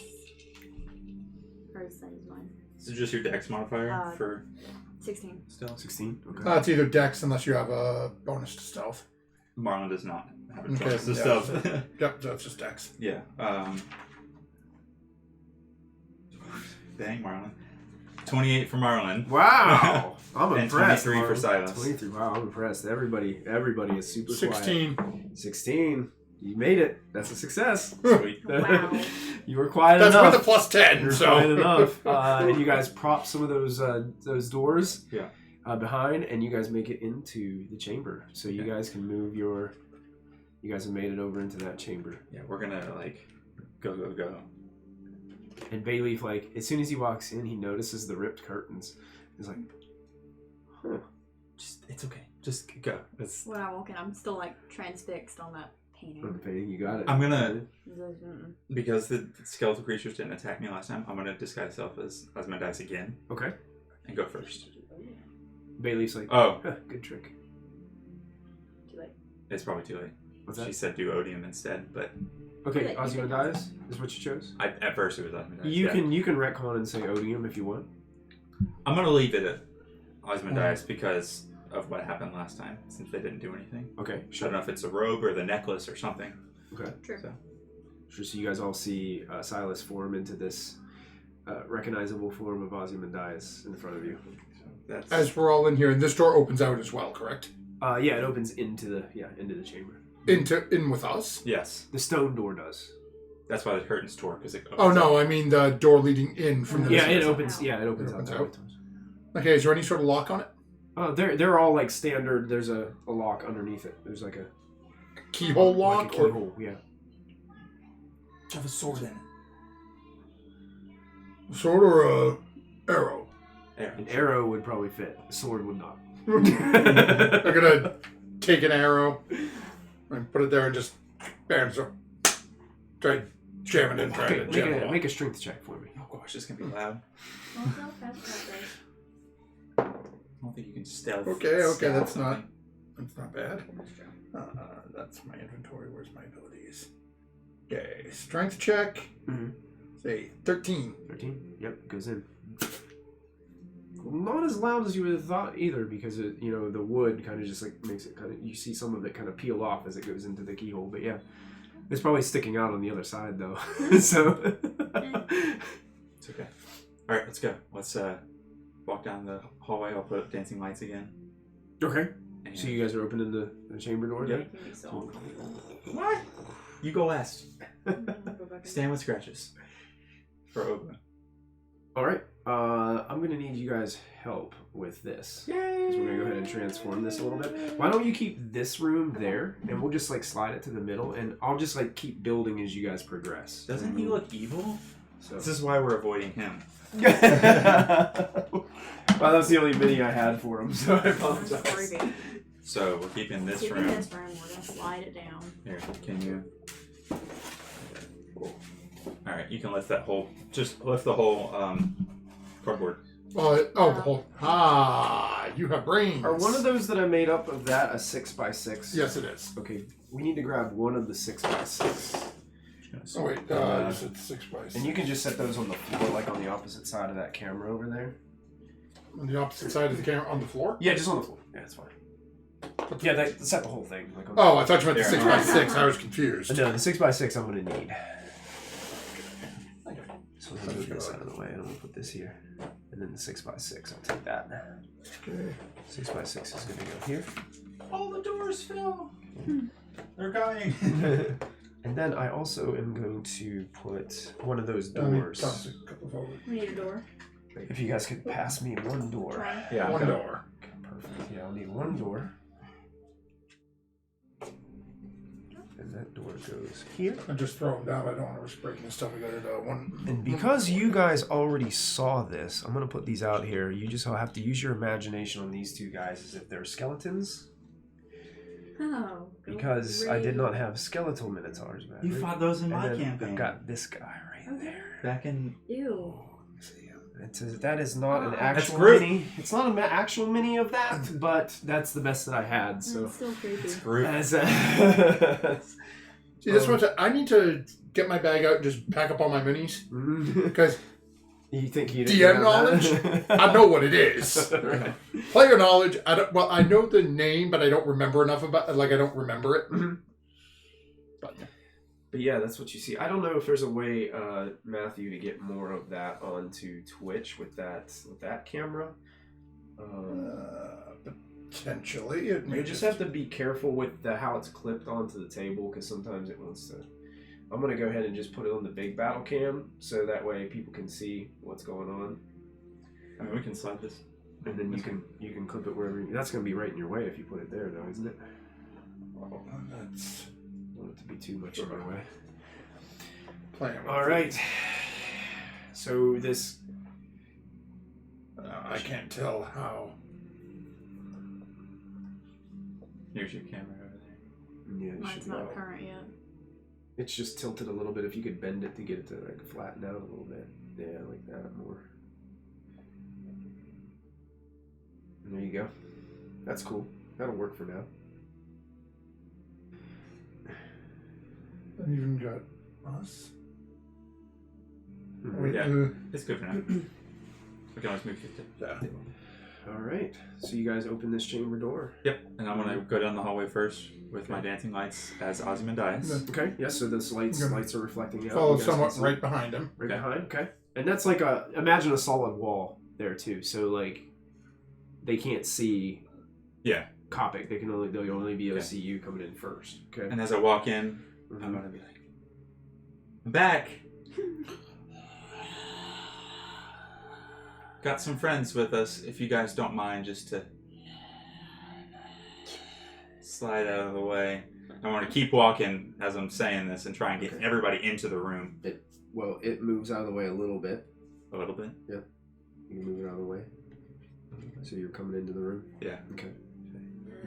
Or the same as mine. Is it just your dex modifier for 16. stealth? 16. Okay. It's either dex unless you have a bonus to stealth. Marlon does not have a Okay, bonus to yeah. stealth. Yep, that's just dex. Yeah. Dang, Marlon. 28 for Marlon. Wow, I'm And impressed. 23 for Marlon. Silas. 23. Wow, I'm impressed. Everybody is super 16. quiet. 16. You made it. That's a success. Sweet. Wow. You were quiet That's enough. with a plus 10, You're so. quiet enough. And you guys prop some of those doors Yeah. behind, and you guys make it into the chamber. So you guys can move your. You guys have made it over into that chamber. Yeah, we're gonna like go. And Bayleaf, like, as soon as he walks in, he notices the ripped curtains. He's like, huh. It's okay. Just go. It's, When I walk in, I'm still like transfixed on that painting. Okay, you got it. I'm gonna Mm-mm. because the skeletal creatures didn't attack me last time. I'm gonna disguise self as Ozymandias again Okay. and go first. Bayleaf's like, Oh, huh, good trick. Too late. it's probably too late. What's She that? said do odium instead, but Okay, Yeah, Ozymandias is what you chose. at first it was Ozymandias. You yeah. can retcon and say odium if you want. I'm gonna leave it at Ozymandias because of what happened last time, since they didn't do anything. Okay, I don't sure. know if it's a robe or the necklace or something. Okay. True. So Sure. So you guys all see Silas form into this recognizable form of Ozymandias in front of you. that's As we're all in here, and this door opens out as well, correct? Yeah, it opens into the chamber. In with us? yes. The stone door does. That's why the curtains tore because it. Oh, no, I mean the door leading in from the Yeah, it distance. opens. Yeah, it opens It opens out. out. Okay, is there any sort of lock on it? They're all like standard. There's a lock underneath it. There's like a Keyhole lock? like a keyhole. Yeah. have a sword in it. Sword or a arrow? An arrow would probably fit. A sword would not. I'm gonna take an arrow and put it there and just bam, so try jamming it and try to jam it. Make a strength check for me. Oh gosh, this is gonna be loud. Well, it's not fast enough, I don't think you can stealth. Okay, stealth that's something. That's not bad. That's true. That's my inventory. Where's my abilities? Okay, strength check. Mhm. Say 13. 13. Yep, goes in. Not as loud as you would have thought either, because it, the wood kind of just like makes it kind of. You see some of it kind of peel off as it goes into the keyhole, but yeah, it's probably sticking out on the other side though. So. It's okay. All right, let's go. Let's walk down the hallway. I'll put up dancing lights again. Okay. And So you guys are opening the chamber door. Yep. then? Making me so uncomfortable. What? You go last. I'm gonna go back in. Stand with scratches. For Oba. All right. I'm gonna need you guys' help with this. Because we're gonna go ahead and transform this a little bit. Why don't you keep this room there, and we'll just like slide it to the middle, and I'll just like keep building as you guys progress. Doesn't he look evil? So. This is why we're avoiding him. Well, that was the only mini I had for him, so I Story apologize. beat. So we're keeping this Keeping room. this room. We're gonna slide it down. Here, can you? All right, you can lift that whole. Just lift the whole cardboard. The whole. You have brains. Are one of those that I made up of that a 6x6? Yes, it is. Okay, we need to grab one of the 6x6. Oh wait, you said 6 by 6. And you can just set those on the floor, like on the opposite side of that camera over there. On the opposite side of the camera, on the floor. Yeah, just on the floor. Yeah, that's fine. Yeah, set the whole thing. Like on Oh, I thought you meant the There. 6 by 6. I was confused. No, the 6x6 I'm going to need. So I'm going to move this out of the way and I'm going to put this here. And then the 6x6, I'll take that. Okay. 6x6 is going to go here. All the doors fell. They're coming. And then I also am going to put one of those Let me doors. toss a couple of over. We need a door. If you guys could pass me one door. Yeah. One door. Perfect. Yeah, I'll need one door. And that door goes here. And just throw them down. I don't want to risk breaking this stuff. We got it. One. And because you guys already saw this, I'm going to put these out here. You just have to use your imagination on these two guys as if they're skeletons. Oh. Because I did not have skeletal minotaurs back. You fought those in And my then campaign. I've got this guy right there. Back in. Ew. It says that is not an That's actual Groot. mini. It's not an actual mini of that, but that's the best that I had. So It's still creepy. Group. as See, this one's. I need to get my bag out and just pack up all my minis because you think you DM knowledge? I know what it is. Player knowledge. I don't. Well, I know the name, but I don't remember enough about. Like I don't remember it. But yeah, that's what you see. I don't know if there's a way, Matthew, to get more of that onto Twitch with that camera. Potentially, it may You just have to be careful with how it's clipped onto the table because sometimes it wants to. I'm gonna go ahead and just put it on the big battle cam so that way people can see what's going on, I mean, we can slide this. and then you can clip it wherever. That's gonna be right in your way if you put it there, though, isn't it? Oh, that's I don't want it to be too much in your way. playing. With All right. So this. I can't tell how. Here's your camera over there. Yeah, it Mine's should not go. current yet. It's just tilted a little bit. If you could bend it to get it to like flatten out a little bit. Yeah, like that more. And there you go. That's cool. That'll work for now. I even got us. Mhm. Wait, Yeah. It's good for now. We can always move it. yeah. All right. So you guys open this chamber door. Yep. And I'm gonna go down the hallway first with my dancing lights as Ozymandias. Okay. Yes. So those lights Okay. are reflecting out. Follow You guys can somewhat see right behind him. right Okay. behind. Okay. And that's like imagine a solid wall there too. So like they can't see Yeah. Copic. They'll only be able to see you coming in first. Okay. And as I walk in, I'm Mhm. gonna be like, I'm back. Got some friends with us. If you guys don't mind, just to slide out of the way. I want to keep walking as I'm saying this and try and get Okay. everybody into the room Well, it moves out of the way a little bit. a little bit. You can move it out of the way. So you're coming into the room? Yeah. Okay.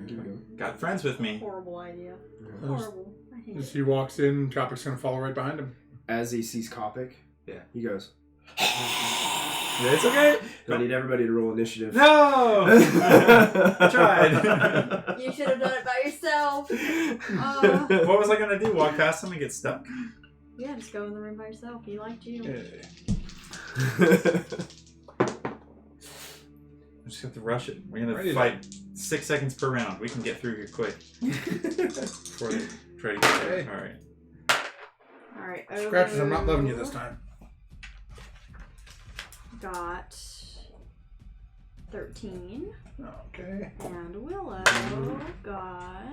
Keep going. Got friends with me. Horrible idea. Yeah. Horrible. I hate As it. he walks in, Topic's gonna follow right behind him. As he sees Copic, Yeah. he goes, It's okay. I need everybody to roll initiative. No! I tried. You should have done it by yourself. What was I gonna do? Walk past him and get stuck? Yeah, just go in the room by yourself. He liked you. I just have to rush it. We're gonna Ready fight 6 seconds per round. We can get through here quick. Before they try to get there. Okay. Alright. Alright. Scratches, I'm not loving you this time. Got 13. Okay. And Willow got.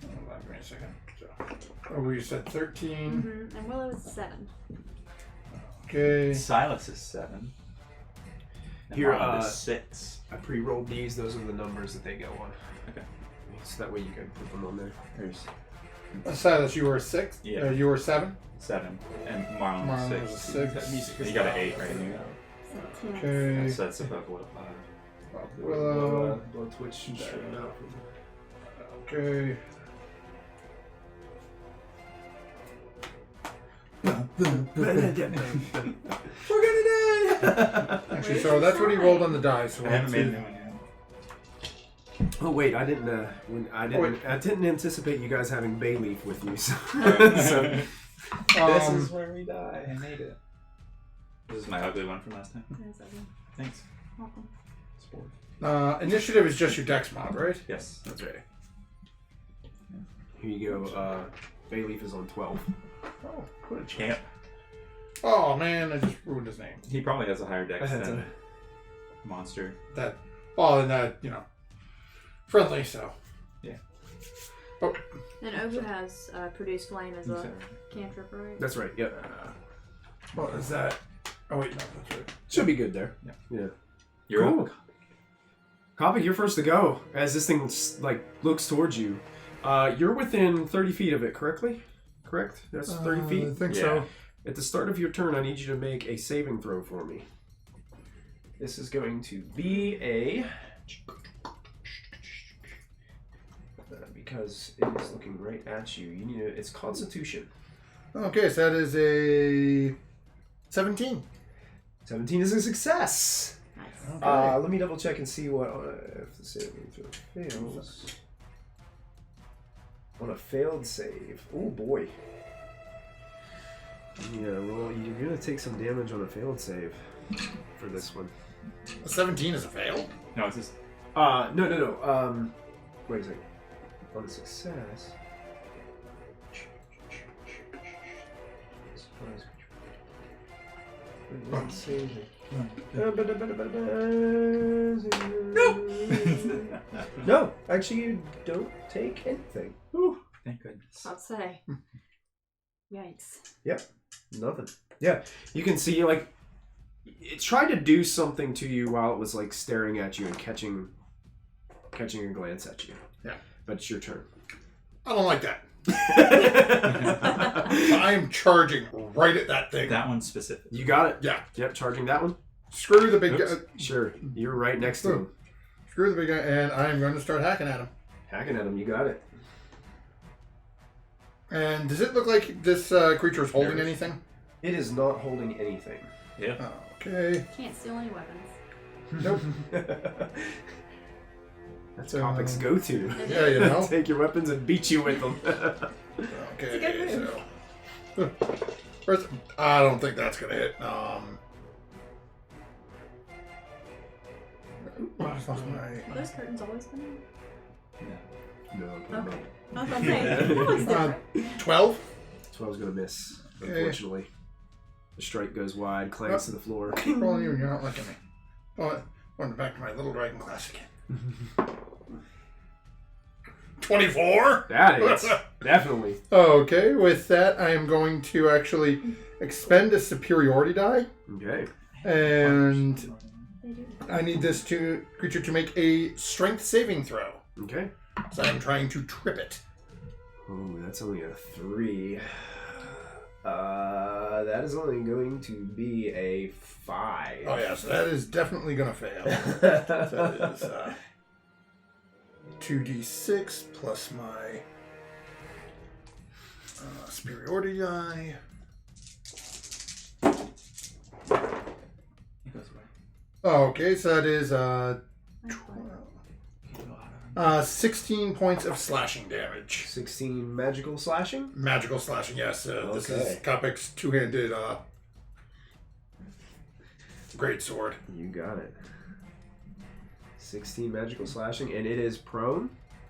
Hold on, give me a second. So, we said 13. And Willow is 7. Okay. Silas is 7. And Here, Ron is 6. I pre-rolled these. Those are the numbers that they go on. Okay. So that way you can put them on there. There's Silas, you were 6. Yeah. You were 7. 7. And Marlon Marlon is was 6. a 6. You got an 8 right here. Okay. So that's above what? Willow. Blow Twitch stream out. Okay. We're gonna die. Actually, so that's what he rolled on the die. So I haven't made a new one yet. Oh wait, I didn't. I didn't anticipate you guys having Bayleaf with you. So, This is where we die. I made it. This is my ugly one from last time. Thanks. Welcome. Sport. Initiative is just your dex mod, right? Yes. that's right. Here you go. Bayleaf is on 12. Oh. What a champ. Oh man, I just ruined his name. He probably has a higher dex That's than Monster. That. Oh, and that friendly. So. Yeah. Oh. And Ogu has Produce Flame as a cantrip, right? That's right. Yep. What is that? Oh wait, no, that's right. Should be good there. Yeah. Yeah. You're Cool. up. Copic, you're first to go. As this thing looks towards you, you're within 30 feet of it. Correct? That's 30 feet. I think Yeah. so. At the start of your turn, I need you to make a saving throw for me. This is going to be a... because it is looking right at you. You need it's Constitution. Okay, so that is a 17. 17 is a success. Nice. Okay. Let me double check and see what if the saving throw fails. On a failed save. Oh boy. Yeah, well, you're gonna take some damage on a failed save for this one. A 17 is a fail. No, it's just. No. Wait a second. On a success. Wait, what does it say? No, actually, you don't take anything. Whew, thank goodness. I'd say. Yikes. Nothing. Yeah, you can see it tried to do something to you while it was staring at you and catching a glance at you. Yeah. But it's your turn. I don't like that. I am charging right at that thing. That one's specific. You got it. Yeah. Yep. Charging that one. Screw the big guy. Sure. You're right next to him. Screw the big guy, and I'm going to start hacking at him. Hacking at him. You got it. And does it look like this creature is holding anything? It is not holding anything. Yeah. Okay. Can't steal any weapons. Nope. That's Copic's go-to. Yeah, you know. Take your weapons and beat you with them. Okay, It's a good so first, I don't think that's gonna hit. I just lost my. Have those curtains always been No. Okay. I was gonna say, that looks different. 12. 12's gonna miss. Okay. Unfortunately, the strike goes wide, clanks to the floor. Rolling you, and you're not liking me. Oh, going back to my little dragon class again. 24. That is definitely. Okay, with that, I am going to actually expend a superiority die, Okay. and They do. I need this creature to make a strength saving throw. Okay. So I'm trying to trip it. Oh, that's only a 3. That is only going to be a 5. Oh yeah, so that is definitely gonna fail. So that is 2d6 plus my superiority die. It goes away. Oh, okay, so that is That's fine. 16 points of slashing damage. 16 magical slashing? Magical slashing, yes. This is Okay. Kopic's two-handed great sword. You got it. 16 magical slashing, and it is prone.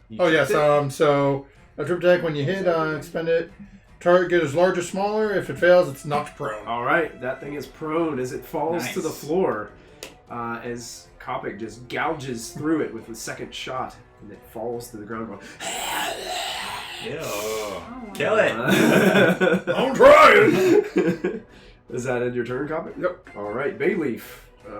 You Oh yes, tripped it? so a trip attack when you hit, expend it. Target is large or smaller. If it fails, it's knocked prone. All right, that thing is prone as it falls to the Nice. floor. As Copic just gouges through it with the second shot, and it falls to the ground. Going, Ew. Oh, Kill it. I'm trying. Is that in your turn, Copic? Yep. All right, Bayleaf.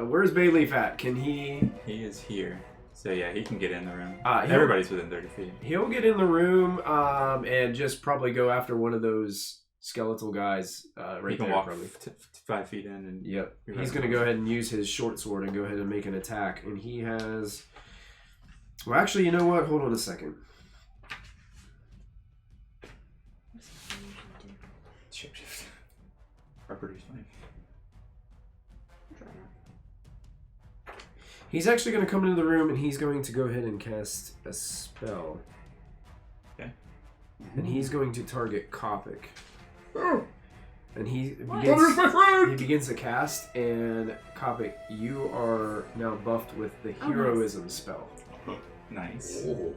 Where's Bayleaf at? Can he? He is here. So yeah, he can get in the room. He'll- Everybody's within 30 feet. He'll get in the room and just probably go after one of those skeletal guys right You can there. walk Probably. 5 feet in and Yep. You're He's right. going to go ahead and use his short sword and go ahead and make an attack. And he has... Well, actually, you know what? Hold on a second. shapeshift. Properties fine. He's actually going to come into the room and he's going to go ahead and cast a spell. Okay. And he's going to target Kopic. Oh, And he Thunder's my friend! begins to cast, and Kopic, you are now buffed with the Oh, nice. heroism spell. Nice. Oh.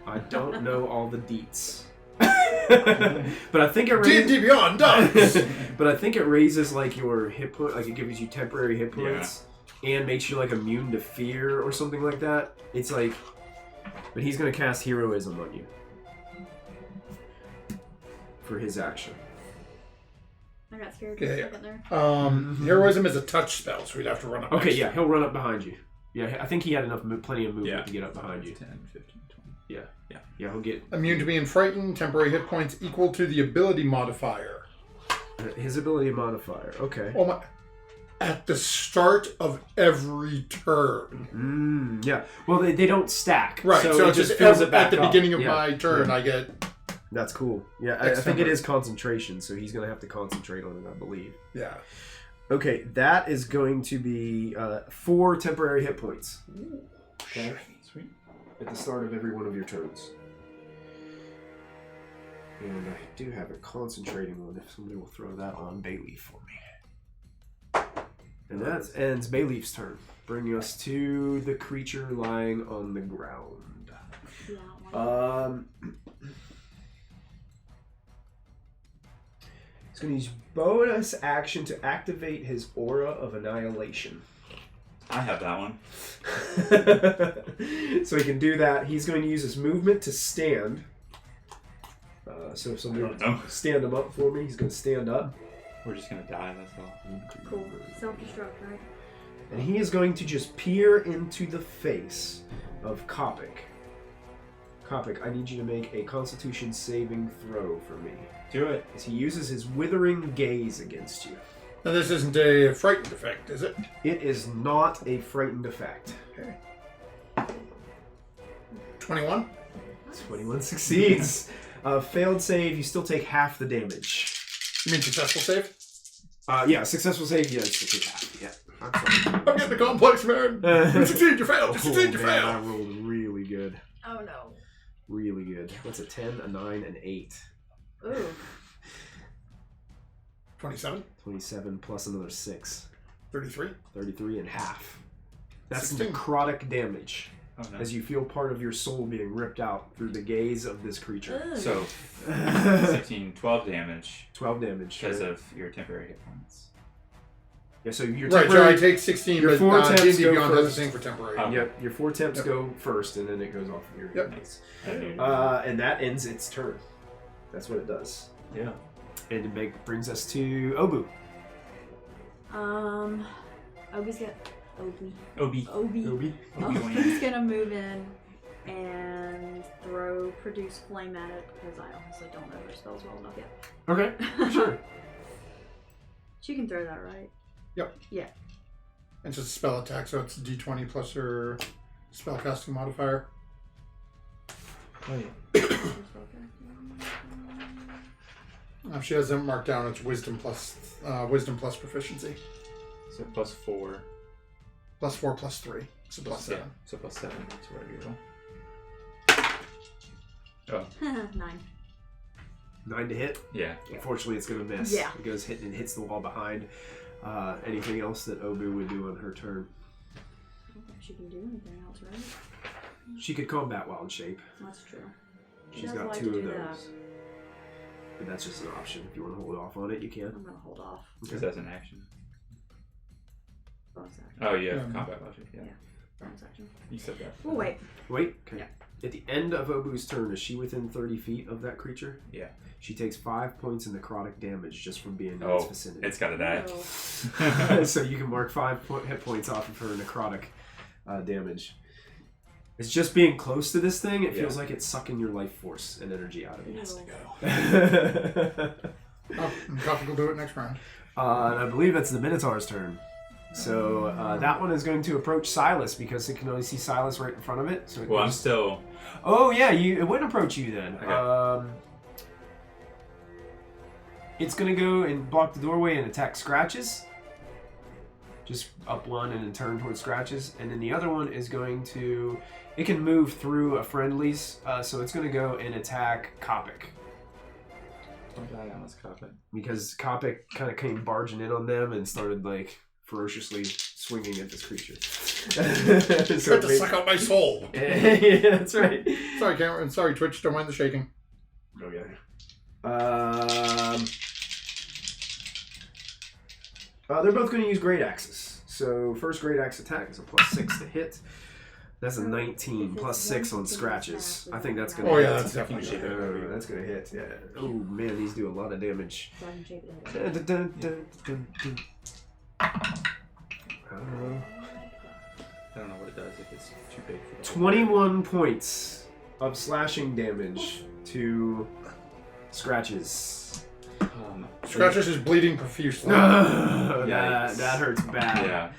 I don't know all the deets. But I think it raises... D&D Beyond does! But I think it raises like your hit point, like it gives you temporary hit points, and makes you like immune to fear or something like that. It's like, but he's gonna cast heroism on you for his action. I got scared for a Okay. second there. Heroism is a touch spell, so we'd have to run up. Okay, next yeah, to he'll run up behind you. Yeah, I think he had enough, plenty of movement Yeah. to get up behind you. 10, 15, 20. Yeah, he'll get it. Immune to being frightened, temporary hit points equal to the ability modifier. his ability modifier. Okay. Oh my! At the start of every turn. Yeah. Well, they don't stack. Right, so it it's just fills it back at the up. beginning of Yeah. my turn, Yeah. I get... That's cool. Yeah, I think it Extempore. is concentration, so he's going to have to concentrate on it, I believe. Yeah. Okay, that is going to be 4 temporary hit points. Okay. Sweet. At the start of every one of your turns. And I do have a concentrating one, if somebody will throw that on Bayleaf for me. And that ends Bayleaf's turn, bringing us to the creature lying on the ground. Yeah, He's going to use bonus action to activate his Aura of Annihilation. I have that one. So he can do that. He's going to use his movement to stand. So if somebody I don't know. stand him up for me, he's going to stand up. We're just gonna die, that's all. cool. Self-destruct, right? And he is going to just peer into the face of Kopic. Kopic, I need you to make a Constitution saving throw for me. Do it. As he uses his withering gaze against you. Now this isn't a frightened effect, is it? It is not a frightened effect. Okay. 21? 21 succeeds. Failed save, you still take half the damage. You mean successful save? Yeah, successful save, yeah, still take half. Yeah. I'm sorry. I'm getting the complex, man. You succeed, you fail. You succeed, you Oh, man, I fail. rolled really good. Oh no. Really good. What's a 10, a 9, an 8? Ooh. 27? 27 plus another 6. 33? 33 and half. That's 16. necrotic damage. Oh no. As you feel part of your soul being ripped out through the gaze of this creature. Ugh. So 16, 12 damage 12 damage. because right? of your temporary hit points. Yeah, so your Right, so temporary... I take 16, your but four temps D&D go Beyond does the first. same for temporary. Oh. Yep, your 4 temps Yep. go first, and then it goes off of your Yep. dice. I didn't know. And that ends its turn. That's what it does. Yeah. And it brings us to Obu. Obi's got Obi. Obi. Obi. Obi's gonna move in and throw produce flame at it because I honestly don't know her spells well enough yet. Okay, sure. She can throw that, right? Yep. Yeah. It's just a spell attack, so it's D20 plus her spellcasting modifier. If she has it marked down, it's wisdom plus proficiency. So plus 4. Plus 4 plus 3. So plus 7. So plus 7. That's where you roll. Oh, 9. 9 to hit. yeah. Unfortunately, it's going to miss. Yeah. It goes hit and hits the wall behind. Anything else that Obu would do on her turn? I don't think she can do anything else, right? She could combat wild shape. That's true. She She's does got like 2 to of do those. that. But that's just an option. If you want to hold off on it, you can. I'm gonna hold off. Because that's an action. Bonus action. Oh, yeah. Yeah. Combat logic. Yeah. Bonus action. You said that. Oh wait. Wait. Okay. Yeah. At the end of Obu's turn, is she within 30 feet of that creature? Yeah. She takes 5 points in necrotic damage just from being in Oh, its vicinity. it's gotta die. No. So you can mark 5 hit points off of her necrotic damage. It's just being close to this thing. It feels Yeah. like it's sucking your life force and energy out of you. Yes, Go. Oh, Coffee will do it next round. And I believe that's the Minotaur's turn. So that one is going to approach Silas because it can only see Silas right in front of it. So Well, I'm still. Oh yeah, it wouldn't approach you then. Okay. It's gonna go and block the doorway and attack Scratches. Just up one and then turn towards Scratches, and then the other one is going to. It can move through a friendly's, so it's gonna go and attack Kopic. Don't die on this carpet. Because Kopic kind of came barging in on them and started like ferociously swinging at this creature. Tried to suck out my soul. Yeah, that's right. Sorry, Cameron. Sorry, Twitch. Don't mind the shaking. Oh yeah. They're both going to use great axes. So first great axe attack is a +6 to hit. That's a 19 +6 on Scratches. I think that's going to Oh hit. yeah, that's definitely Shape good. it. That's going to hit. Yeah. Oh man, these do a lot of damage. So I can shape it. Dun, dun, dun, dun, dun, dun. I don't know. I don't know what it does if it's too big for the 21 points of slashing damage to Scratches. Scratches is bleeding profusely. that hurts bad. Yeah.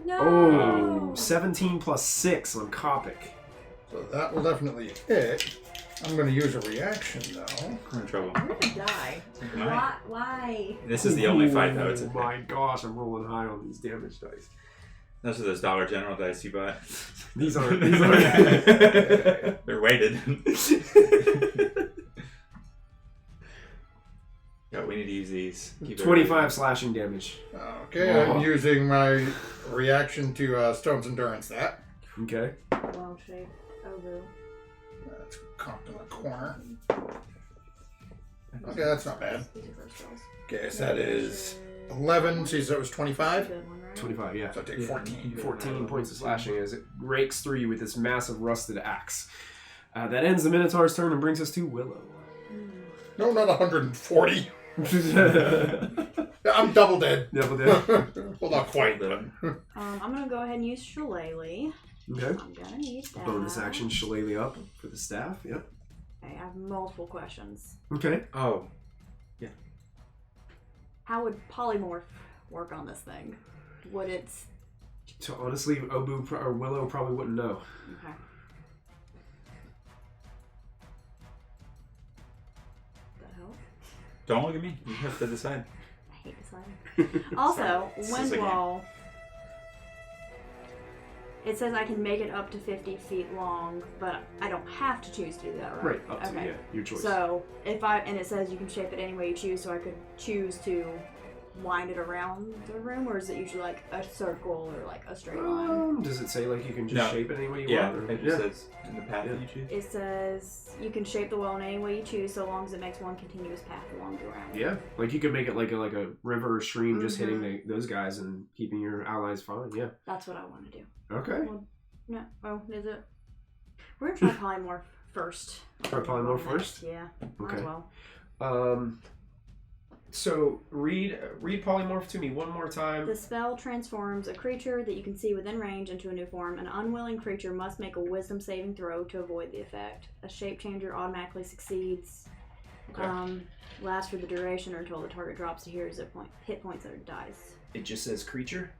No. Oh, 17 +6 on Kopic. So that will definitely hit. I'm going to use a reaction though. We're in trouble. I'm gonna die. Why? Why? This is the only fight though. It's Oh my gosh, I'm rolling high on these damage dice. Those are those Dollar General dice you bought. These aren't. They're weighted. Yeah, we need to use these. Keep 25 slashing damage. Okay, I'm using my reaction to Stone's Endurance. That. Okay. Long shape. Over. That's cocked in the corner. Okay, that's not bad. These are first rolls. Okay, so that is 11. See, so it was 25. Good one, right? 25, yeah. So I take 14. 14 points of slashing as it rakes through you with this massive rusted axe. That ends the Minotaur's turn and brings us to Willow. No, not 140. I'm double dead. Double dead. Well, not quite. I'm gonna go ahead and use Shillelagh. Okay. I'm gonna need that. Bonus action, Shillelagh up for the staff. Yep. Okay, I have multiple questions. Okay. Oh. How would polymorph work on this thing? Would it? So honestly, or Willow probably wouldn't know. Okay. That help? Don't look at me. You have to decide. I hate deciding. Also, This is wind a game. wall. It says I can make it up to 50 feet long, but I don't have to choose to do that, right? Right, up to Okay. yeah, your choice. So and it says you can shape it any way you choose, so I could choose to wind it around the room, or is it usually like a circle or like a straight line? Does it say like you can just No. shape it any way you Yeah, want? Or? it just says in the path that you choose. It says you can shape the wall in any way you choose, so long as it makes one continuous path along the ground. Yeah, like you could make it like a river or stream, just hitting those guys and keeping your allies fine. Yeah. That's what I want to do. Okay. Well, no. Oh, is it? We're gonna try polymorph first. Try polymorph first? Yeah. Might Okay. as well. So read polymorph to me one more time. The spell transforms a creature that you can see within range into a new form. An unwilling creature must make a wisdom saving throw to avoid the effect. A shape changer automatically succeeds. Okay. Lasts for the duration or until the target drops to hit points or dies. It just says creature.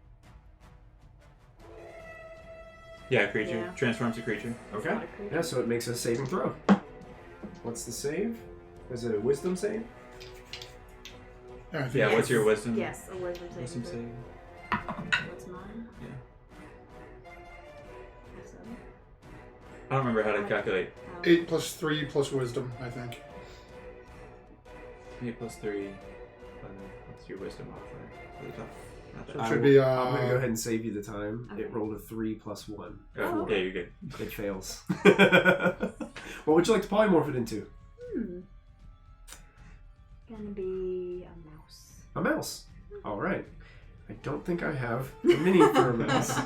Yeah, creature. Yeah. Transforms to creature. Okay. not a creature. Yeah, so it makes a saving throw. What's the save? Is it a wisdom save? I think Yeah, what's your wisdom? Yes, a wisdom saving Wisdom throw. save. What's mine? Yeah. So, I don't remember how to calculate. 8 plus 3 plus wisdom, I think. 8 plus 3. What's your wisdom modifier? At the top. Not So that. it should be. I'm gonna go ahead and save you the time. Okay. It rolled a 3 plus 1. Oh, yeah, you're good. It fails. What would you like to polymorph it into? Gonna be a mouse. A mouse. All right. I don't think I have a mini for a mouse.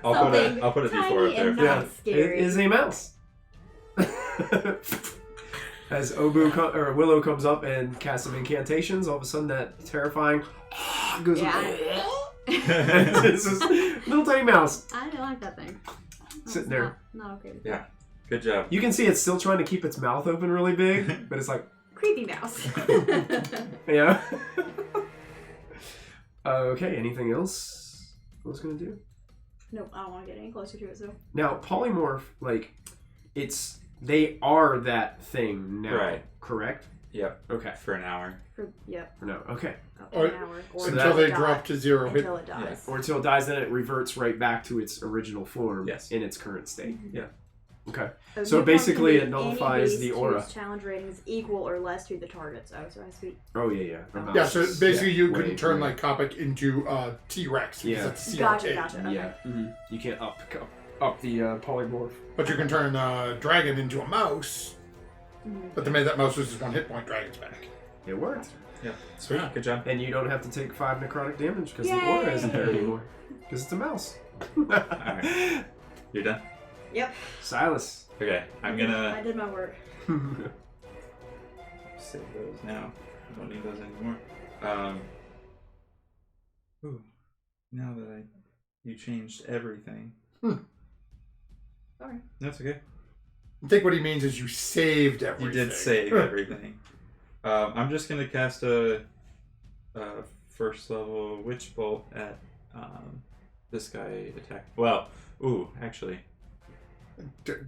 I'll put a D4 up there. and not scary. It is a mouse. As Willow comes up and casts some incantations, all of a sudden that terrifying goes Yeah. it's this little tiny mouse I don't like that thing. sitting there. Not okay with Yeah. Good job. You can see it's still trying to keep its mouth open really big, but it's like Creepy mouse. Yeah. Okay, anything else I was going to do? Nope, I don't want to get any closer to it, so. Now, polymorph, like, they are that thing now, Right. correct? Yep. Okay. For an hour. Yep. For now, okay. Or- An hour. Or Until they drop to 0 hit. Until it dies. Or until it dies, then it reverts right back to its original form Yes. in its current state. Mhm. Yeah. Okay. A So new form basically can it be nullifies any the beast aura. whose challenge rating is equal or less to the target's. Oh, so I speak. Oh, yeah. Yeah, so basically you Way, couldn't turn way. like Copic into T-Rex. Because Yeah. that's CRK. Gotcha. Okay. Yeah. You can't up the polymorph. But you can turn Dragon into a mouse. Mhm. But they made that mouse loses 1 hit point, Dragon's back. It worked. Yeah. Sweet. Yeah. Good job. And you don't have to take 5 necrotic damage because the Yay! aura isn't there anymore. Because it's a mouse. Alright. You're done? Yep. Silas. Okay. I'm I gonna did my work. save those now. I don't need those anymore. Ooh. Now that you changed everything. Sorry. That's okay. I think what he means is you saved everything. You did save everything. I'm just gonna cast a first level witch bolt at this guy attack. Well, actually,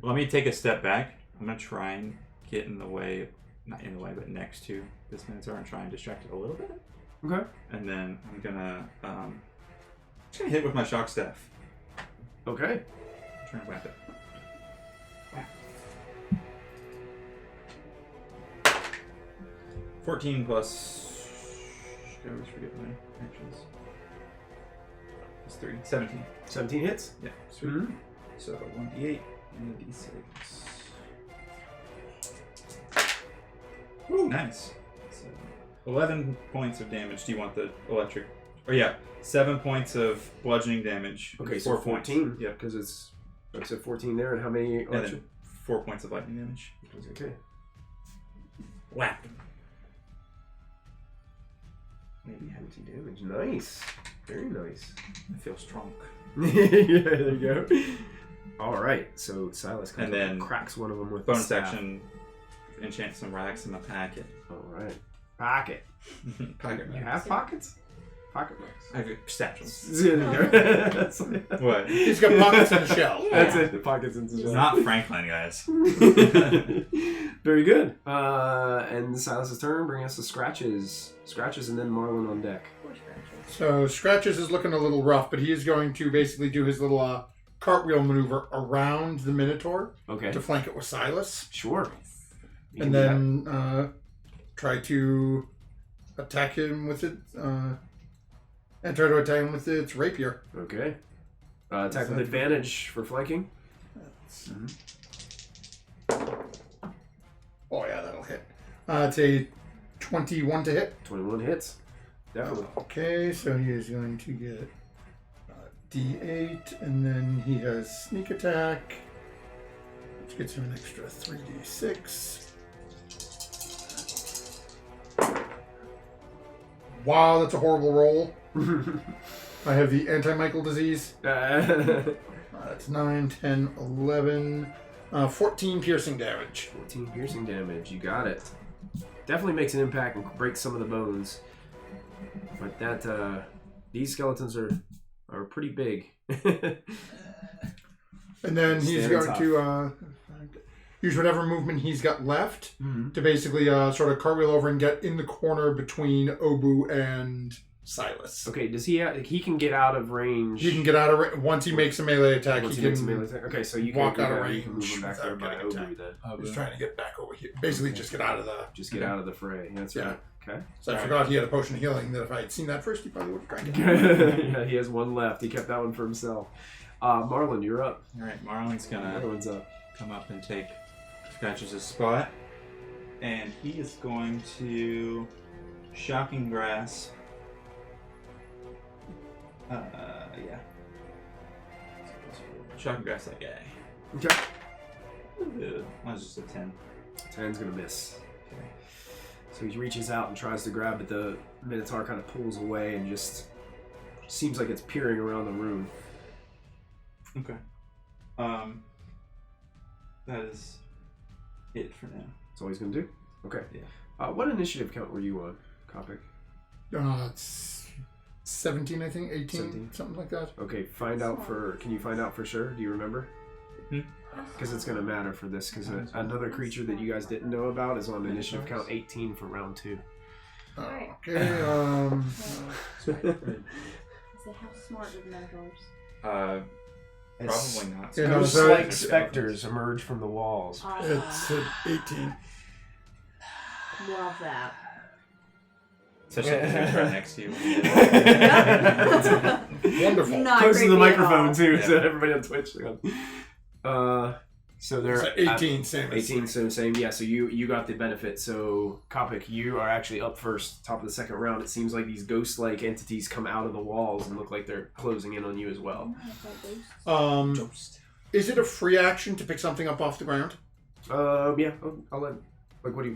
let me take a step back. I'm gonna try and get in the way, not in the way, but next to this Minotaur and try and distract it a little bit. Okay. And then I'm gonna just gonna hit with my shock staff. Okay. Try and whap it. 14 plus. I always forget my actions. Plus 3. 17. 17 hits. Yeah, sweet. Mhm. So 1d8 and a d6. Ooh, nice. So 11 points of damage. Do you want the electric? Oh, yeah. 7 points of bludgeoning damage. Okay, 4 so 14. points. Yep. Because it's at 14 there, and how many? And then 4 points of lightning damage. Okay. Whap. Maybe 20 damage. Nice. Very nice. I feel strong. Yeah, there you go. All right, so Silas comes And up then cracks one of them with Bonus the staff. action, enchant some racks in my packet. All right. Pocket. Pocket You racks. have pockets? Pocket I have satchels. There you go. That's What? He's got pockets in the shell. That's it. The pockets into the Not Franklin, guys. Very good. And Silas's turn. Bring us the scratches. Scratches and then Marlin on deck. Poor scratches. So Scratches is looking a little rough, but he is going to basically do his little cartwheel maneuver around the Minotaur Okay. to flank it with Silas. Sure. You And can do then try to attack him with it. And try to attack him with its rapier. that. Okay. Attack with advantage for flanking. Oh yeah, that'll hit. It's a 21 to hit. 21 hits. Definitely. Okay, so he is going to get D8, and then he has sneak attack, which gets him an extra 3d6. Wow, that's a horrible roll. I have the anti-Michael disease. That's 9, 10, 11, 14 piercing damage. 14 piercing damage. You got it. Definitely makes an impact and breaks some of the bones. But that these skeletons are pretty big. And then he's Standing going top. to use whatever movement he's got left Mm-hmm. to basically sort of cartwheel over and get in the corner between Obu and Silas. Okay, does he can get out of range? He can get out of range. Once he makes a melee attack, once he he makes a can melee attack. Okay, so you walk can out of you can move him back range there by without getting Obu then. He's trying to get back over here. Basically, just get out of the... Just get out of the fray. That's Yeah. right. Okay. So I forgot he had a potion of healing that if I had seen that first, he probably would have drank it. Yeah, he has one left. He kept that one for himself. Marlon, you're up. Alright, Marlon's gonna Marlon's up. come up and take Scratches' spot. And he is going to Shocking Grasp. Yeah. Shocking Grasp that guy. Okay. That was just a 10. 10's gonna miss. Okay. So he reaches out and tries to grab, but the Minotaur kind of pulls away and just seems like it's peering around the room. Okay. That is it for now. That's all he's gonna do? Okay. Yeah. What initiative count were you on, Kopic? It's 17, I think, 18, 17? something like that. Okay, can you find out for sure? Do you remember? Because it's going to matter for this, because another creature that you guys didn't know about is on initiative count 18 for round 2. Okay, So how smart are the Minotaurs? Probably not. Yeah, no, Ghosts so like it's- specters emerge from the walls. it's 18. Love that. Especially if it's right next to you. Wonderful. Not Close to creepy the at microphone all. too, so Yeah. everybody on Twitch. So they're So 18, same as 18, so same. Yeah, so you got the benefit. So Kopic, you are actually up first, top of the second round. It seems like these ghost-like entities come out of the walls and look like they're closing in on you as well. Is it a free action to pick something up off the ground? Yeah, I'll let. Like, what are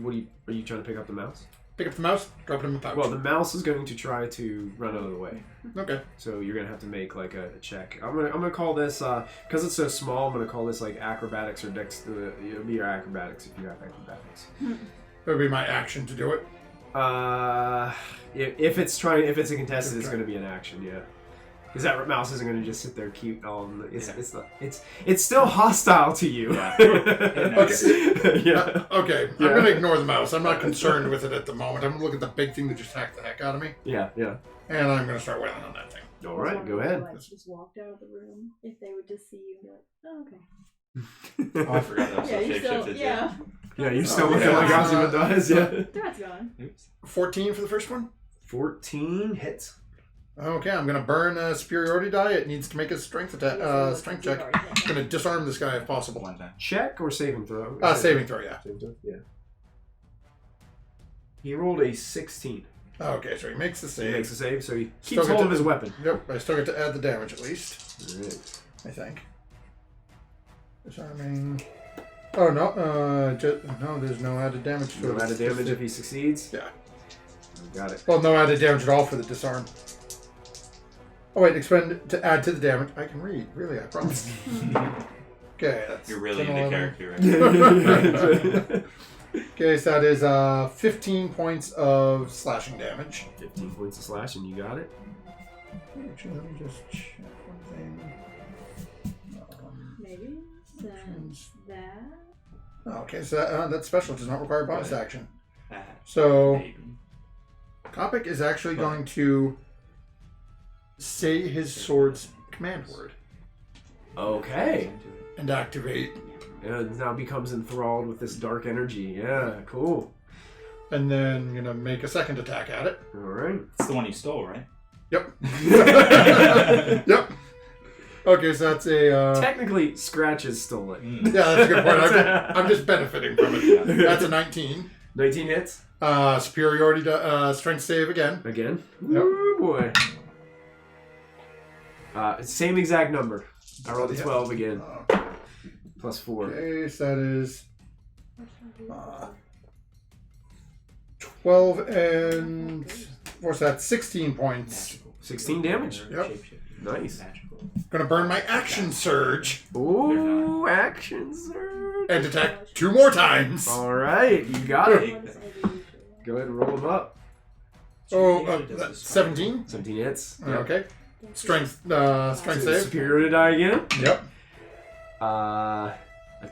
you trying to pick up the mouse? Pick up the mouse, drop it in the pouch. Well, the mouse is going to try to run out of the way. Okay. So you're gonna have to make like a check. I'm gonna call this because it's so small. I'm gonna call this like acrobatics or dex. It'll be your acrobatics if you have acrobatics. That would be my action to do it. If it's a contested, it's gonna be an action. Yeah. Because that mouse isn't gonna just sit there cute. It's still hostile to you. Yeah. Yeah. Okay, I'm going to ignore the mouse. I'm not concerned with it at the moment. I'm going to look at the big thing that just hacked the heck out of me, Yeah. and I'm going to start wailing on that thing. All right, go ahead. Like, just walked out of the room. If they would just see you and be like, oh, okay. Oh, I forgot that was Yeah, so you still, shapeshifted. yeah. Yeah, you're still Oh, looking yeah. like Ozzy does. Yeah. Threat's gone. Oops. 14 for the first one. 14 hits. Okay, I'm going to burn a superiority die. It needs to make a strength strength check. I'm going to disarm this guy if possible. One time. Check or saving throw? Saving throw, yeah. Saving throw? Yeah. He rolled a 16. Okay, so he makes the He save. makes a save, so he Still keeps get hold to- of his weapon. Yep, I still get to add the damage at least, Alright. I think. Disarming. Oh, no, no, there's no added damage to No it. added damage if he succeeds? Yeah. Got it. Well, no added damage at all for the disarm. Oh, wait, expend to add to the damage. I can read, really, I promise. Okay, that's You're really 10, into 11. character right Okay, so that is 15 points of slashing damage. 15 points of slash, and you got it. Actually, let me just check one thing. Maybe since that. Oh, okay, so that special does not require bonus Right. action. That So, baby. Kopic is actually going to say his sword's command word Okay. and activate, And now becomes enthralled with this dark energy. Yeah, cool. and then gonna make a second attack at it. Alright. It's the one you stole, right? Yep. Yep. Okay, so that's a. Technically, Scratches stole it. Yeah, that's a good point. I'm just benefiting from it. That's a 19. 19 hits. Superiority strength save again. Again. Yep. Ooh, boy. Same exact number. I rolled a 12 again. Plus 4. Okay, so that is 12 and what's that? 16 points. 16 damage. Yep. Nice. Magical. Gonna burn my action surge Ooh, action surge. and attack 2 more times. Alright, you got it. Take that. Go ahead and roll them up. Oh, that's 17. 17 hits. Yep. Okay. Strength So save. superior to die again. Yep. A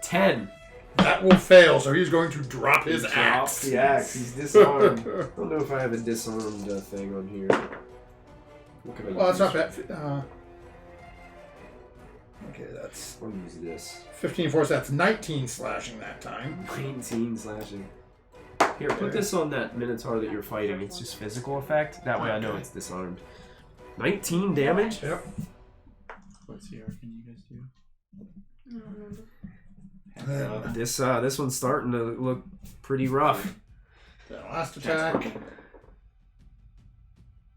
10. That will fail, so he's going to drop his He drops axe. the axe. He's disarmed. I don't know if I have a disarmed thing on here. What can I Well, use? that's not bad. Okay, that's I'll use this. 15 force. That's 19 slashing that time. 19 slashing. Here, put this on that Minotaur that you're fighting. It's just physical effect. That way I know it's disarmed. 19 damage? Yep. What's the arcane you guys do? I don't remember. This one's starting to look pretty rough. The last attack.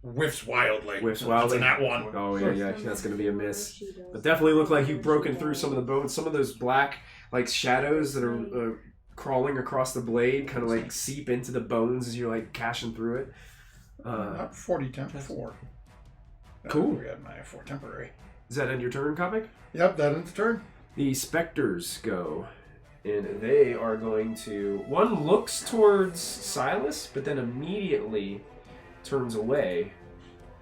Whiffs wildly. Whiffs wildly. That's a nat 1. Oh yeah, that's gonna be a miss. But definitely look like you've broken through some of the bones. Some of those black like shadows that are crawling across the blade kind of like seep into the bones as you're like cashing through it. Not 40 temp 4. Cool. We got my 4 temporary. Is that end your turn, Comic? Yep, that ends the turn. The specters go. And they are going to... One looks towards Silas, but then immediately turns away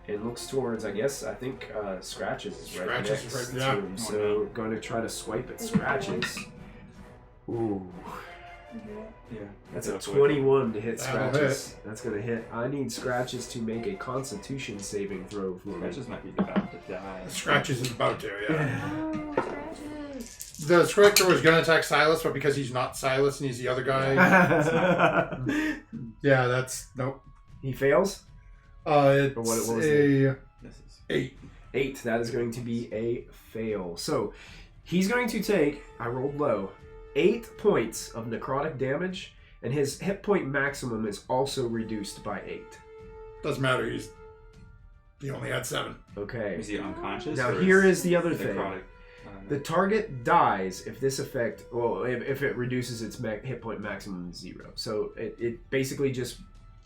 and looks towards, I think Scratches is right Scratches next is to right- yeah. him. So going to try to swipe at Scratches. Ooh. Yeah. That's a That's what- 21 to hit That'll Scratches. That's going to hit. I need Scratches to make a Constitution saving throw for me. Scratches might be about to die. Scratches is about to, yeah. Oh, Scratches. The Spectre was going to attack Silas, but because he's not Silas and he's the other guy, yeah, that's nope. He fails? It's Or what was a This is 8. 8. That is going to be a fail. So he's going to take, I rolled low, 8 points of necrotic damage, and his hit point maximum is also reduced by 8. Doesn't matter. He only had 7. Okay. Is he unconscious? Now or here is the other thing. necrotic? The target dies if this effect, if it reduces its hit point maximum to 0. So it basically just,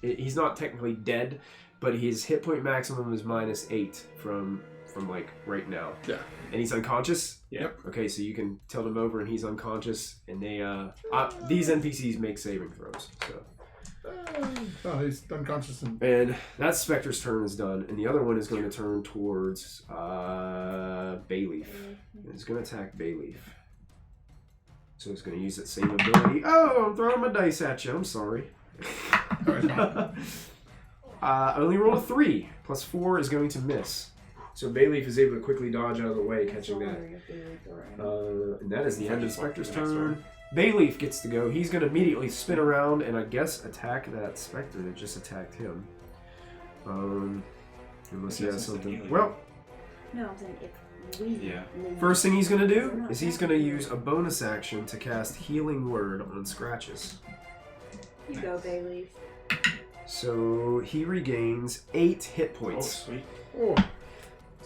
he's not technically dead, but his hit point maximum is minus 8 from like right now. Yeah. And he's unconscious? Yeah. Yep. Okay, so you can tilt him over and he's unconscious, and they, these NPCs make saving throws, so. Oh, he's unconscious. And that Spectre's turn is done, and the other one is going to turn towards Bayleaf. It's going to attack Bayleaf. So it's going to use that same ability. Oh, I'm throwing my dice at you. I'm sorry. Only roll a 3. Plus 4 is going to miss. So Bayleaf is able to quickly dodge out of the way, catching that. And that is the end of Spectre's turn. Bayleaf gets to go. He's going to immediately spin around and I guess attack that Spectre that just attacked him. Unless he has something. Well, No, I'm saying if we Yeah. leave. first thing he's going to do is he's going to use a bonus action to cast Healing Word on Scratches. You go, Bayleaf. So he regains 8 hit Oh, points. sweet. Oh,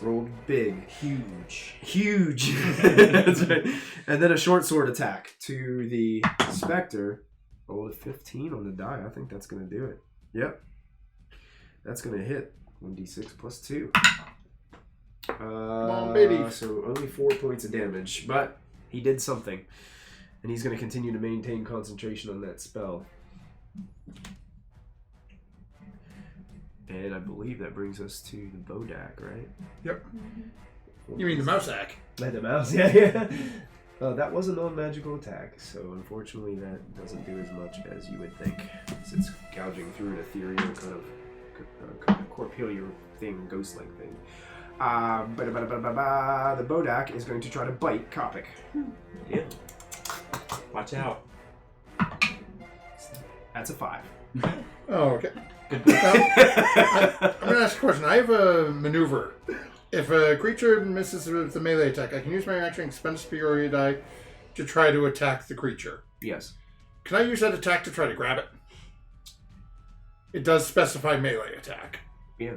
Rolled big. Huge. Huge. That's right. And then a short sword attack to the Spectre. Rolled a 15 on the die. I think that's going to do it. Yep. That's going to hit. 1d6 plus 2. on, baby. So only 4 points of damage. But he did something. And he's going to continue to maintain concentration on that spell. And I believe that brings us to the Bodak, right? yep. You mean the mouse hack? Like the mouse, yeah. That was a non-magical attack, so unfortunately that doesn't do as much as you would think. Since it's gouging through an ethereal kind of corporeal thing, ghost-like thing. The Bodak is going to try to bite Kopic. Yeah. Watch out. That's a 5. Oh, okay. Good. Now, I'm going to ask a question. I have a maneuver. If a creature misses with the melee attack, I can use my action, expend a superiority die to try to attack the creature. Yes. Can I use that attack to try to grab it? It does specify melee attack. Yeah.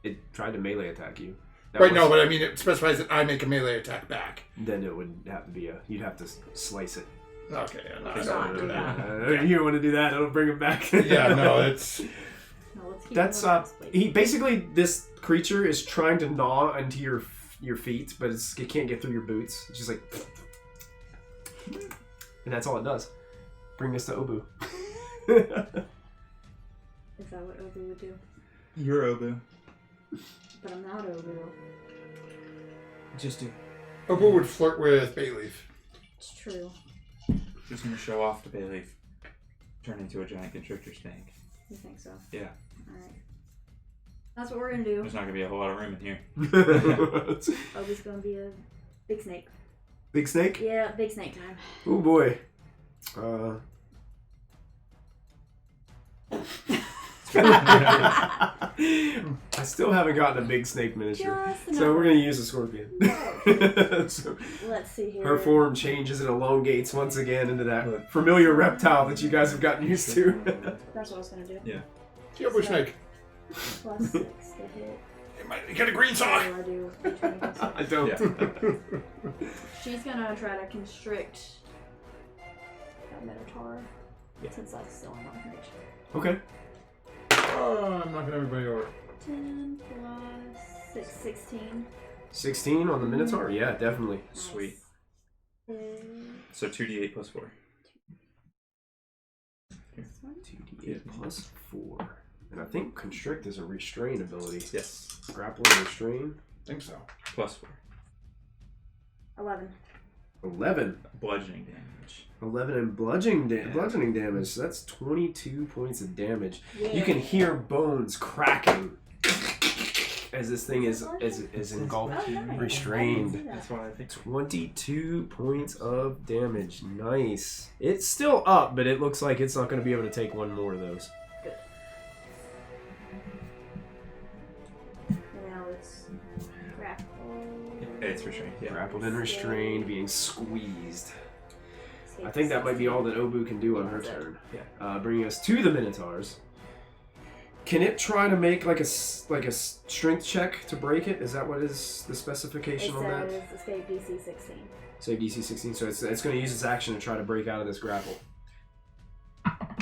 It tried to melee attack you. Right, no, but I mean, it specifies that I make a melee attack back. Then it would have to be you'd have to slice it. Okay, yeah, no, I It's don't not want to do that. You don't want to do that, it'll bring him back. Yeah, no, it's... No, let's keep That's moving, please. he basically this creature is trying to gnaw into your feet, but it can't get through your boots. It's just like, and that's all it does. Bring this to Obu. Is that what Obu would do? You're Obu. But I'm not Obu. Just do. Obu would flirt with Bayleaf. It's true. Just gonna show off to Bayleaf. Turn into a giant constrictor snake. You think so? Yeah. Alright. That's what we're gonna do. There's not gonna be a whole lot of room in here. Obu's gonna be a big snake. Big snake? Yeah, big snake time. Oh boy. I still haven't gotten a big snake miniature. Just So we're enough. going to use a scorpion. So Let's see here. her form changes and elongates once again into that familiar reptile that you guys have gotten used to. That's what I was gonna do. Yeah. See, Obu snake. Plus 6 to hit. It might get a green What sock. do I do? D20 plus 6. I don't. Yeah. She's gonna try to constrict that Minotaur. Yeah. Since that's still in my reach. Okay. Oh, I'm knocking everybody over. 10 plus 6, 16. 16 on the Minotaur? Yeah, definitely. Sweet. So 2d8 plus 4. This one? 2d8 plus 4. And I think constrict is a restrain ability. Yes. Grapple and restrain. I think so. Plus 4. 11. 11. Bludgeoning damage. 11 and bludgeoning damage. So that's 22 points of damage. Yeah. You can hear bones cracking as this thing is engulfed, Oh, nice. restrained. I didn't see that. That's why I think 22 points of damage. Nice. It's still up, but it looks like it's not going to be able to take one more of those. Good. Now it's grapple. it's restrained. Yeah. Grappled and restrained, being squeezed. I think that might be all that Obu can do on her turn. Yeah. Bringing us to the Minotaurs. Can it try to make like a strength check to break it? Is that what is the specification on that? It says escape DC 16. Save DC 16, so it's going to use its action to try to break out of this grapple.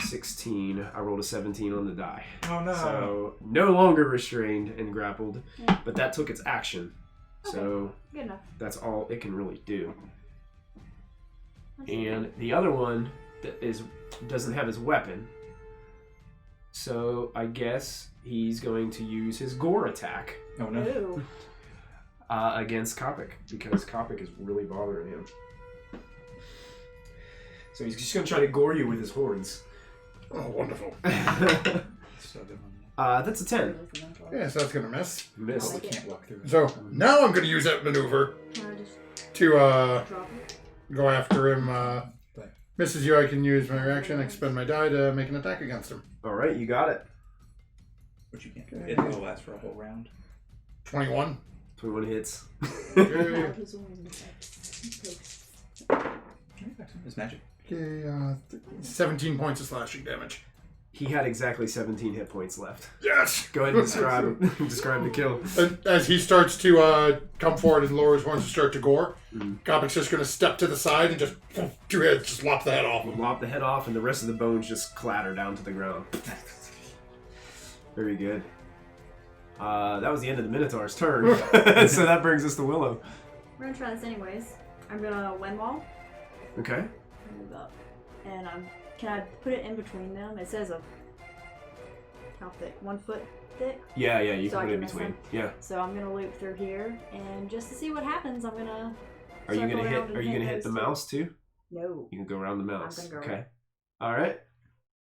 16. I rolled a 17 on the die. Oh no. So no longer restrained and grappled, Yeah. but that took its action. So Good enough. that's all it can really do. That's And the other one that doesn't have his weapon. So I guess he's going to use his gore attack Oh no. Ooh. against Kopik, because Kopik is really bothering him. So he's just going to try to gore you with his horns. Oh, wonderful. So good one. That's a 10. Yeah, so that's going to miss. Miss. Probably can't walk through it. So now I'm going to use that maneuver Can I just to drop it? go after him. Misses you, I can use my reaction, expend my die to make an attack against him. All right, you got it. Which you can't. Okay. It will last for a whole round. 21. 21 hits. Okay, It's magic. 17 points of slashing damage. He had exactly 17 hit points left. Yes! Go ahead and describe the kill. And as he starts to come forward and lower his horns to start to gore, Mm. Kopik's just going to step to the side and just 2 heads, just lop the head off him. Lop the head off, and the rest of the bones just clatter down to the ground. Very good. That was the end of the Minotaur's turn. So that brings us to Willow. We're gonna try this anyways. I'm gonna wind wall. Okay. Move up. And can I put it in between them? It says how thick? 1 foot thick? Yeah, you So can I put it in can miss between. them? Yeah. So I'm gonna loop through here, and just to see what happens, I'm gonna. Are you circle gonna hit? around and Are you gonna hit the those two. mouse too? No. You can go around the mouse. gonna go Okay. around. All right.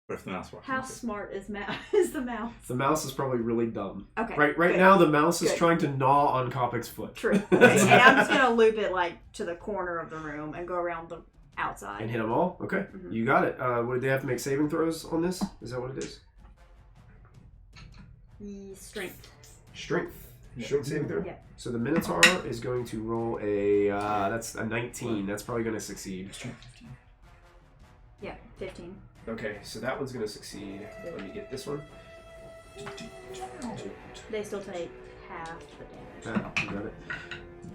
What if the mouse walks? How into it? smart is is the mouse? The mouse is probably really dumb. Okay. Right good. now, the mouse is Good. trying to gnaw on Kopik's foot. True. Okay. And I'm just gonna loop it like to the corner of the room and go around the outside. And hit them all? Okay. Mhm. You got it. What, do they have to make saving throws on this? Is that what it is? Strength. Strength. Yeah. Strength saving throw? Yeah. So the Minotaur is going to roll that's a 19. That's probably going to succeed. Strength 15. Yeah. 15. Okay, so that one's going to succeed. Let me get this one. They still take half the damage. You got it.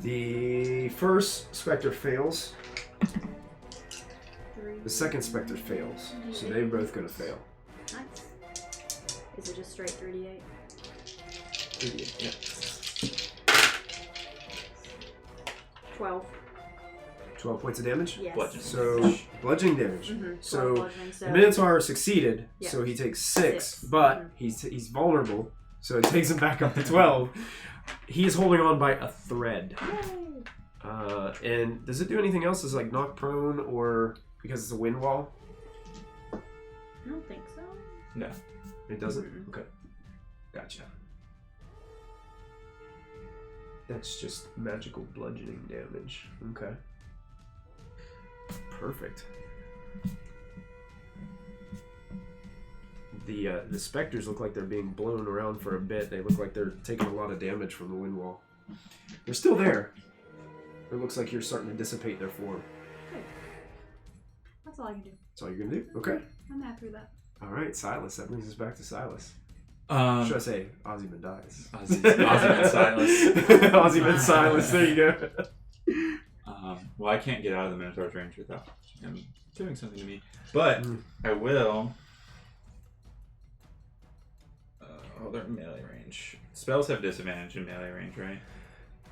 The first Spectre fails. 3. The second Spectre fails. So they're both going to fail. Nice. Is it just straight 3d8? 38, yeah. 12. 12 points of damage? Yes. Bludgeoning. So, bludgeoning damage. Mm-hmm. So, the Minotaur succeeded, so he takes 6, Six. but Mhm. he's vulnerable, so it takes him back up to 12. He is holding on by a thread. Yay. And does it do anything else? Does it like knock prone, or because it's a wind wall? I don't think so. No. It doesn't? Mm-mm. Okay. Gotcha. That's just magical bludgeoning damage. Okay. Perfect. The specters look like they're being blown around for a bit. They look like they're taking a lot of damage from the wind wall. They're still there. It looks like you're starting to dissipate their form. Good. That's all I can do. That's all you're gonna do? Okay. I'm happy with that. Alright, Silas. That brings us back to Silas. Should I say Ozyman dies? Ozyman Silas. Ozyman Silas, there you go. Well, I can't get out of the Minotaur's range without him doing something to me. But I will. Oh, they're melee range. Spells have disadvantage in melee range, right?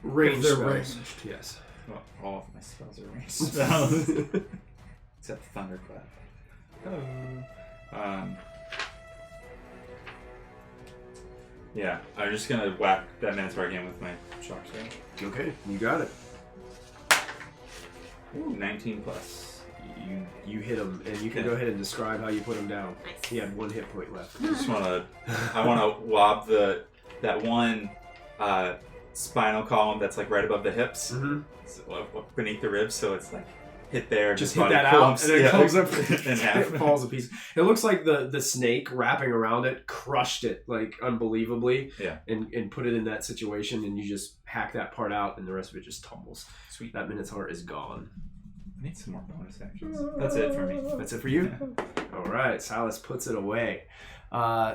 Range They're spells. ranged. Yes. Well, all of my spells are ranged spells. Except Thunderclap. Oh. Yeah, I'm just gonna whack that Minotaur again with my shock stone. Okay, you got it. Ooh, 19 plus. You hit him, and you can go ahead and describe how you put him down. Nice. He had 1 hit point left. I wanna lob that one spinal column that's like right above the hips, Mm-hmm. so, up beneath the ribs, so it's like hit there. Just his hit body that out, clumps, and then it comes up in half. it falls a piece. It looks like the snake wrapping around it crushed it like unbelievably, Yeah. and put it in that situation, and you just hack that part out, and the rest of it just tumbles. Sweet. That Minotaur is gone. I need some more bonus actions. That's it for me. That's it for you? All right, Silas puts it away.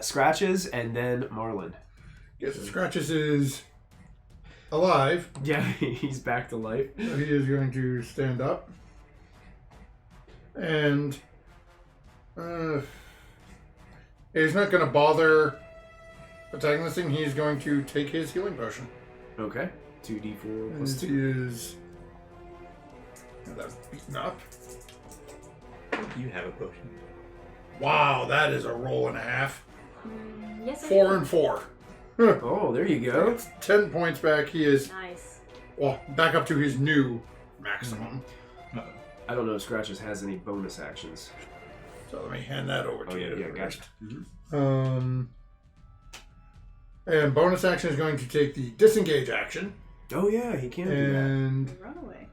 Scratches, and then Marlin. Yes, Scratches is alive. Yeah, he's back to life. So he is going to stand up. And he's not going to bother attacking this thing. He's going to take his healing potion. Okay, 2d4 plus This 2. is... That's beaten up. You have a potion. Wow, that is a roll and a half. Yes, I 4 do. and 4. Oh, there you go. That's 10 points back. He is, Nice. well, back up to his new maximum. I don't know if Scratches has any bonus actions. So let me hand that over to Oh, yeah, you. yeah, gotcha. And bonus action is going to take the disengage action. Oh, yeah, he can do And Run away.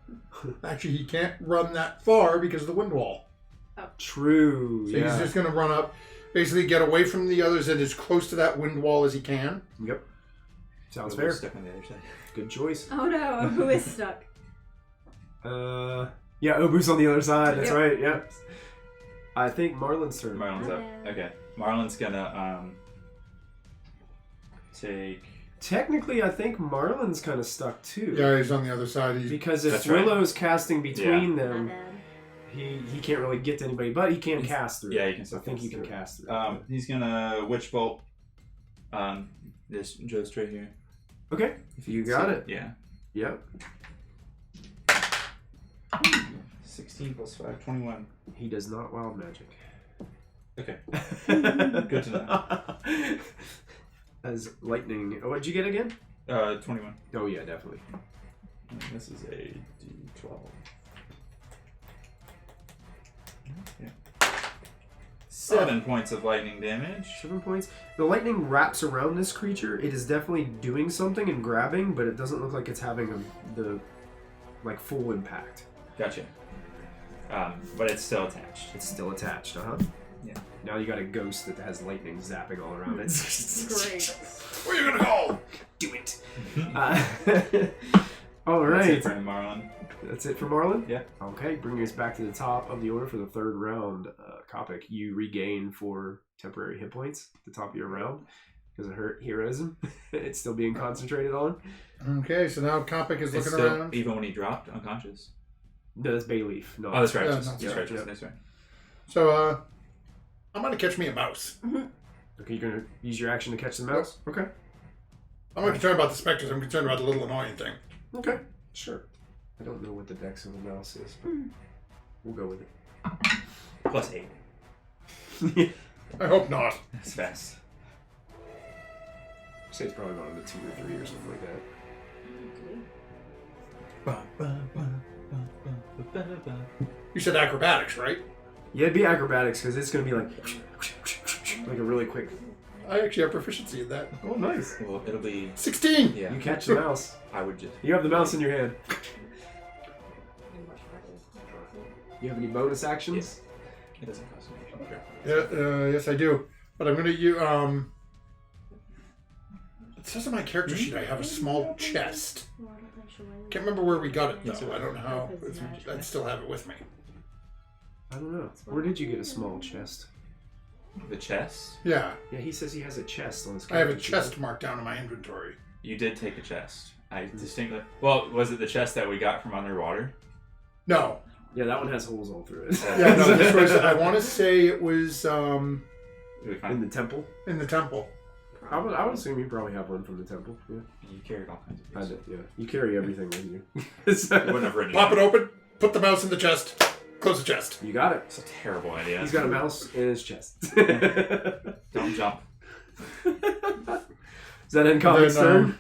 actually, he can't run that far because of the wind wall. that. True, So yeah. he's just going to run up, basically get away from the others and as close to that wind wall as he can. Yep. Sounds We'll fair. Stuck on the other side. Good choice. Oh no, who is stuck? Yeah, Obu's on the other side. That's Yep. right. Yep. I think Marlin's turn. Marlin's up. Okay. Marlin's gonna take. Technically, I think Marlin's kind of stuck too. Yeah, he's on the other side. He's, Because if That's right. Willow's casting between My them, bad. he can't really get to anybody, but he can cast through. Yeah, you can I still think cast you can through. cast through. He's gonna witch bolt. This Joe straight here. Okay, you got it. Yeah. Yep. 16 plus 5, 21. He does not wild magic. Okay. Good to know. As lightning. Oh, what'd you get again? 21. Oh yeah, definitely. And this is a D12. Yeah. 7 points of lightning damage. 7 points. The lightning wraps around this creature. It is definitely doing something and grabbing, but it doesn't look like it's having the full impact. Gotcha. But it's still attached. It's still attached, Yeah. Now you got a ghost that has lightning zapping all around it. Great. where are you going to go? Do it. All That's right. it for Marlin. That's it for Marlin? Yeah. Okay, bringing us back to the top of the order for the third round. Kopic, you regain 4 temporary hit points at the top of your round because of heroism. It's still being concentrated on. Okay, so now Kopic is It's looking still, around. even when he dropped unconscious. No, that's Bayleaf. No, Oh, that's right. Yeah, That's no, right. yeah, That's right. yeah. That's right. So, I'm going to catch me a mouse. Okay, you're going to use your action to catch the mouse? Okay. I'm not concerned about the specters. I'm concerned about the little annoying thing. Okay, sure. I don't know what the dex of the mouse is, but we'll go with it. Plus 8. I hope not. That's fast. I'd say it's probably about a 2 or 3 or something like that. You said acrobatics, right? Yeah, it'd be acrobatics because it's going to be like a really quick. I actually have proficiency in that. Oh, nice. Well, it'll be. 16! Yeah. You catch the mouse. I would just. You have the mouse in your hand. You have any bonus actions? Yes. It doesn't cost me. Yeah, yes, I do. But I'm going to use. It says on my character sheet I have a small chest. Can't remember where we got it, though. I don't know how. I still have it with me. I don't know. Where did you get a small chest? The chest? Yeah, Yeah, he says he has a chest on his I have a character sheet. chest marked down in my inventory. You did take a chest. I distinctly. Well, was it the chest that we got from underwater? No. Yeah, that one has holes all through it. Yeah, no, this was, I want to say it was Did we In find the temple? in the temple. I would assume you probably have one from the temple. Yeah. You carried all kinds of I things. did, yeah. You carry everything with you. You wouldn't have written Pop it open. Put the mouse in the chest. Close the chest. You got it. It's a terrible idea. He's got a mouse in his chest. Don't jump. Is that in Comics Then, turn?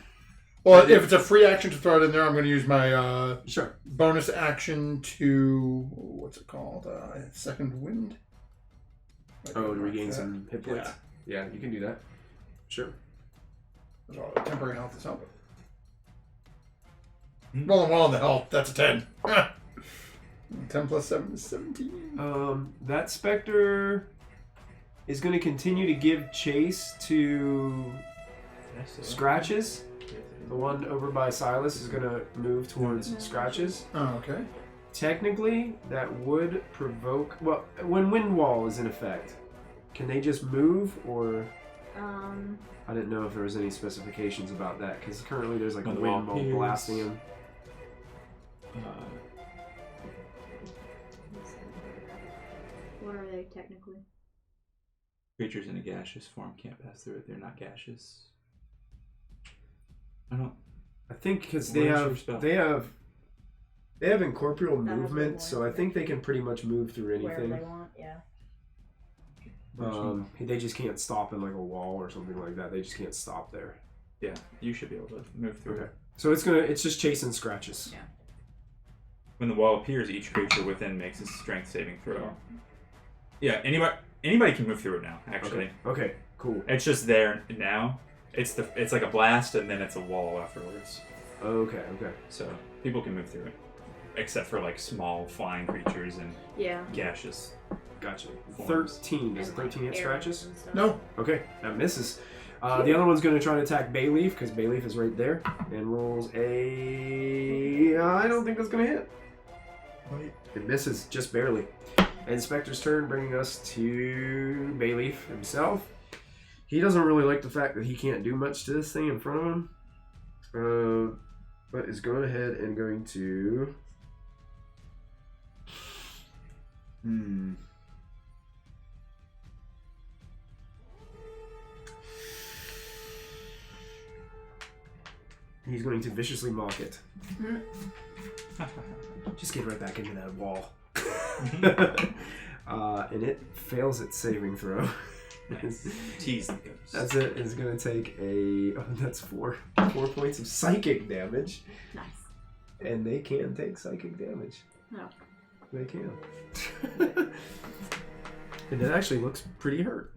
Well, if it's a free action to throw it in there, I'm going to use my Sure. bonus action to what's it called? Second wind. Oh, to regain some hit points. Yeah, you can do that. Sure. So temporary health is helping. Rolling well on the health. That's a 10. 10 plus 7 is 17. That specter is going to continue to give chase to Scratches. The one over by Silas is going to move towards Scratches. Oh, okay. Technically, that would provoke... Well, when Wind Wall is in effect, can they just move, or... I didn't know if there was any specifications about that, because currently there's like a When the wind wall wall appears. blasting him. What are they technically? Creatures in a gaseous form can't pass through it. They're not gaseous. I don't... I think because Where's your spell? they have incorporeal That has movement, one so more. I think they can pretty much move through Wherever anything. they want, yeah. They just can't stop in like a wall or something like that. They just can't stop there. Yeah, you should be able to move through Okay. it. So it's just chasing Scratches. Yeah. When the wall appears, each creature within makes a strength saving throw. Yeah, anybody can move through it now, actually. Okay. Cool. It's just there now. It's like a blast and then it's a wall afterwards. Okay. So people can move through it. Except for like small flying creatures and Yeah. gaseous. Gotcha. Forms. 13. Does a 13 hit Scratches? No. Okay, that misses. The other one's going to try to attack Bayleaf, because Bayleaf is right there, and rolls a... I don't think that's going to hit. It misses, just barely. And Spectre's turn, bringing us to Bayleaf himself. He doesn't really like the fact that he can't do much to this thing in front of him. But is going ahead and going to... He's going to viciously mock it. Just get right back into that wall. And it fails its saving throw. Tease the ghost. That's it. It's going to take a... Oh, that's 4 points of psychic damage. Nice. And they can take psychic damage. No. They can. And it actually looks pretty hurt.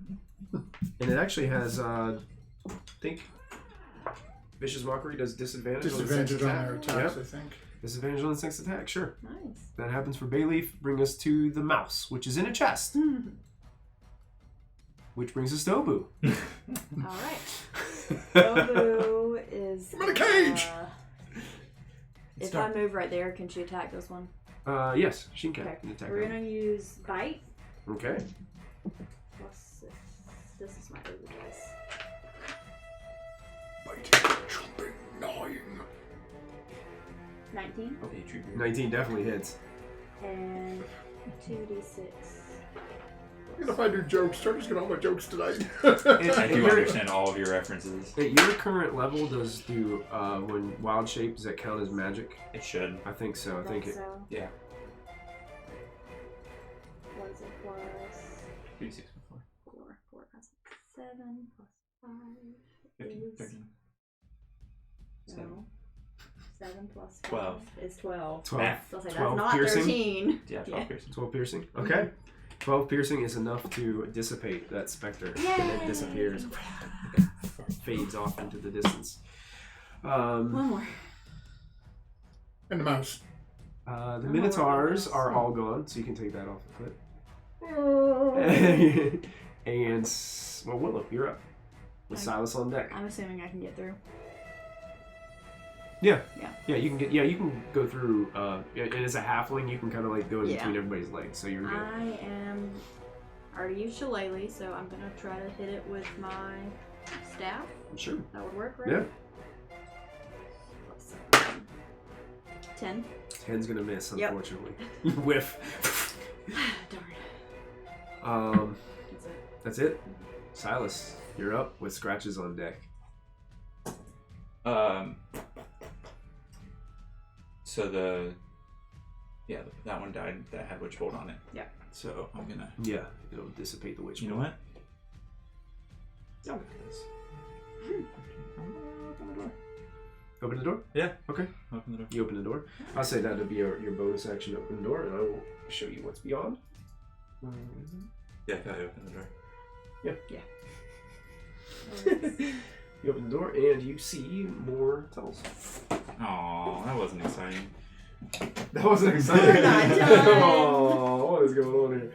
And it actually has, I think... Vicious Mockery does disadvantage on the next Disadvantage on attack. their attacks, Yep. I think. Disadvantage on the next attack, sure. Nice. That happens for Bayleaf. Bring us to the mouse, which is in a chest. Which brings us to Obu. All right. Obu is. I'm in a cage! If I move right there, can she attack this one? Yes, she can Okay. attack We're that. gonna use bite Okay. plus 6. This is my Obu dice. Biting, jumping, gnawing. 19 Okay, trigger. 19 definitely hits. and 2d6. I'm gonna find new jokes. Start just getting all my jokes tonight. I do understand all of your references. At your current level, does when wild shape, does that count as magic? It should. I think so. I think it. So. Yeah. What is it plus 3, 6, 4, 4? 4 plus 7 plus 5 15, is 13. no. 7 plus 5 12. is 12. 12. Math. So I'll say 12 that's not piercing? 13. Yeah, 12 piercing. 12 piercing. Okay. 12 piercing is enough to dissipate that specter. And it disappears. Fades off into the distance. One more. And the mouse. The more Minotaurs mouse. are all gone, so you can take that off the clip. And, well, Willow, you're up. With Okay. Silas on deck. I'm assuming I can get through. Yeah. Yeah. Yeah, you can go through, and as a halfling, you can kind of like go in Yeah. between everybody's legs, so you're good. I am already used Shillelagh, so I'm gonna try to hit it with my staff. Sure. That would work, right? Yeah. Plus 10. 10's gonna miss, Yep. unfortunately. Whiff. Darn. Um, That's it. that's it. Silas. You're up with scratches on deck. So that one died that had witch bolt on it. Yeah. So I'm gonna. Yeah, it'll dissipate the witch. You know bolt. what? Open the door. Open the door? Yeah. Okay. Open the door. You open the door. I'll say that would be your bonus action, open the door, and I will show you what's beyond. Yeah, I open the door. You open the door, and you see more tunnels. Oh, that wasn't exciting. That wasn't exciting. We're not done. Oh, what is going on here?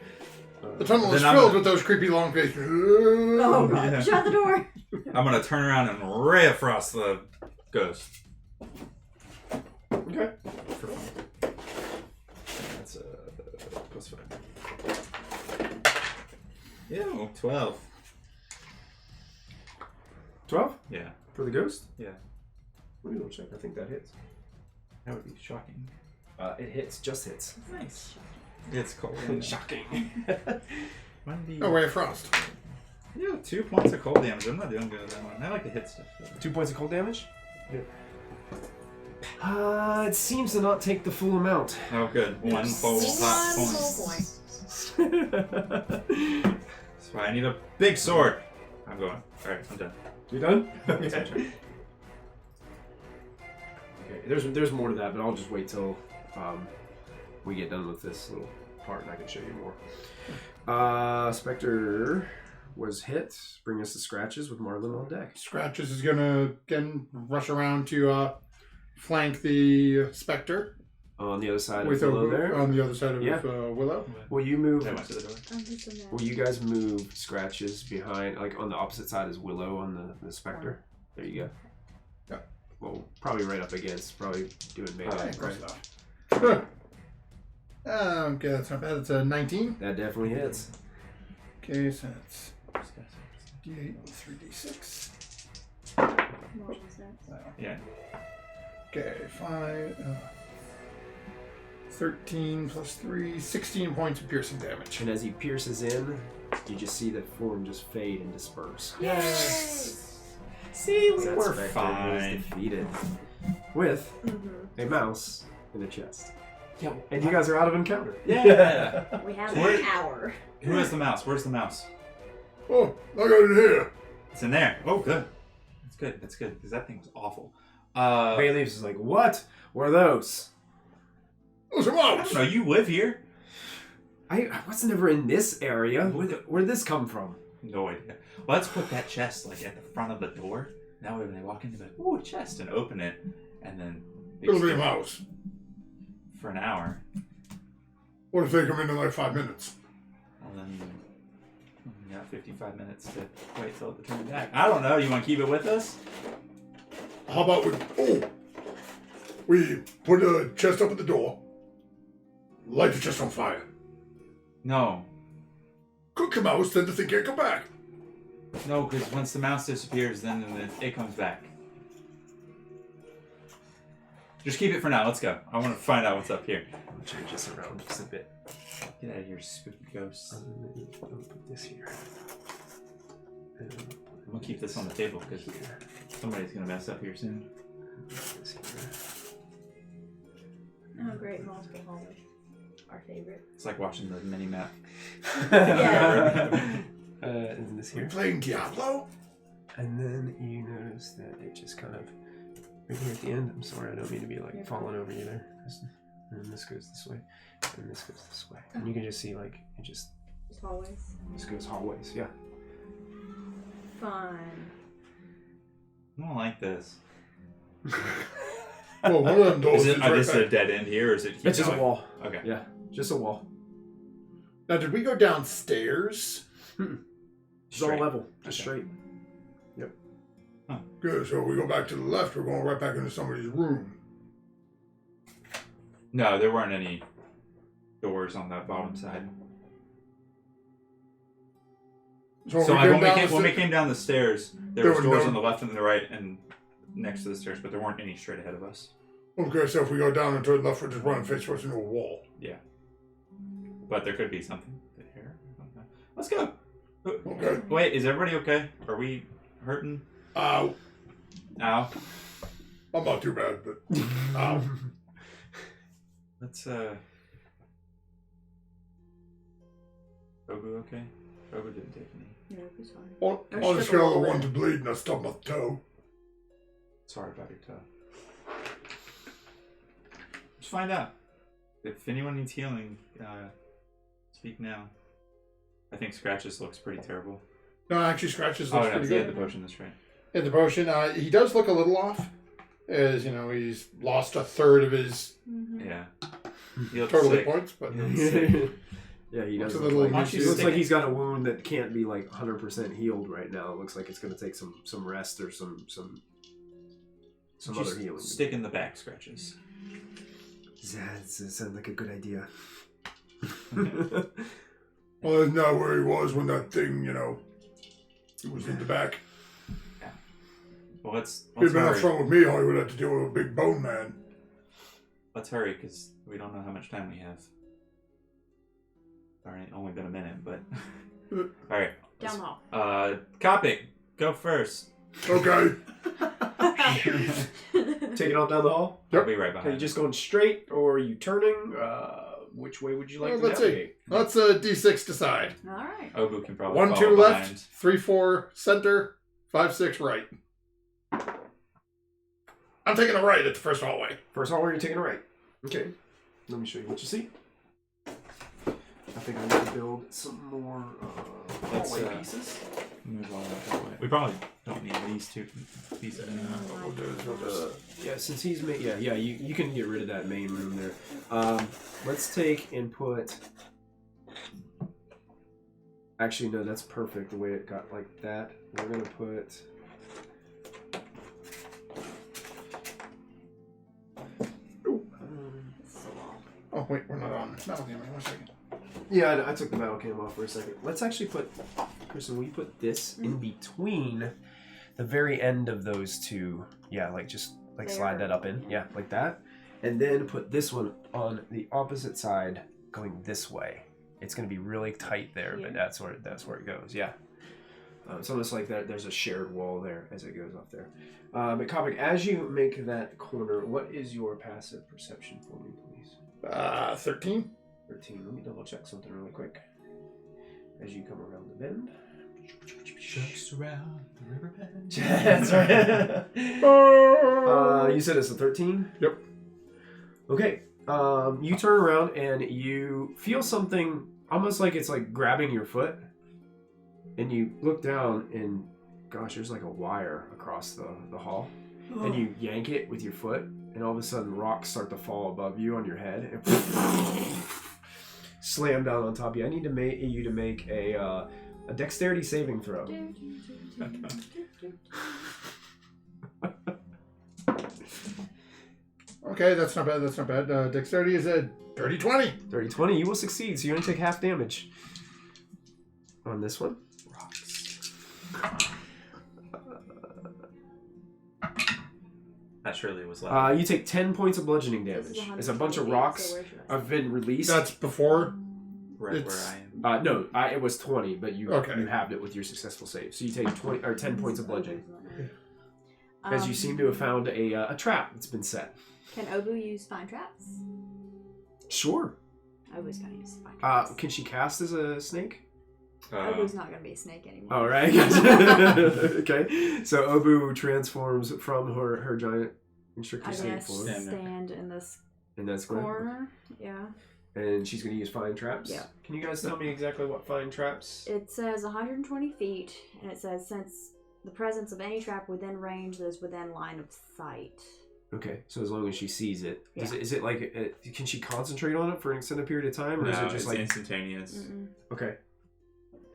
The tunnel is Then I'm filled gonna- with those creepy long faces. Oh god! Yeah. Shut the door. I'm gonna turn around and ray frost the ghost. Okay. For fun. That's +5. Yeah, 12. 12 Yeah, for the ghost? yeah. Let me go check. I think that hits. That would be shocking. It hits. Just hits. Nice. It's cold. Shocking. 1d. Oh, Ray of Frost. Yeah, 2 points of cold damage. I'm not doing good with that one. I like to hit stuff. 2 points of cold damage? Yeah. It seems to not take the full amount. Oh, good. One full hot One point. full point. That's why I need a big sword. I'm going. Alright, I'm done. You done? It's my Okay. turn. Okay. There's more to that, but I'll just wait till we get done with this little part, and I can show you more. Spectre was hit. Bring us the scratches with Marlin on deck. Scratches is gonna again rush around to flank the Spectre On the other side with of Willow there. on the other side of Yeah. Willow. Will you move? I went to the door. Will you guys move scratches behind, like on the opposite side is Willow on the Spectre? There you go. Yeah. Well, probably right up against, probably doing melee. Alright, right? close Sure. Okay, that's not bad. It's a 19. That definitely hits. Okay, so that's D8, 3D6. Yeah. Okay, 13 plus 3, 16 points of piercing damage. And as he pierces in, you just see that form just fade and disperse. See, That we're Spectre is fine. defeated with Mm-hmm. a mouse in a chest. And you guys are out of encounter. Yeah. We have Where- an hour. Who has the mouse? Where's the mouse? Oh, I got it here. It's in there. Oh, good. That's good. That's good because that thing was awful. Bailey's is like, what? What are those? Oh, some I don't mouse. know. You live here? I was never in this area. Where'd this come from? No idea. Well, let's put that chest like at the front of the door. That way, when they walk in, they're like, "Ooh, a chest," and open it, and then they It'll be a skip mouse. for an hour. What if they come in like 5 minutes? And then we got 55 minutes to wait till it turns back. I don't know. You want to keep it with us? How about we put a chest up at the door, light the chest on fire, No. cook the mouse, then the thing can't come back. No, because once the mouse disappears, then it comes back. Just keep it for now. Let's go. I want to find out what's up here. I'll change this around just a bit. Get out of here, spooky ghosts. I'll put this here. And I'm gonna keep this on the table because somebody's gonna mess up here soon. this here. Oh, great. Multiple hallways. Our favorite. It's like watching the mini map. Yeah. And this We're here. playing Diablo? And then you notice that it just kind of right here at the end. I'm sorry, I don't mean to be like You're falling over you there. And this goes this way, and this goes this way, and you can just see like it just Just hallways. goes hallways. Yeah. Fun. I don't like this. Well, one of them doors Is is it right just a back. dead end here, or is it? keep It's just a going? wall. Okay. Yeah, just a wall. Now, did we go downstairs? Just all Straight. level, just Okay. straight. Good, so we go back to the left, we're going right back into somebody's room. No, there weren't any doors on that bottom side. So, So like, when down we came down the stairs, there There was were doors no- on the left and the right and next to the stairs, but there weren't any straight ahead of us. Okay, so if we go down and to the left, we're just running face first into a wall. But there could be something here. Let's go. Okay. Wait, is everybody okay? Are we hurting? Ow. Ow. I'm not too bad, but ow. Let's Obu okay? Obu didn't take any. Yeah, it's fine. On a scale of 1 to bleeding, I stubbed my toe. Sorry about your toe. Let's find out. If anyone needs healing, speak now. I think Scratches looks pretty terrible. No, actually, Scratches Oh, looks no, pretty he had good. the potion, that's right. In the potion, he does look a little off. As you know, he's lost a third of his Yeah. He looks total hit sick. points, but He looks sick. Yeah, he Looks does. a little Look like, mushy. he looks like he's got a wound that can't be like 100% healed right now. It looks like it's going to take some rest or some other Just healing. stick in the back, Scratches. That sounds like a good idea. well, isn't that where he was when that thing, it was in the back? Well, let's If he'd been up hurry. front with me, all he would have to deal with a big bone man. Let's hurry, because we don't know how much time we have. Alright, only been a minute, but... Alright. Down the hall. Copic, go first. Okay. Taking off down the hall? I'll be right Are behind you just going straight or are you turning? Which way would you like to Let's navigate? see. Let's D6 decide. All right. Obu can probably 1, 2 follow left, behind. 3, 4 center, 5, 6 right. I'm taking a right at the first hallway. First hallway, you're taking a right. Okay. Let me show you what you see. I think I need to build some more Let's, hallway pieces. Move on that way. We probably don't need these two pieces anymore. What we'll do is Yeah, since he's made, you can get rid of that main room there. Let's take and put. Actually, no, that's perfect the way it got like that. We're gonna put. Oh, wait, we're not on. No, give me 1 second. Yeah, I took the metal cam off for a second. Let's actually put, Kristen, will you put this in between the very end of those two? Yeah, like just like There. slide that up in. Yeah, like that. And then put this one on the opposite side going this way. It's going to be really tight there, but that's where it goes. Yeah. It's almost like that. There's a shared wall there as it goes off there. But Copic, as you make that corner, what is your passive perception for me, please? 13. 13. Let me double check something really quick. As you come around the bend. Shucks around the riverbed. That's right. You said it's a 13? Yep. Okay. You turn around and you feel something almost like it's like grabbing your foot. And you look down and gosh, there's like a wire across the hall. And you yank it with your foot, and all of a sudden rocks start to fall above you on your head and slam down on top of you. I need to make you to make a dexterity saving throw. Okay, that's not bad. That's not bad. Dexterity is a dirty 20. 30-20, you will succeed, so you only take half damage on this one. Rocks. That surely was loud. You take 10 points of bludgeoning This damage. is 100 As a bunch of feet, rocks so where should I have been released. That's before. right it's- where I am. No, it was 20, but you Okay. you halved it with your successful save. So you take 20 or 10 points of bludgeoning. Um, As you seem to have found a trap that's been set. Can Obu use find traps? Sure. Obu's gonna use find traps. Can she cast as a snake? Obu's not gonna be a snake anymore. All right. Okay. So Obu transforms from her giant constrictor I snake guess form, stand in this and that's great. corner. Yeah. And she's going to use fine traps. Yeah. Can you guys tell me exactly what fine traps? It says 120 feet, and it says since the presence of any trap within range that is within line of sight. Okay. So as long as she sees it, Yeah. is it like can she concentrate on it for an extended period of time, or No, is it it's just like instantaneous. Mm-mm. okay?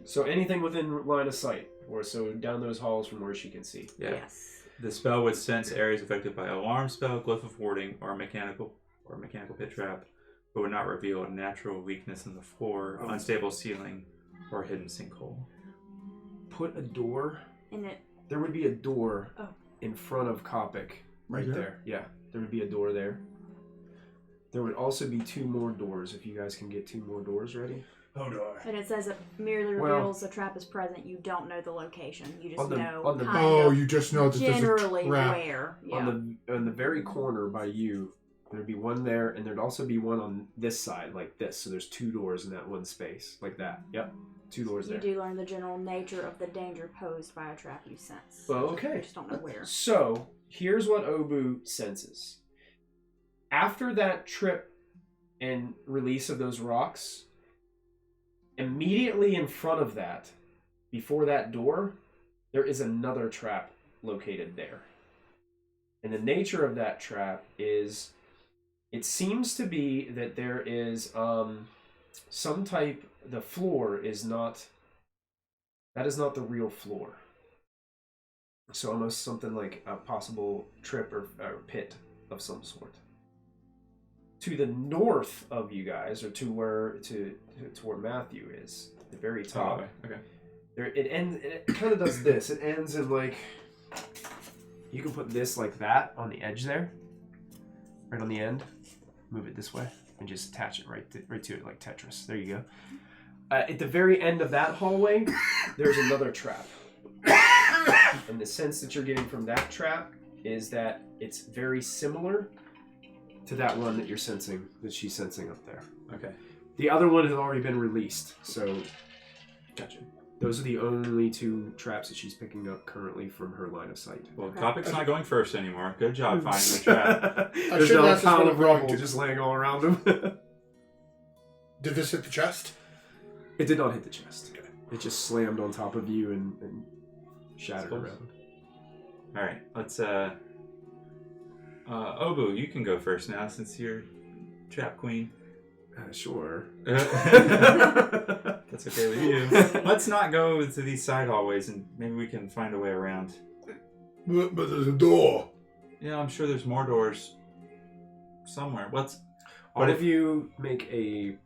So anything within line of sight, or so down those halls from where she can see. Yeah. Yes. The spell would sense areas affected by alarm spell, glyph of warding, or mechanical pit trap, but would not reveal a natural weakness in the floor, Oh. unstable ceiling, or hidden sinkhole. Put a door. And it. There would be a door Oh. in front of Copic, right Yeah. there. Yeah, there would be a door there. There would also be 2 more doors if you guys can get 2 more doors ready. Hodor. And it says it merely Well- reveals the trap is present. You don't know the location. You just On the- know on the- kind Oh, of you just know that there's a generally trap. where. Yeah. On the very corner by you, there'd be one there, and there'd also be one on this side, like this. So there's 2 doors in that one space, like that. Yep, 2 doors You there. do learn the general nature of the danger posed by a trap you sense. Well, okay. You just don't know where. So here's what Obu senses. After that trip and release of those rocks, immediately in front of that, before that door, there is another trap located there. And the nature of that trap is, it seems to be that there is some type, the floor is not, that is not the real floor. So almost something like a possible trip or pit of some sort. To the north of you guys, or to where Matthew is, at the very top. Okay. There, it kind of does this. It ends in like, you can put this like that on the edge there, right on the end. Move it this way and just attach it right to it like Tetris. There you go. At the very end of that hallway, there's another trap. And the sense that you're getting from that trap is that it's very similar to that one that you're sensing, that she's sensing up there. Okay. The other one has already been released, so Gotcha. those are the only 2 traps that she's picking up currently from her line of sight. Well, Okay. Kopic's not going first anymore. Good job finding the trap. There's shouldn't no ask this pile one of if we're going rubble to. just laying all around him. Did this hit the chest? It did not hit the chest. It just slammed on top of you and shattered Close. around. All right, let's. Obu, you can go first now since you're trap queen. Sure. That's okay with you. Let's not go to these side hallways, and maybe we can find a way around. But there's a door. Yeah, I'm sure there's more doors somewhere. All of you make a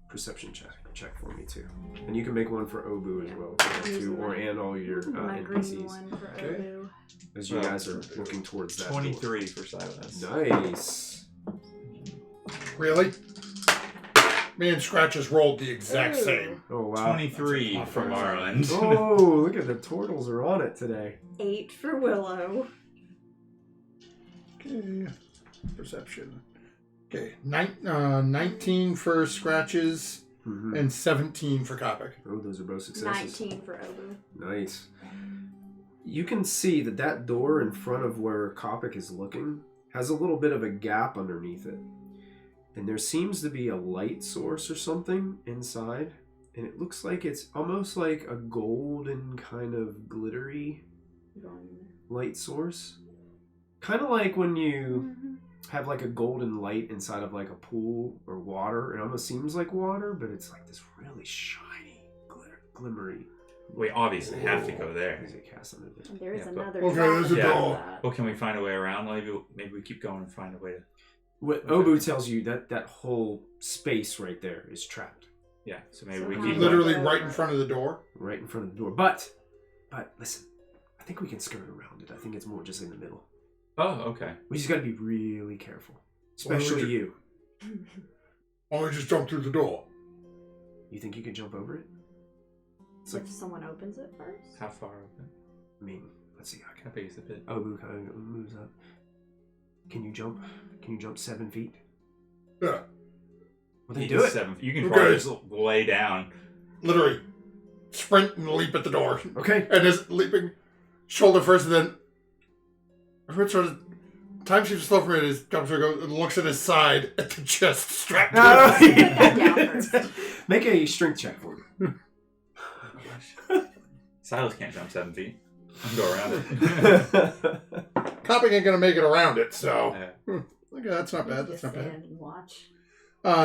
perception check for me too, and you can make one for Obu as well, if you want to, or and all your My green NPCs, one for Okay. Obu. as you guys are looking towards that. 23 for Silas. Door. Nice. Really? Me and Scratches rolled the exact Ooh. same. Oh wow. 23 for Marlin. Oh, look at the turtles are on it today. 8 for Willow. Okay. Perception. Okay. 19 for Scratches Mhm. and 17 for Kopic. Oh, those are both successes. 19 for Obu. Nice. You can see that door in front of where Kopic is looking has a little bit of a gap underneath it. And there seems to be a light source or something inside. And it looks like it's almost like a golden kind of glittery light source. Kind of like when you have like a golden light inside of like a pool or water. It almost seems like water, but it's like this really shiny, glimmery. We obviously have to go there. Is it cast under there? And there is Yeah, but- another Okay, trap there's a above door. that. Well, can we find a way around? Maybe we keep going and find a way to. What Obu tells you that whole space right there is trapped Yeah, so maybe So we how keep do Literally Go right in over. front of the door. right in front of the door. But listen, I think we can skirt around it. I think it's more just in the middle. Oh, okay. We just got to be really careful, Well, especially we you. Only just jump through the door. You think you can jump over it? If someone opens it first. How far open? I mean, let's see. How big is the pit? Obu kind of moves up. Can you jump? Can you jump 7 feet? Yeah. Well, then You do can it. 7. You can Okay. probably just lay down. Literally sprint and leap at the door. Okay. And is leaping shoulder first and then Rich sort of time shifts slow for a minute as Dumpster goes and looks at his side at the chest strapped to Down first. Make a strength check for me. Silas can't jump 7 feet. I can go around it. Copping ain't gonna make it around it, so Yeah. okay, that's not bad. Just That's not bad. stand and watch.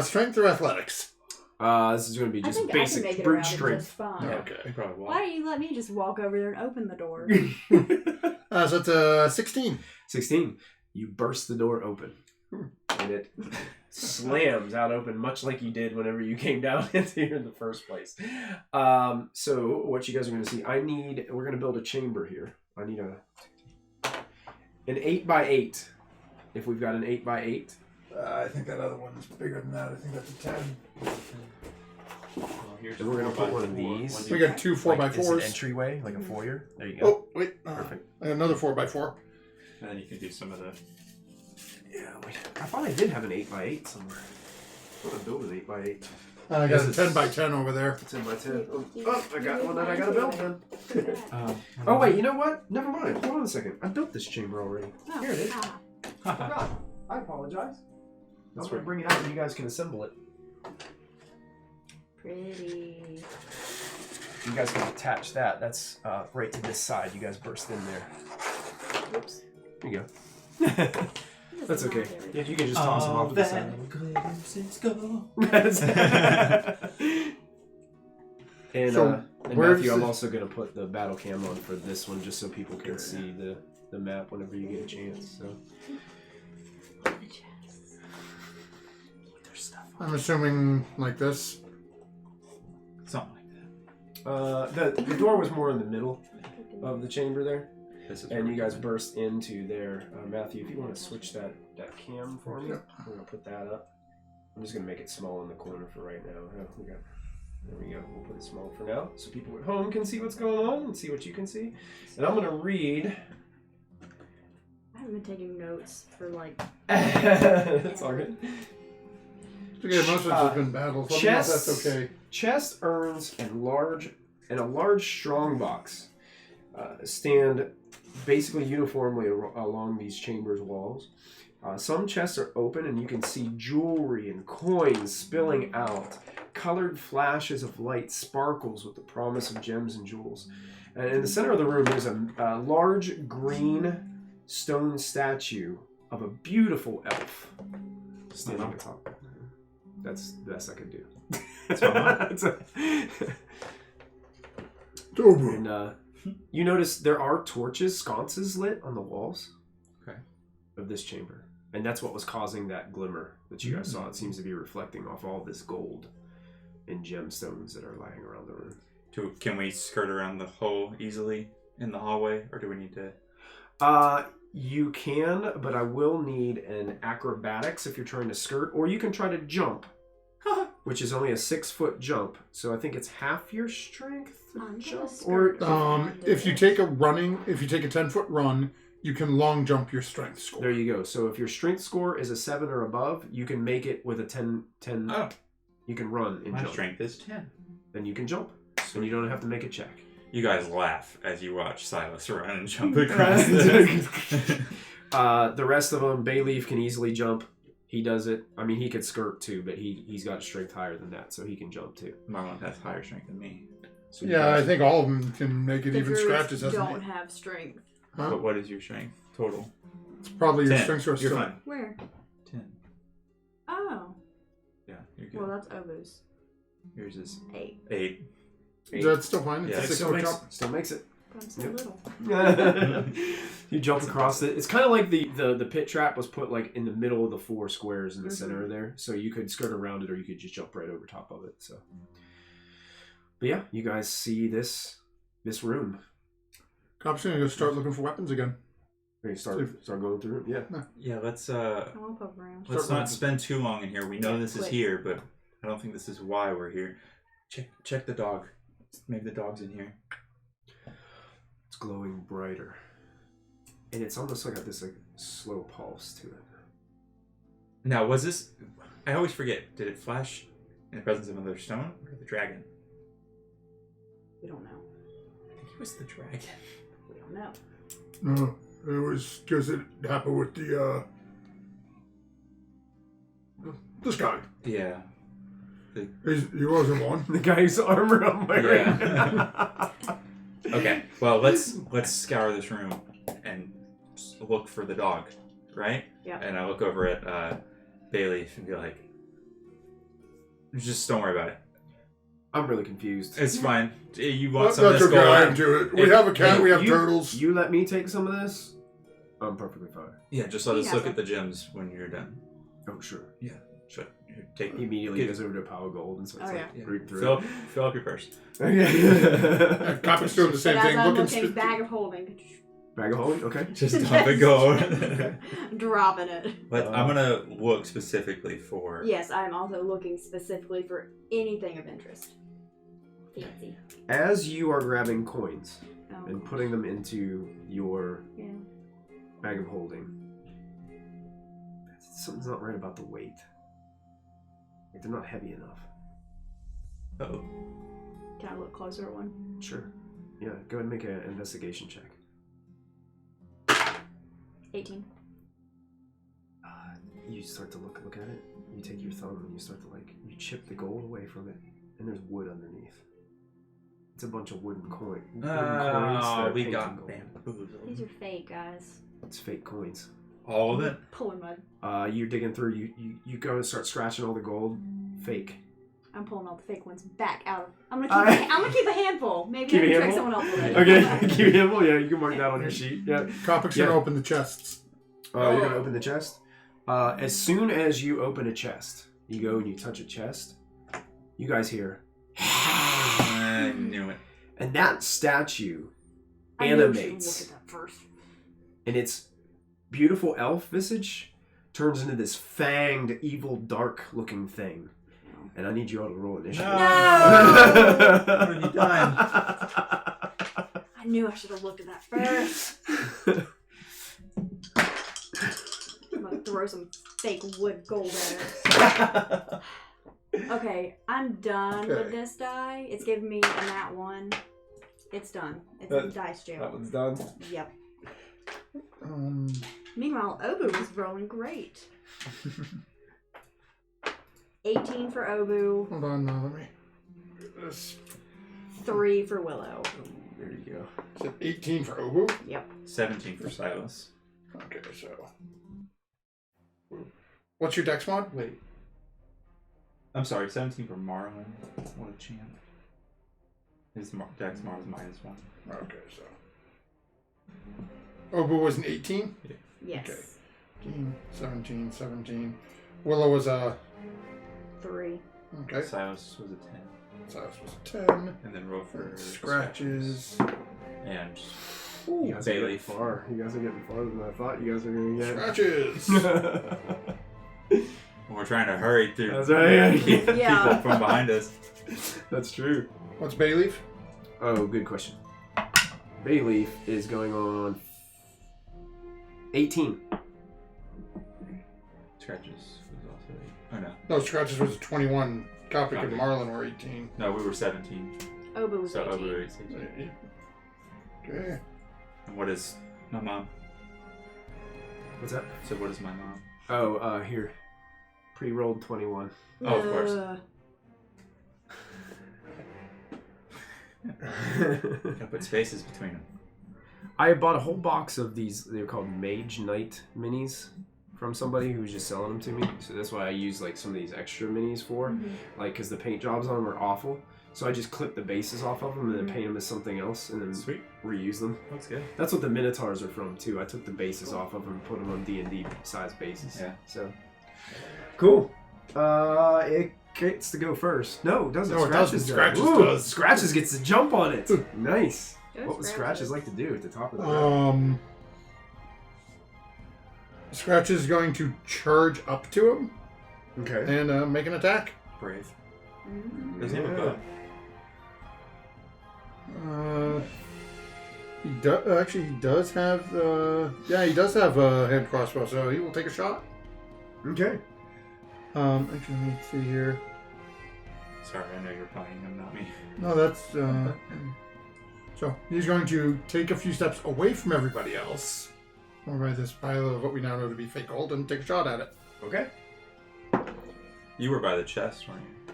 Strength or athletics? This is going to be I just think I can basic make it brute around it just strength. fine. Yeah, Okay. you probably Why don't you let me just walk over there and open the door? So it's a 16. 16. You burst the door open. And it slams out open, much like you did whenever you came down into here in the first place. So what you guys are going to see, we're going to build a chamber here. I need an 8x8. If we've got an 8x8. I think that other one's bigger than that. I think that's a 10. And we're gonna put one of these. We got two 4x4s. It's an entryway, like a foyer. There you go. Oh, wait. Perfect. Another 4x4. And then you can do some of the. Yeah, wait. I thought I did have an 8x8 somewhere. I want to build an 8x8. I got a 10x10 over there. It's in my tent. Oh, I got one that I gotta build then. Oh wait, you know what? Never mind. Hold on a second. I built this chamber already. Oh, Here it is. ah. I forgot. I apologize. That's I'm gonna right. bring it out and you guys can assemble it. Pretty. You guys can attach that. That's right to this side. You guys burst in there. Whoops. There you go. That's okay. Yeah, you can just toss them off to the side. And, So, and where's Matthew, I'm the- also going to put the battle cam on for this one just so people can see the map whenever you get a chance. So there's stuff. I'm assuming like this. Something like that. The door was more in the middle of the chamber there. This is And where you we guys go. burst into there. Matthew, if you want to switch that cam for me, I'm going to put that up. I'm just going to make it small in the corner for right now. Oh, there we go. We'll put it small for now so people at home can see what's going on and see what you can see. And I'm going to read. I haven't been taking notes for like. That's all good. Okay, most of this has been battles. Let me know if that's okay. Chest, urns, and a large strong box stand basically uniformly along these chambers' walls. Some chests are open and you can see jewelry and coins spilling out. Colored flashes of light sparkles with the promise of gems and jewels. And in the center of the room there's a large green stone statue of a beautiful elf standing on top. That's the best I can do. And you notice there are torches, sconces lit on the walls of this chamber. And that's what was causing that glimmer that you guys saw. It seems to be reflecting off all this gold and gemstones that are lying around the room. Can we skirt around the hole easily in the hallway, or do we need to? You can, but I will need an acrobatics if you're trying to skirt, or you can try to jump, which is only a 6-foot jump. So I think it's half your strength to jump. Or If you take a 10-foot run, you can long jump your strength score. there you go. So if your strength score is a 7 or above, you can make it with a 10. Oh, You can run and my jump. strength is 10. Then you can jump, and you don't have to make a check. You guys laugh as you watch Silas run and jump across this. The rest of them, Bayleaf can easily jump. He does it. I mean, he could skirt too, but he's got a strength higher than that, so he can jump too. My one has higher strength than me. So you Yeah, guys- I think all of them can make it The even druids scratches, doesn't don't it? have strength. Huh? But what is your strength total? It's probably your 10. strength score. You're still. fine. Where? 10. Oh. Yeah, you're good. Well, that's Obu's. Yours is 8. 8. That's still fine. It's Yeah, a Still 6-foot makes, jump. still makes it. But I'm so Yep. little. You jump across it. It's kind of like the pit trap was put like in the middle of the 4 squares in the center there, so you could skirt around it or you could just jump right over top of it. So, but yeah, you guys see this room. Cop's gonna go start looking for weapons again. You start going through it. Yeah. Yeah, let's I want to poke around. let's Start not spend too long in here. We know this is Quick. here, but I don't think this is why we're here. Check the dog. Maybe the dog's in here. It's glowing brighter, and it's almost like got this like slow pulse to it. Now, was this? I always forget. Did it flash in the presence of another stone or the dragon? We don't know. I think it was the dragon. We don't know. No, it was because it happened with the this guy. Yeah. He wasn't one. The guy's armor I'm wearing. Yeah. Okay. Well, let's scour this room and look for the dog, right? Yeah. And I look over at Bayleaf and be like, just don't worry about it. I'm really confused. It's fine. You want some of That's this okay. I gold? can do it. We have a cat. We have turtles. You let me take some of this. I'm perfectly fine. Yeah, just let He us has look them. at the gems when you're done. Oh sure. Yeah. Sure. Here, take He immediately Get- goes over to a pile of gold, and so it's Oh, like yeah. read through. Fill up your purse. it. Copy's doing the same But as thing. I'm Looking looking, bag of holding. Bag of holding? Okay. Just dump it gold. Dropping it. But I'm gonna look specifically for. Yes, I am also looking specifically for anything of interest. Fancy. As you are grabbing coins Oh, and putting them into your yeah. bag of holding, something's not right about the weight. Like, they're not heavy enough. Oh. Can I look closer at one? Sure. Yeah, go ahead and make an investigation check. 18. You start to look at it. You take your thumb and you start to you chip the gold away from it, and there's wood underneath. It's a bunch of wooden coins. Oh, we got bamboozled. These are fake, guys. It's fake coins. All of it? Pulling mud. You're digging through. You go and start scratching all the gold. Fake. I'm pulling all the fake ones back out. I'm gonna keep a handful. Maybe Keep I a can trick handful? someone else with it. Okay, keep it handful. Yeah, you can mark that on your sheet. Yeah. Copic's Yeah. gonna open the chests. You're gonna open the chest. As soon as you open a chest, you go and you touch a chest. You guys hear, I knew it. and that statue I knew we should animates, look at that first. and its beautiful elf visage turns into this fanged, evil, dark-looking thing. And I need you all to roll initiative. No! What have you done? I knew I should have looked at that first. I'm gonna throw some fake wood gold at her. Okay, I'm done with Okay. this die. It's giving me a nat 1. It's done. It's in dice jail. That one's done. Yep. Um, Meanwhile, Obu was rolling great. 18 for Obu, hold on, now let me do this. 3 for Willow. There you go. Is it 18 for Obu? Yep. 17 for Silas. Okay, so. What's your dex mod? Wait. I'm sorry, 17 for Marlin. What a champ. His dex mod is -1. Okay, so. Obu was an 18? Yes. Okay. 18, 17, 17. Willow was a. 3. Okay. Silas was a 10. Silas was a 10. And then roll for Scratches. And You guys are getting Bailey. far. You guys are getting farther than I thought you guys were going to get. Scratches! we're trying to hurry through. That's right. Keep Yeah. people from behind us. That's true. What's Bayleaf? Oh, good question. Bayleaf is going on 18. Scratches was also 8. Oh no. No, Scratches was a 21. Copic and Copic. Marlin were 18. No, we were 17. Obu was So 18. over 18. Okay. And what is my mom? What's that? So what is my mom? Oh, here. Pre-rolled 21. Oh, of course. I put spaces between them. I bought a whole box of these. They're called Mage Knight minis from somebody who was just selling them to me. So that's why I use some of these extra minis for, because the paint jobs on them are awful. So I just clip the bases off of them and then paint them as something else and then Sweet. reuse them. Looks good. That's what the Minotaurs are from too. I took the bases off of them and put them on D&D size bases. Yeah. So cool. It gets to go first. No, it doesn't. No, it doesn't. Scratches Ooh, does. Scratches gets to jump on it. Nice. Go What would Scratches. Scratches like to do at the top of the round? Scratches is going to charge up to him Okay. and make an attack. Brave. Mm. Doesn't he have a bow? He does have he does have a hand crossbow, so he will take a shot. Okay. Actually, let me see here. Sorry, I know you're playing him, not me. No, that's so he's going to take a few steps away from everybody else over by this pile of what we now know to be fake gold and take a shot at it. Okay. You were by the chest, weren't you?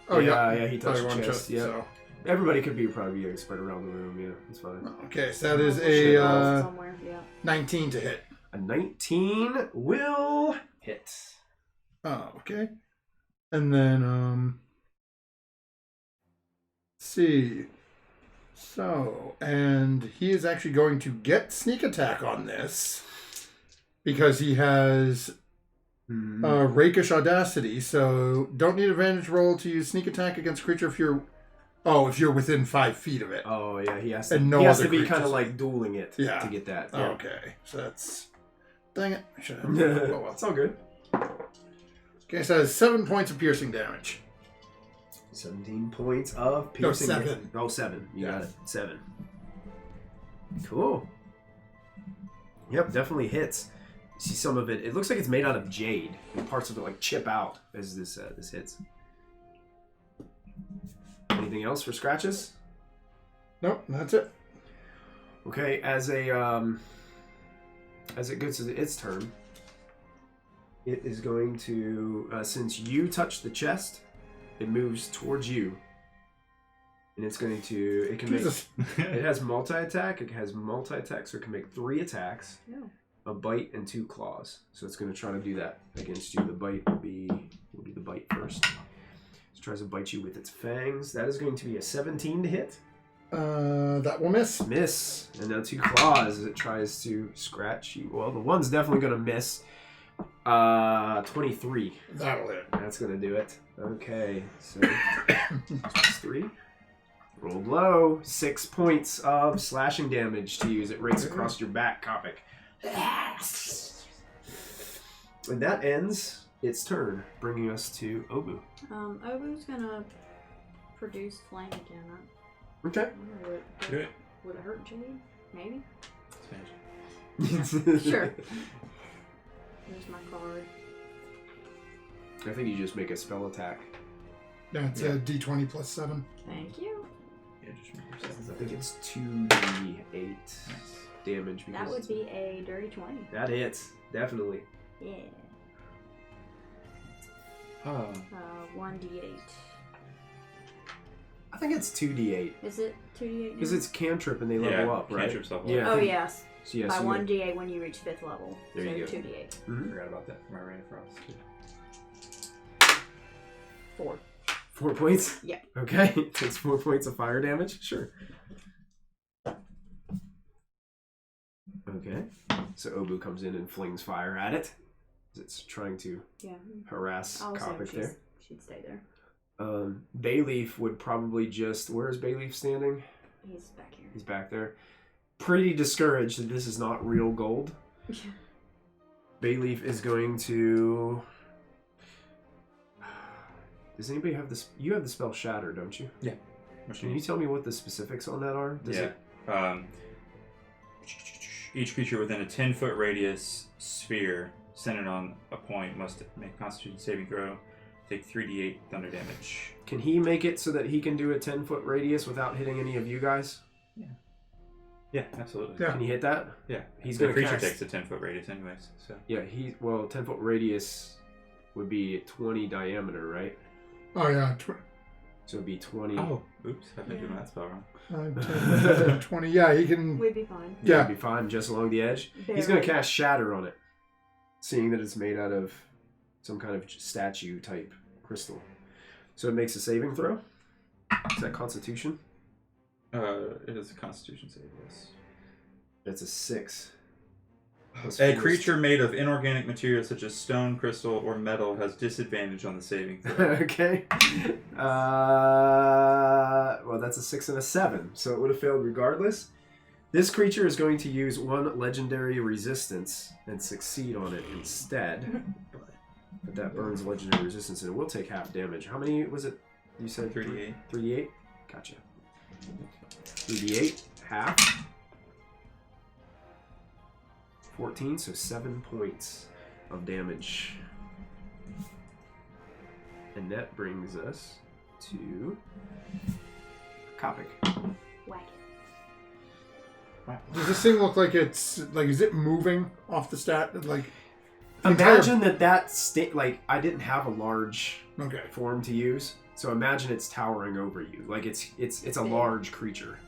Oh yeah, yeah, he touched Probably the one chest. Yeah. So. Everybody could be probably spread around the room. Yeah, it's fine. Okay, so that is Shit, a Somewhere, yeah. 19 to hit. A 19 will hit. Oh, okay. And then, let's see. So, and he is actually going to get sneak attack on this because he has rakish audacity. So, don't need advantage roll to use sneak attack against creature if you're Oh, if you're within 5 feet of it. Oh yeah, he has to. And no he has other to be kind creatures. of like dueling it Yeah. to get that. Oh, Yeah. okay, so that's... Dang it. I should have... oh, well. It's all good. Okay, so it has 7 points of piercing damage. 17 points of piercing. 7. Oh, 7. You Yeah. got it. 7. Cool. Yep, definitely hits. You see some of it. It looks like it's made out of jade, and parts of it like chip out as this hits. Anything else for scratches? Nope, that's it. Okay, as it gets to its turn, it is going to, since you touched the chest, it moves towards you, and it's going to. It can Jesus. make. It has multi-attack. It has multi-attack, so it can make 3 attacks, a bite, and 2 claws. So it's going to try to do that against you. The bite will be the bite first. It tries to bite you with its fangs. That is going to be a 17 to hit. That will miss. Miss. And now 2 claws as it tries to scratch you. Well, the one's definitely going to miss. 23. That'll hit. That's going to do it. Okay, so plus 3. Rolled low. 6 points of slashing damage to you as it rakes across your back, Kopic. And that ends its turn, bringing us to Obu. Obu's gonna produce flame again. Okay. I wonder Do it. would it hurt Jade? Maybe. Smash. Sure. There's my card. I think you just make a spell attack. That's a D20 plus 7. Thank you. Yeah, just remember seven. I think it's 2d8 damage. That because would be a dirty 20. that hits, definitely. Yeah. Oh. 1d8. I think it's 2d8 Is it 2d8 now? because it's cantrip and they level up, right? Cantrips level Yeah. up. Oh, yes. So, yeah, By so 1d8 when you reach 5th level. There so you go. 2d8. Mhm. Forgot about that from my Rain of Frost. 4. 4 points. Yeah. Okay, takes 4 points of fire damage. Sure. Okay, so Obu comes in and flings fire at it. It's trying to Yeah. harass I'll assume Kopic there. she'd stay there. Bayleaf would probably just. Where is Bayleaf standing? He's back here. He's back there. Pretty discouraged that this is not real gold. Bayleaf is going to. Does anybody have this? You have the spell Shatter, don't you? Yeah. Can you tell me what the specifics on that are? Does Yeah. Each creature within a 10-foot radius sphere centered on a point must make a Constitution saving throw, take 3d8 thunder damage. Can he make it so that he can do a 10-foot radius without hitting any of you guys? Yeah, absolutely. Yeah. Can he hit that? Yeah. He's The going to creature cast. takes a 10-foot radius anyways, so. Yeah, 10-foot radius would be 20 diameter, right? Oh, yeah. So it'd be 20. Oh, oops. I've been doing that spell wrong. 10, 20. Yeah, he can. We'd be fine. Yeah. It'd be fine just along the edge. He's going Barely. to cast Shatter on it, seeing that it's made out of some kind of statue type crystal. So it makes a saving throw. Is that Constitution? It is a Constitution save, yes. That's a 6. Plus A four is- creature made of inorganic materials such as stone, crystal, or metal has disadvantage on the saving throw. Okay. Well, that's a 6 and a 7, so it would have failed regardless. This creature is going to use 1 legendary resistance and succeed on it instead. But that burns legendary resistance, and it will take half damage. How many was it? You said 3d8. 3d8? Gotcha. 3d8, half. 14, so 7 points of damage. And that brings us to Kopic. Whack Does this thing look like it's like? Is it moving off the stat? Like, the Imagine that like I didn't have a large Okay. form to use, so imagine it's towering over you. Like it's a large creature.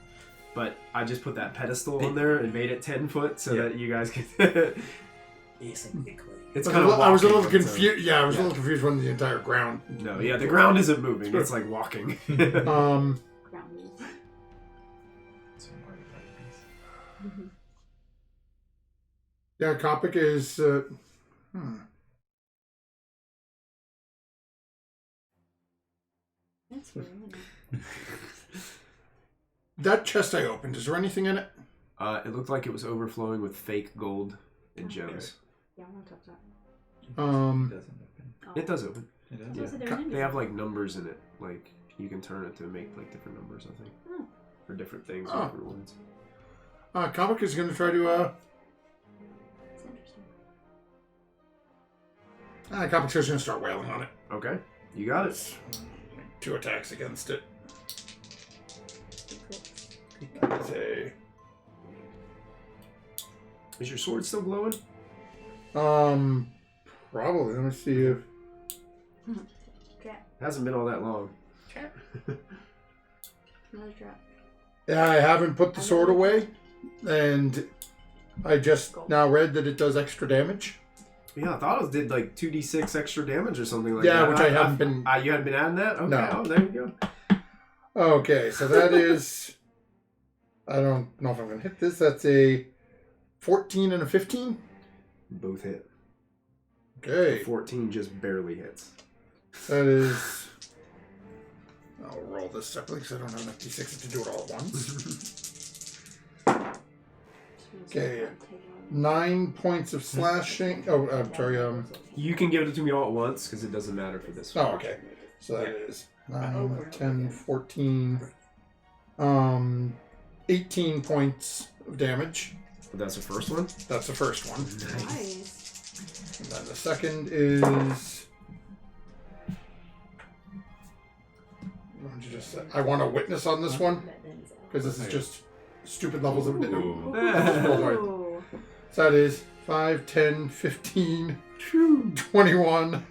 But I just put that pedestal on there and made it 10 foot so that you guys can. It's kind of. I was a little walking, so- confused. Yeah, I was a little confused when the entire ground. No, yeah, the ground isn't moving. It's like walking. ground moves. Yeah, Kopic is. That's weird, isn't it? that chest I opened, is there anything in it? It looked like it was overflowing with fake gold and gems. Yeah, I'm gonna touch that. It doesn't open. Oh. It does open. It does. So they're in They have like numbers in it. Like you can turn it to make like different numbers, I think. Hmm. For different things, Oh. different ones. Comic is going to try to... It's interesting. Comic's just going to start wailing on it. Okay. You got it. 2 attacks against it. Good. That's a... Is your sword still glowing? Probably. Let me see if... Trap. Hasn't been all that long. Another trap. Yeah, I haven't put the sword away, and I just now read that it does extra damage. Yeah, I thought it did like 2d6 extra damage or something like that. Yeah, which I haven't been... You hadn't been adding that? Okay. No. Oh, there you go. Okay, so that is... I don't know if I'm going to hit this. That's a 14 and a 15. Both hit. Okay, 14 just barely hits. that is... I'll roll this separately because I don't have enough d6s to do it all at once. Okay. 9 points of slashing. Oh, I'm sorry. You can give it to me all at once because it doesn't matter for this one. Oh, okay. So that is 9, 10, 14, 18 points of damage. That's the first one? That's the first one. Nice. And then the second is... What did you just say? I want a witness on this one because this is just stupid levels of... Ooh. Ooh. So that is 5, 10, 15, 21,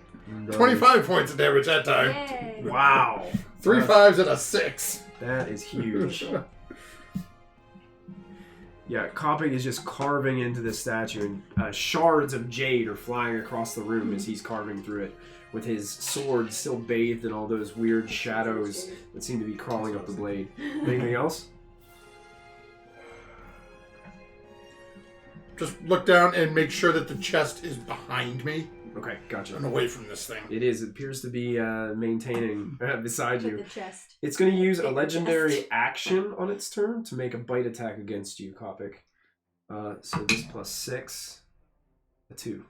25 points of damage that time. Yay. Wow. 3 5s and a 6. That is huge. Yeah, Koppig is just carving into the statue, and shards of jade are flying across the room as he's carving through it, with his sword still bathed in all those weird shadows that seem to be crawling up the blade. Anything else? Just look down and make sure that the chest is behind me Okay, gotcha. and away from this thing. It is. It appears to be maintaining beside With you. the chest. It's going to use a Big legendary chest. action on its turn to make a bite attack against you, Koppig. So this plus 6, a 2.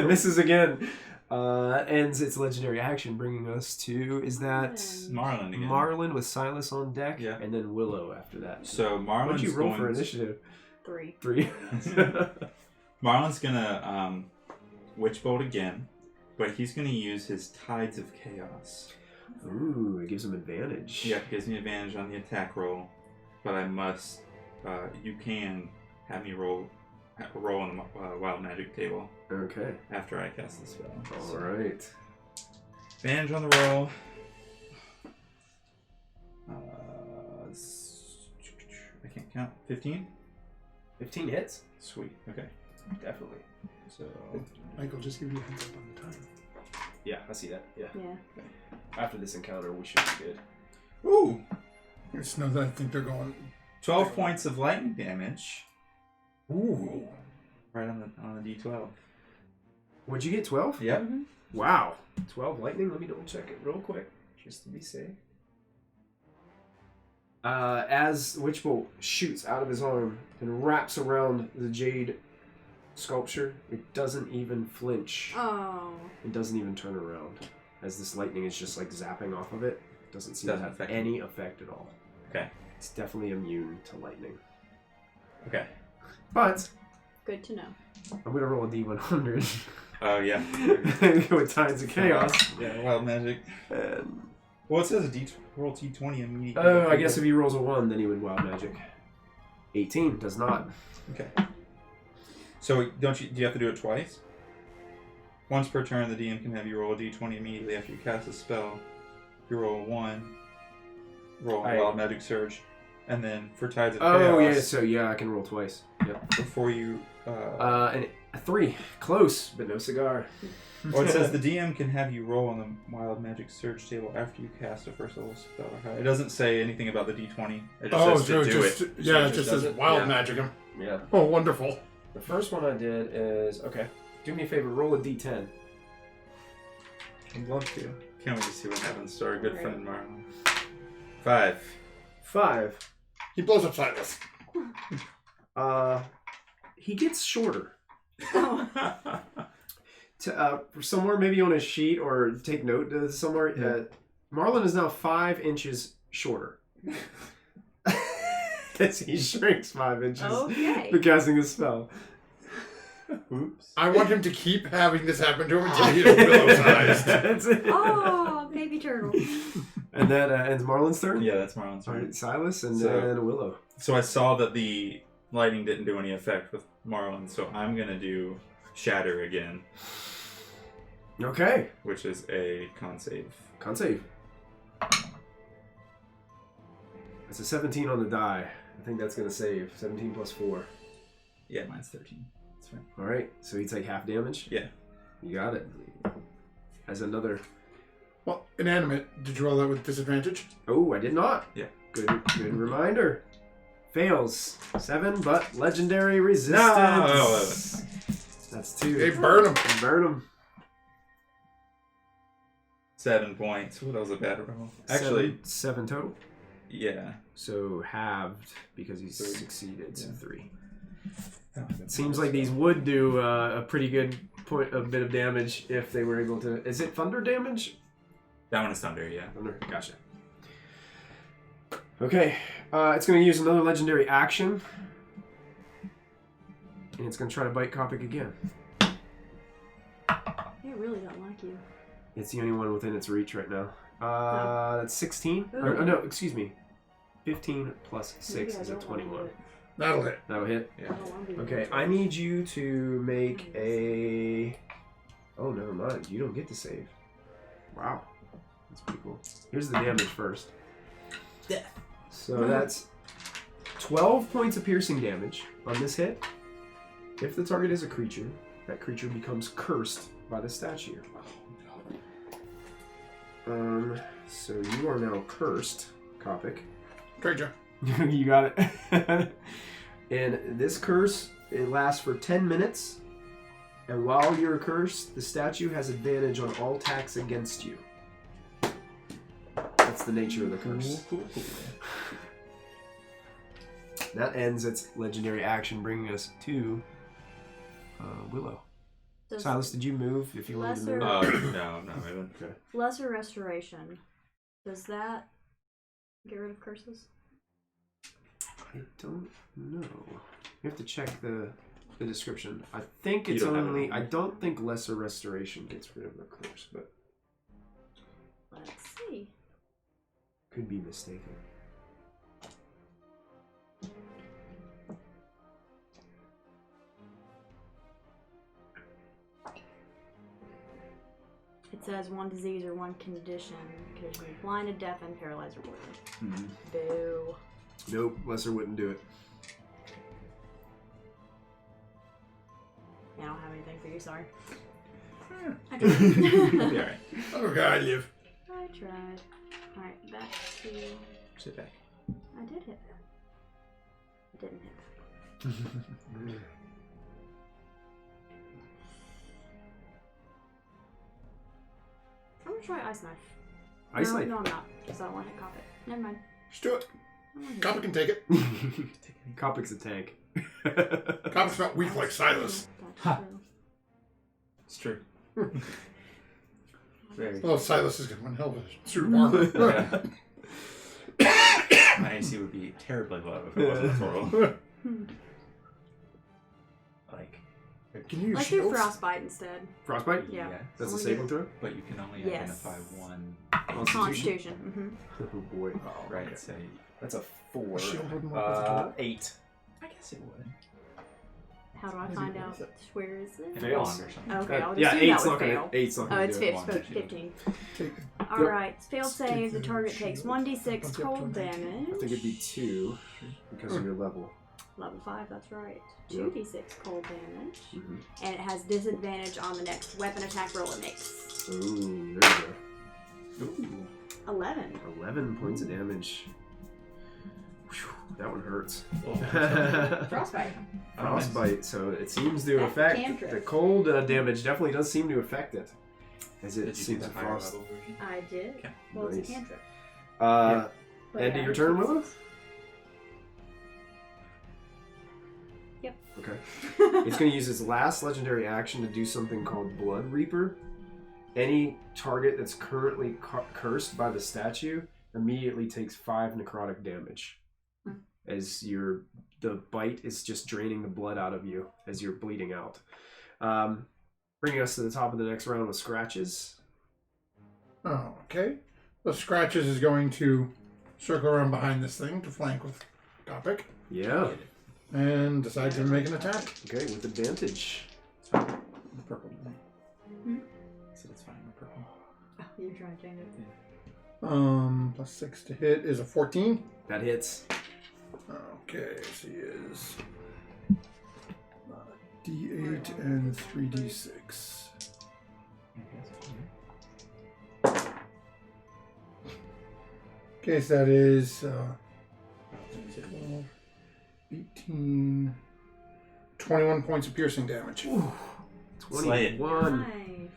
Misses again. Ends its legendary action, bringing us to, is that Marlin again. Marlin with Silas on deck? Yeah. And then Willow after that. So Marlin's What'd you roll going for initiative? 3. 3. Marlin's gonna witch bolt again, but he's gonna use his Tides of Chaos. Ooh, it gives him advantage. Yeah, it gives me advantage on the attack roll, but I must. You can have me roll on the wild magic table Okay. after I cast the spell. All right. Advantage on the roll. I can't count. 15? 15 hits? Sweet. Okay. Definitely. So Michael, just give you a heads up on the time. Yeah, I see that. Yeah. Yeah. After this encounter, we should be good. ooh, Just know that I think they're going... 12 points of lightning damage. Ooh. Right on the D12. Would you get 12? Yep. Wow. 12 lightning? Let me double check it real quick, just to be safe. As Witchbolt shoots out of his arm and wraps around the jade sculpture, it doesn't even flinch. Oh. It doesn't even turn around. As this lightning is just like zapping off of it. It doesn't seem Doesn't to have affect any effect at all. Okay. It's definitely immune to lightning. Okay. But Good to know. I'm gonna roll a D100 Oh, yeah. with Tides of Chaos. Yeah, wild magic. And, Well, it says roll T20 immediately. oh, I guess if he rolls a 1, then he would wild magic. 18 does not. Okay. So do you have to do it twice? Once per turn, the DM can have you roll a D20 immediately after you cast a spell. If you roll a 1, roll a wild magic surge, and then for Tides of Chaos. Oh yeah, so yeah, I can roll twice. Yep. Before you. And a 3, close, but no cigar. Well, it says the DM can have you roll on the wild magic surge table after you cast a first level spell. It doesn't say anything about the D20. It just says to do it. Yeah, So it just does says it? wild Yeah. magic him. Yeah. Oh, wonderful. The first one I did is okay. Do me a favor, roll a D10. I'd love to. Can't wait to see what happens to our good friend Marlon. 5. 5. He blows up Silas. He gets shorter. Oh. Somewhere maybe on a sheet or take note to somewhere. Marlon is now 5 inches shorter. As he shrinks 5 inches Okay. for casting a spell. Oops. I want him to keep having this happen to him until he is willow-sized. That's it. Oh, baby turtle. And that ends Marlon's turn? Yeah, that's Marlon's All turn. right, Silas and So- then Willow. So I saw that the lighting didn't do any effect with Marlon, so I'm gonna do Shatter again, Okay. which is a con save. Con save. It's a 17 on the die. I think that's going to save. 17 plus 4. Yeah, mine's 13. That's fine. All right. So you take half damage? Yeah. You got it. As another... Well, inanimate. Did you roll that with disadvantage? Oh, I did not. Yeah. Good reminder. Fails. 7, but legendary resistance. No! That's 2. Hey, burn him. Burn him. 7 points. Ooh, that was a bad roll. Actually, 7 total. yeah. So halved because he's 3. succeeded. So Yeah. 3. Oh, It seems like these would do a pretty good a bit of damage if they were able to. Is it thunder damage? That one is thunder, yeah. Thunder. Gotcha. Okay, it's going to use another legendary action, and it's going to try to bite Copic again. They really don't like you. It's the only one within its reach right now. That's 16. Ooh. No, excuse me. 15 plus 6 Maybe I is a don't wanna 21. do it. That'll hit. That'll hit. I don't wanna be Okay, the I need you to make a... Oh, never mind. You don't get to save. Wow. That's pretty cool. Here's the damage first. Death. So that's 12 points of piercing damage on this hit. If the target is a creature, that creature becomes cursed by the statue. So you are now cursed, Copic. Great job. You got it. And this curse, it lasts for 10 minutes. And while you're cursed, the statue has advantage on all attacks against you. That's the nature of the curse. That ends its legendary action, bringing us to Willow. Does Silas, did you move? If you wanted to Lesser- move. No, I haven't. Okay. Lesser Restoration. Does that get rid of curses? I don't know. You have to check the description. I think You it's don't have it only. on I there. don't think lesser restoration gets rid of the curse, but Let's see. could be mistaken. It says one disease or one condition. Occasionally blinded, deafened, paralyzed, or blind. Mhm. Boo. Nope, lesser wouldn't do it. Yeah, I don't have anything for you, sorry. Yeah. I tried. It'll be alright. Oh, God, I live. I tried. Alright, back to... Sit back. I did hit that. I didn't hit. I'm gonna try Ice Knife. Ice no, Knife. No, I'm not. Because I don't want to hit Coffee. Never mind. Just do it. I'm gonna hit Copper can take it. Copic's a tank. Copper's not weak like Silas. That's true. It's true. Very. Oh, Silas is going to win hell of a suit of armor. Yeah. My AC would be terribly low if it wasn't total. Like, Can you use Let's do shields? Frostbite instead. Frostbite? Yeah. That's a Someone saving throw? but you can only Yes. identify one. Constitution. Oh boy. Right, Okay. say. That's a 4. Shield wouldn't work with the total? 8. I guess it would. How do I find out where is it? Fails. Wand or something. Okay, I'll just Yeah, assume that 8's would not gonna. fail. 8's not Oh, gonna it's do it. Wand 15. Take- Alright, failed save. The Stick target the takes shield. 1d6 Once you cold have to I damage. think it'd be 2 because of your level. Level 5, that's right. Yep. 2d6 cold damage. Mm-hmm. And it has disadvantage on the next weapon attack roll it makes. Ooh, there you go. Ooh. 11. 11 points of damage. Whew, that one hurts. Frostbite. Frostbite, so it seems to That's affect cantrip. the cold damage. Definitely does seem to affect it, as it Did you do seems the to higher frost. level version? I did. Okay. Well, Nice. it's a cantrip. End of your turn, Willow? Yep. Okay. It's going to use its last legendary action to do something called Blood Reaper. Any target that's currently cursed by the statue immediately takes 5 necrotic damage. As the bite is just draining the blood out of you as you're bleeding out. Bringing us to the top of the next round with Scratches. Oh, okay. The Scratches is going to circle around behind this thing to flank with Topic. Yeah. And decide to make an attack. Okay, with advantage. The purple. I said it's fine. The purple. Oh, you're trying to change it. Plus 6 to hit is a 14. That hits. Okay, so he is D8 and 3D6. Okay, so that is 12, 18, 21 points of piercing damage. Ooh, Slay it. 21. Nice.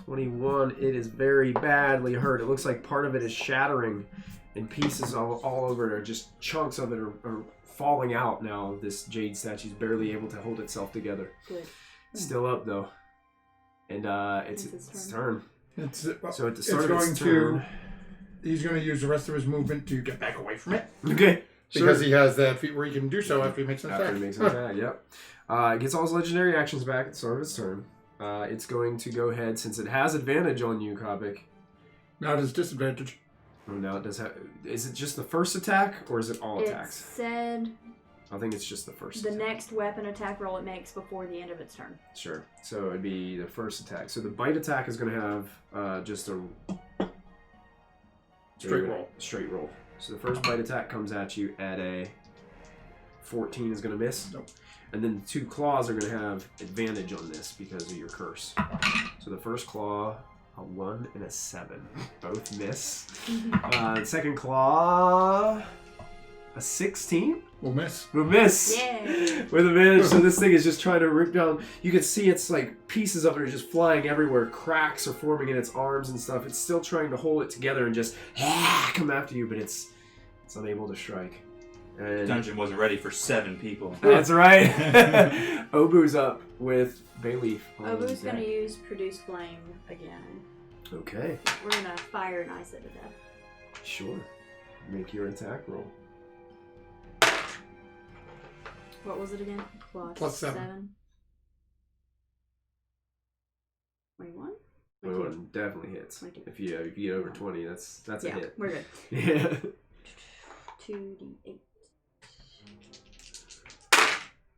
21. It is very badly hurt. It looks like part of it is shattering and pieces all over it, or just chunks of it are falling out now. This jade statue's barely able to hold itself together. Good. Still up though. And it's its turn. So at the start of its turn... He's going to use the rest of his movement to get back away from it. Okay. Because he has that feat where he can do so after he makes an attack. After he makes an attack, yep. It gets all his legendary actions back at the start of its turn. It's going to go ahead, since it has advantage on you, Kopik. Not his disadvantage. Oh, now it does have... Is it just the first attack, or is it all It attacks? said I think it's just the first the attack. next weapon attack roll it makes before the end of its turn. Sure. So it'd be the first attack. So the bite attack is going to have just a... Straight roll. Straight roll. So the first bite attack comes at you at a 14 is going to miss. Nope. And then the 2 claws are going to have advantage on this because of your curse. So the first claw, a 1 and a 7. Both miss. The second claw, a 16. We'll miss. We'll miss. Yeah. With advantage. So this thing is just trying to rip down. You can see it's like pieces of it are just flying everywhere. Cracks are forming in its arms and stuff. It's still trying to hold it together and just come after you, but it's unable to strike. And Dungeon wasn't ready for 7 people. that's right. Obu's up with Bayleaf. on Obu's deck. going to use Produce Flame again. Okay. We're going to fire and ice it to death. Sure. Make your attack roll. What was it again? Plus 7. 21? 21 definitely hits. 22. If you get over 20, that's a Yeah, hit. we're good. Yeah. 2d8.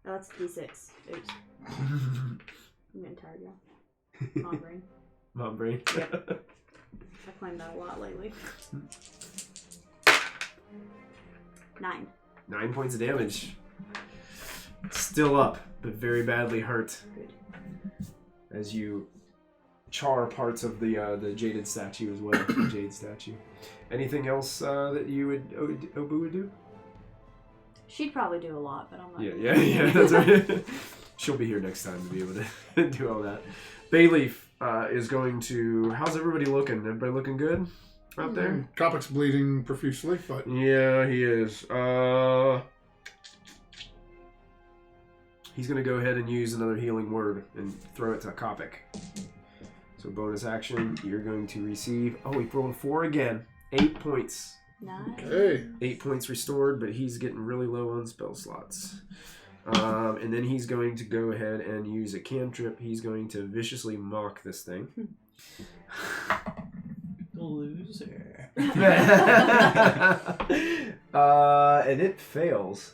Oh, that's d6. Oops. I'm getting tired, y'all. Mom brain. Mom brain. Yep. I claimed that a lot lately. 9. 9 points of damage. Still up, but very badly hurt. Good. As you char parts of the jaded statue as well. The jade statue. Anything else that you would Obu would do? She'd probably do a lot, but I'm not. Yeah. That's right. She'll be here next time to be able to do all that. Bayleaf is going to. How's everybody looking? Everybody looking good out there? Kopik's bleeding profusely, but Yeah, he is. He's going to go ahead and use another healing word and throw it to Kopik. So bonus action, you're going to receive... Oh, he rolled a 4 again. 8 points. Nice. okay. 8 points restored, but he's getting really low on spell slots. And then he's going to go ahead and use a cantrip. He's going to viciously mock this thing. Loser. And it fails.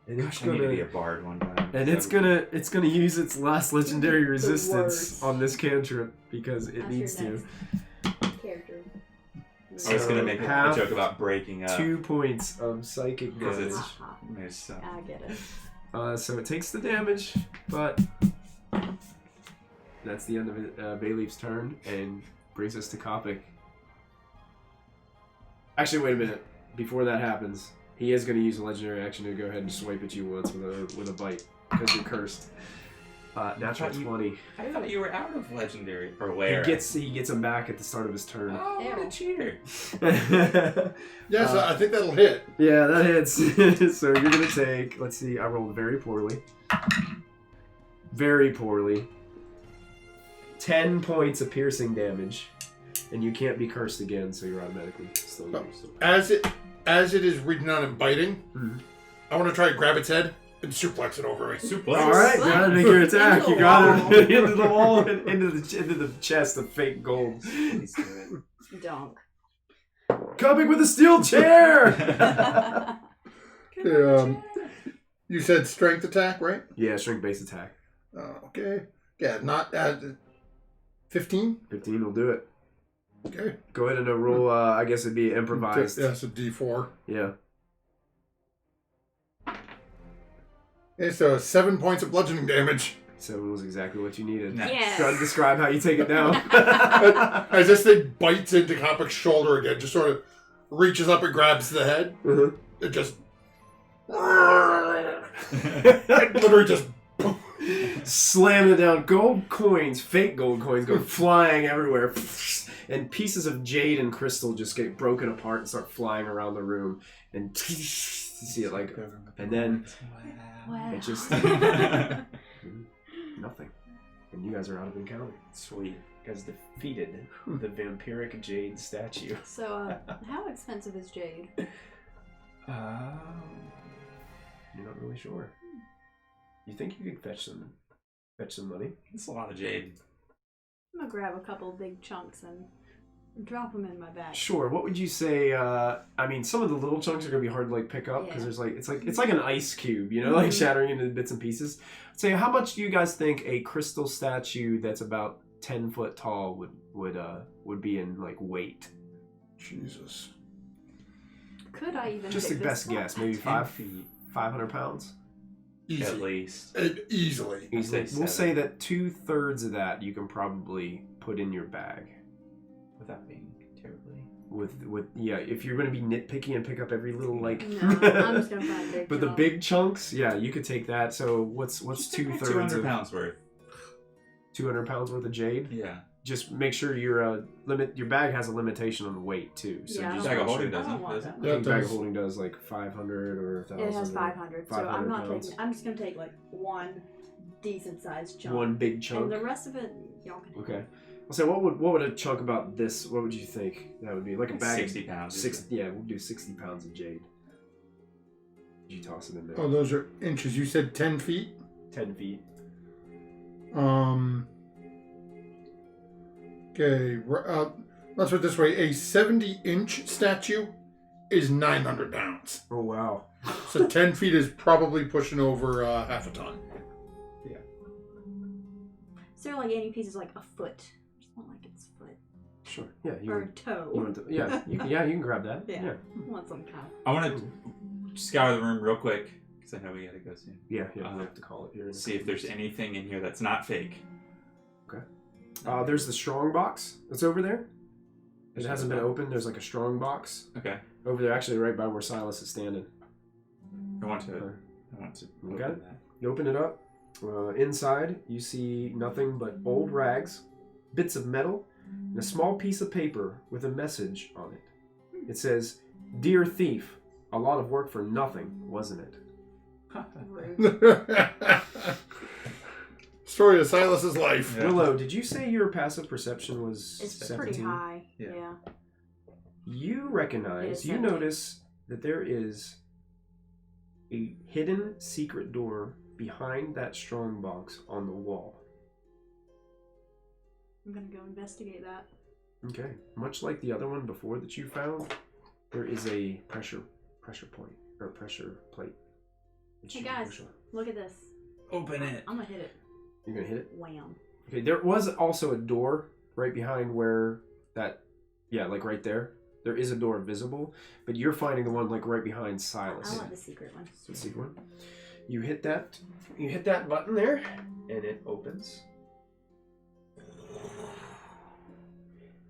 And it's Gosh, I need to gonna be a bard one time. and it's gonna use its last legendary resistance worst. on this cantrip because it That's needs your to. next character. I was gonna make a half joke about breaking up 2 points of psychic because damage. it's there's I get it. So it takes the damage, but that's the end of it, Bayleaf's turn, and brings us to Kopik. Actually, wait a minute. Before that happens, he is going to use a legendary action to go ahead and swipe at you once with a bite because you're cursed. Natural 20. I thought you were out of legendary or He where? gets him back at the start of his turn. Oh, what a cheater! Yes, I think that'll hit. Yeah, that hits. So you're gonna take. Let's see. I rolled very poorly. Very poorly. 10 points of piercing damage, and you can't be cursed again, so you're automatically still. As it is reaching out and biting, I want to try to grab its head and suplex it over me. Suplex. All right, gotta make your attack. You got it into the wall and into the chest of fake gold. Please do it. Donk. Coming with a steel chair. You said strength attack, right? Yeah, strength base attack. Okay. Yeah, not 15. 15 will do it. Okay. Go ahead and roll. I guess it'd be improvised. Yeah, it's a D4. Yeah. Okay, so 7 points of bludgeoning damage. 7 was exactly what you needed. Nice. Yeah. Try to describe how you take it down. As this thing bites into Kopik's shoulder again, just sort of reaches up and grabs the head. Mhm. It just... it literally just... Slam it down. Gold coins, fake gold coins, go flying everywhere. And pieces of jade and crystal just get broken apart and start flying around the room. And you see it like... And then Wow. it just... Nothing. And you guys are out of encounter. Sweet. You guys defeated the vampiric jade statue. So, how expensive is jade? You're not really sure. You think you could fetch some money? That's a lot of jade. I'm gonna grab a couple of big chunks and drop them in my bag. Sure. What would you say? I mean, some of the little chunks are gonna be hard to like pick up because Yeah. there's it's like an ice cube, you know, like shattering into bits and pieces. Say, how much do you guys think a crystal statue that's about 10 foot tall would be in like weight? Jesus. Could I even Just pick a this best one? guess, maybe 10 feet. 500 pounds. Easy. At least. Easily. Easily. say We'll 7. say that 2/3 of that you can probably put in your bag. Without being terribly. With yeah, if you're gonna be nitpicky and pick up every little like. No, I'm just gonna find a big But the chunk. big chunks, yeah, you could take that. So what's Just take 2/3 200 of pounds worth. 200 pounds worth of jade? Yeah. Just make sure your your bag has a limitation on the weight too. So Yeah, I just don't Bag of make holding sure- I don't doesn't, want does that it? much. Yeah, I think bag of does. holding does like 500 or 1,000. It has 500, so I'm 500 not pounds. taking. I'm just gonna take like one decent sized chunk. One big chunk. And the rest of it, y'all can. Okay. I'll say what would a chunk about this? What would you think that would be? Like a bag 60 pounds. of 60. Yeah, we'll do 60 pounds of jade. You toss it in there. Oh, those are inches. You said 10 feet? 10 feet. Okay, let's put it this way. A 70-inch statue is 900 pounds. Oh wow. So 10 feet is probably pushing over half a ton. So like any piece is like a foot. I just want like its foot Sure. Yeah. or a toe. You want to, yeah. You can grab that. Yeah. I want some kind of. I want to scour the room real quick because I know we gotta go soon. Yeah. We have to call it here. in a See if couple there's minutes. anything in here that's not fake. There's the strong box that's over there. It hasn't been opened. There's like a strong box Okay. over there, actually right by where Silas is standing. I want to Okay. open Okay. that. You open it up. Inside, you see nothing but old rags, bits of metal, and a small piece of paper with a message on it. It says, "Dear thief, a lot of work for nothing, wasn't it?" Story of Silas's life. Yeah. Willow, did you say your passive perception was It's 17? pretty high. Yeah. Yeah. You It recognize, is you 17. notice that there is a hidden secret door behind that strong box on the wall. I'm gonna go investigate that. Okay. Much like the other one before that you found, there is a pressure point or pressure plate. that Hey you can guys, push on. look at this. Open it. I'm gonna hit it. You're gonna hit it. Wham. Okay. There was also a door right behind where that, yeah, like right there. There is a door visible, but you're finding the one like right behind I Silas. want the secret one. The secret one. You hit that button there, and it opens.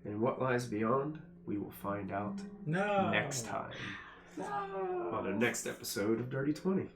And what lies beyond, we will find out No. next time on the next episode of Dirty 20.